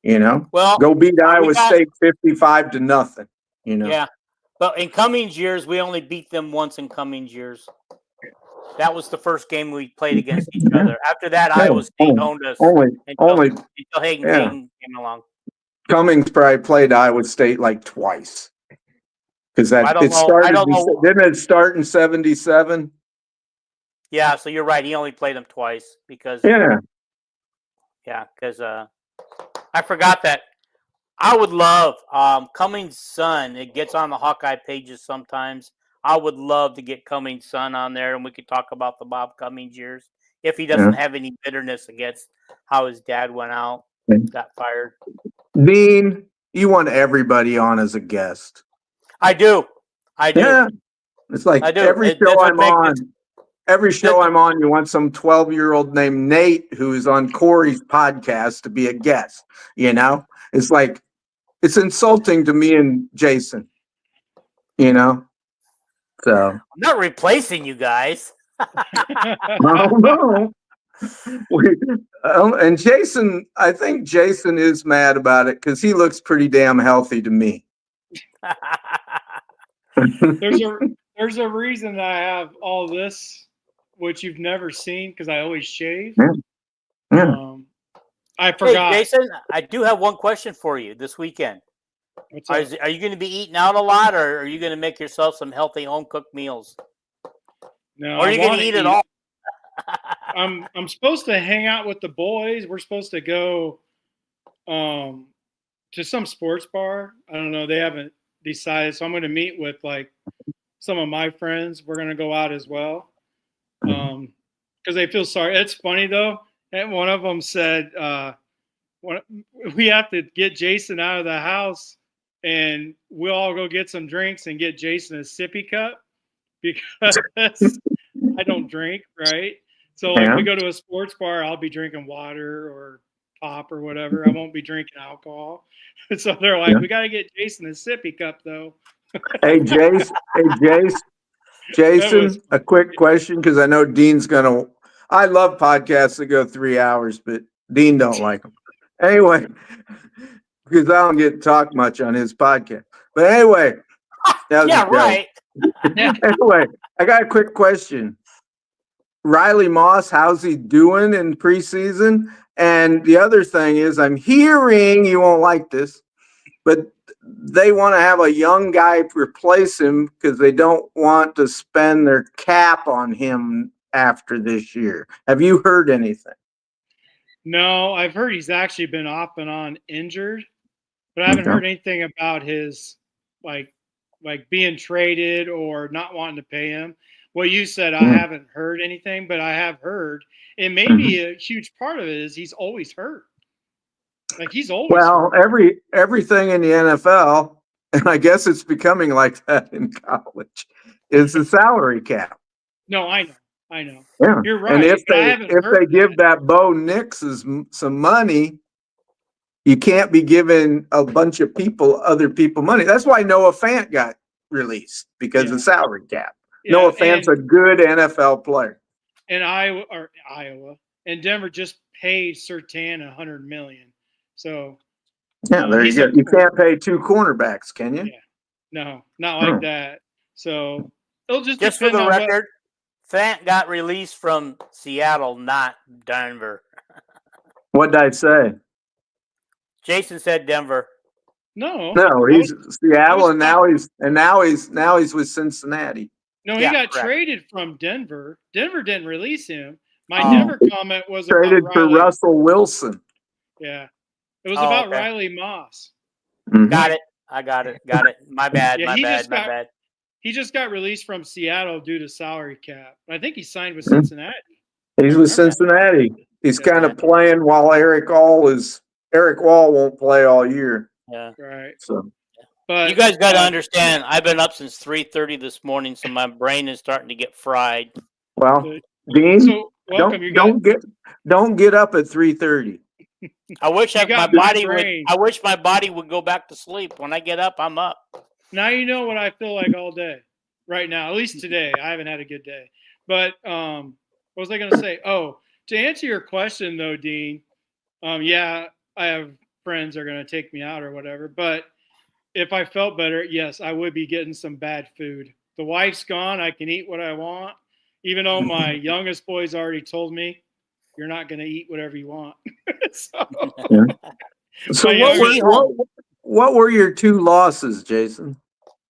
Well, go beat Iowa State 55-0. Yeah, but in Cummings years, we only beat them once in Cummings years. That was the first game we played against each other. After that, Iowa State owned us until Hayden came along. Cummings probably played Iowa State like twice. Because didn't it start in 77? Yeah, so you're right. He only played them twice because because I forgot that. I would love Cummings' son. It gets on the Hawkeye pages sometimes. I would love to get Cummings' son on there, and we could talk about the Bob Cummings years if he doesn't have any bitterness against how his dad went out, got fired. Dean, you want everybody on as a guest. I do. Yeah. It's like every show I'm on, you want some 12-year-old named Nate who is on Corey's podcast to be a guest. It's like, it's insulting to me and Jason, So I'm not replacing you guys. No. And Jason, I think Jason is mad about it because he looks pretty damn healthy to me. There's a reason that I have all this which you've never seen because I always shave. Yeah. Yeah. I Hey, forgot. Jason, I do have one question for you this weekend. What's up? Are you going to be eating out a lot, or are you going to make yourself some healthy home cooked meals? No, Or are I you going want to to eat it all? I'm supposed to hang out with the boys. We're supposed to go to some sports bar. I don't know. They haven't decided. So I'm going to meet with like some of my friends. We're going to go out as well. Because they feel sorry. It's funny though. And one of them said, we have to get Jason out of the house and we'll all go get some drinks and get Jason a sippy cup because I don't drink, right? So like Yeah. we go to a sports bar, I'll be drinking water or pop or whatever. I won't be drinking alcohol. So they're like, Yeah. we got to get Jason a sippy cup though. Hey, Jace. Hey, Jace. Jason, a quick question because I know Dean's gonna. I love podcasts that go 3 hours, but Dean don't like them. Anyway, because I don't get to talk much on his podcast. But anyway, that was Yeah, a joke. right. Anyway, I got a quick question. Riley Moss, how's he doing in preseason? And the other thing is, I'm hearing you won't like this, but they want to have a young guy replace him because they don't want to spend their cap on him after this year. Have you heard anything? No, I've heard he's actually been off and on injured, but I haven't heard anything about his like being traded or not wanting to pay him. What you said, I haven't heard anything, but I have heard, and maybe a huge part of it is he's always hurt. Like he's always hurt. Everything in the NFL, and I guess it's becoming like that in college, is the salary cap. No, I know. Yeah, You're right. and if but I they haven't heard give that Bo Nix some money, you can't be giving a bunch of other people money. That's why Noah Fant got released because of salary cap. Yeah, Noah Fant's a good NFL player. And Iowa and Denver just paid Surtain $100 million. So yeah, there you go. You can't pay two cornerbacks, can you? Yeah, no, not like that. So it'll just for the record, Fant got released from Seattle, not Denver. What did I say? Jason said Denver. No, he's Seattle, and now he's with Cincinnati. No, he got traded from Denver. Denver didn't release him. My Denver comment was traded about for Russell Wilson. Yeah, it was about Riley Moss. Got it. I got it. My bad. Yeah, my bad. He just got released from Seattle due to salary cap. I think he signed with Cincinnati. He's with Cincinnati. He's kind of playing while Eric Wall won't play all year. Yeah. Right. So, but you guys got to understand, I've been up since 3:30 this morning, so my brain is starting to get fried. Well, Dean, don't get up at 3:30. I wish my body would go back to sleep. When I get up, I'm up. Now you know what I feel like all day. Right now, at least today. I haven't had a good day. But what was I going to say? Oh, to answer your question though, Dean, yeah, I have friends that are going to take me out or whatever. But if I felt better, yes, I would be getting some bad food. The wife's gone. I can eat what I want. Even though my youngest boy's already told me, you're not going to eat whatever you want. So what were your two losses, Jason?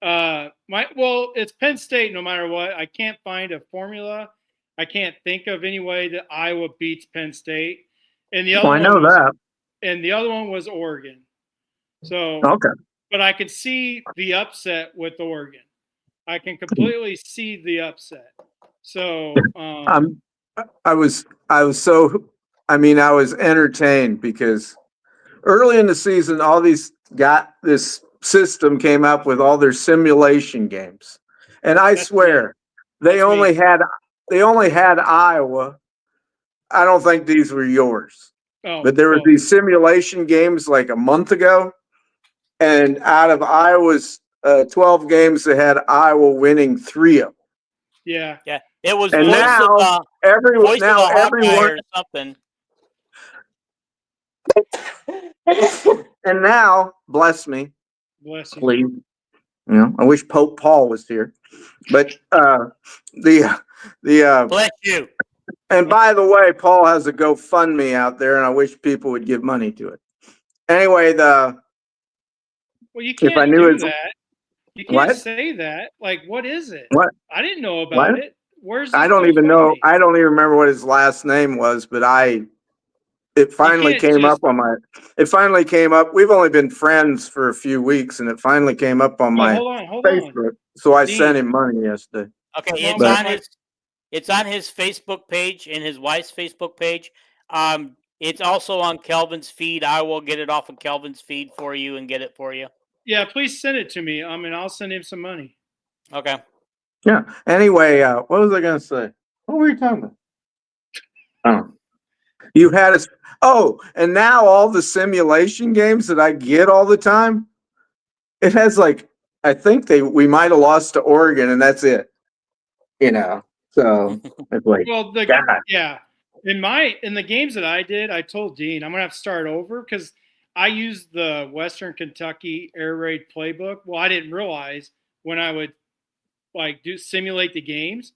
It's Penn State no matter what. I can't find a formula. I can't think of any way that Iowa beats Penn State. And the other And the other one was Oregon. So but I could see the upset with Oregon. I can completely see the upset. So I was entertained because early in the season, this system came up with all their simulation games. And I swear they only had Iowa. I don't think these were yours. But there were these simulation games like a month ago. And out of Iowa's 12 games, they had Iowa winning 3 of them. Yeah. Yeah. It was and everyone or something. And now, bless me. Bless you. Please. You know, I wish Pope Paul was here, but the Bless you. and by the way, Paul has a GoFundMe out there, and I wish people would give money to it. Anyway, Well, you if I can't knew do his that. You can't what say that. Like, what is it? what I didn't know what about it. Where's I this don't even know. GoFundMe? I don't even remember what his last name was, but it You finally can't came up just. on my. It finally came up. We've only been friends for a few weeks, and it finally came up on Well, my hold on, Facebook. So I sent Dean. him money yesterday. Okay, Well, But it's on his Facebook page and his wife's Facebook page. It's also on Kelvin's feed. I will get it off of Kelvin's feed for you and get it for you. yeah, please send it to me. I mean, I'll send him some money. Okay. yeah. Anyway, what was I going to say? What were you talking about? Oh, you had us. Oh, and now all the simulation games that I get all the time, it has like I think we might have lost to Oregon, and that's it. You know, so it's like Well, God. yeah, in the games that I did, I told Dean I'm gonna have to start over because I used the Western Kentucky Air Raid playbook. Well, I didn't realize when I would simulate the games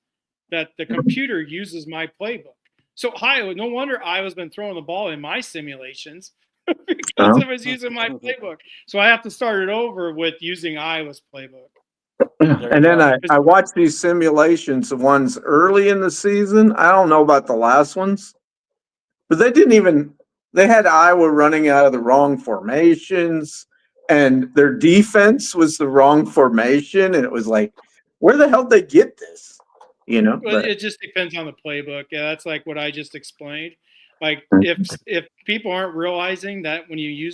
that the computer uses my playbook. So no wonder Iowa's been throwing the ball in my simulations because it was using my playbook. So I have to start it over with using Iowa's playbook. And then I watched these simulations, the ones early in the season. I don't know about the last ones, but they had Iowa running out of the wrong formations, and their defense was the wrong formation. And it was like, where the hell did they get this? You know, Well, it just depends on the playbook. Yeah, that's like what I just explained. Like if people aren't realizing that when you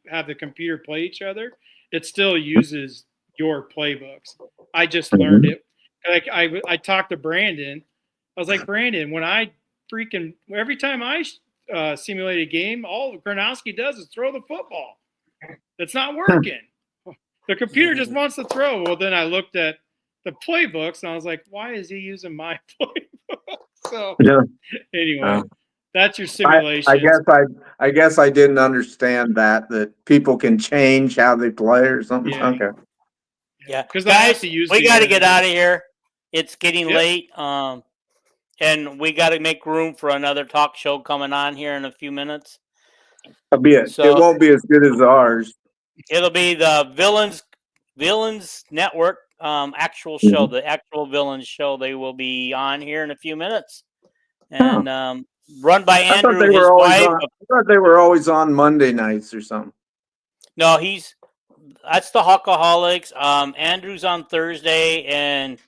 have the computer play each other, it still uses your playbooks. I just learned it. Like I talked to Brandon. I was like, Brandon, every time I simulate a game, all Gronowski does is throw the football. It's not working. The computer just wants to throw. Well, then I looked at the playbooks and I was like, why is he using my playbook? So anyway, that's your simulation. I guess I didn't understand that people can change how they play or something. Yeah. Okay. Yeah, because guys, we got to get out of here. It's getting late. And we got to make room for another talk show coming on here in a few minutes. It won't be as good as ours. It'll be the Villains Network actual show, the actual Villains show. They will be on here in a few minutes, and run by Andrew, his wife. I thought they were always on Monday nights or something. No, that's the Hawkaholics. Andrew's on Thursday, and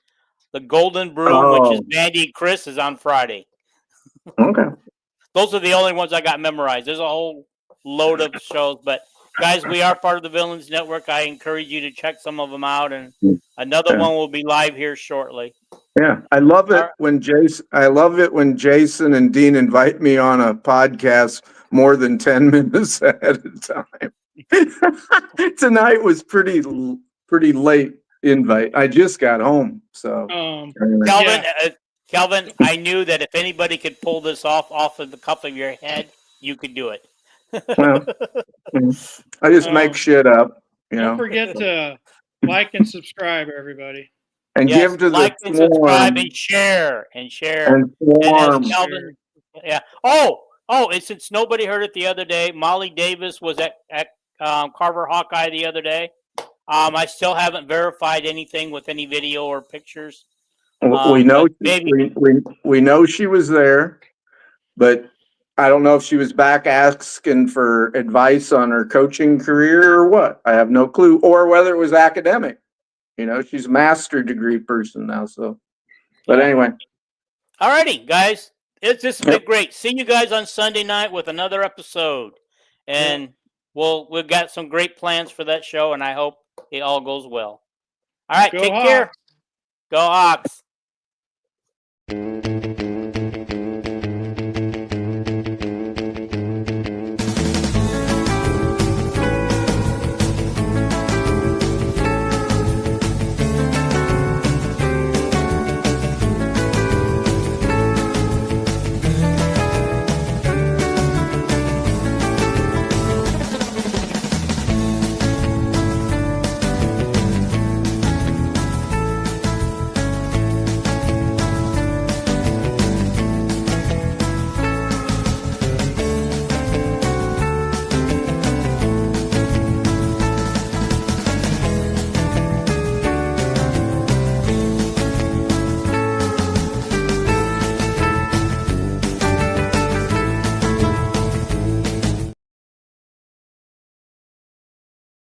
the Golden Broom, which is Bandy Chris, is on Friday. Okay. Those are the only ones I got memorized. There's a whole load of shows, but guys, we are part of the Villains Network. I encourage you to check some of them out, and another one will be live here shortly. Yeah, I love it when Jason and Dean invite me on a podcast more than 10 minutes ahead of time. Tonight was pretty late invite. I just got home, so Kelvin, I knew that if anybody could pull this off of the cuff of your head, you could do it. Well, I just make shit up. Don't forget to like and subscribe, everybody. And give to like the and subscribe and share. And as Kelvin, and since nobody heard it the other day, Molly Davis was at Carver Hawkeye the other day. I still haven't verified anything with any video or pictures. We know she was there, but I don't know if she was back asking for advice on her coaching career or what. I have no clue, or whether it was academic. You know, she's a master's degree person now. So, but anyway. All righty, guys. It's just been great. See you guys on Sunday night with another episode, and we've got some great plans for that show, and I hope it all goes well. All right, take care. Go Hawks.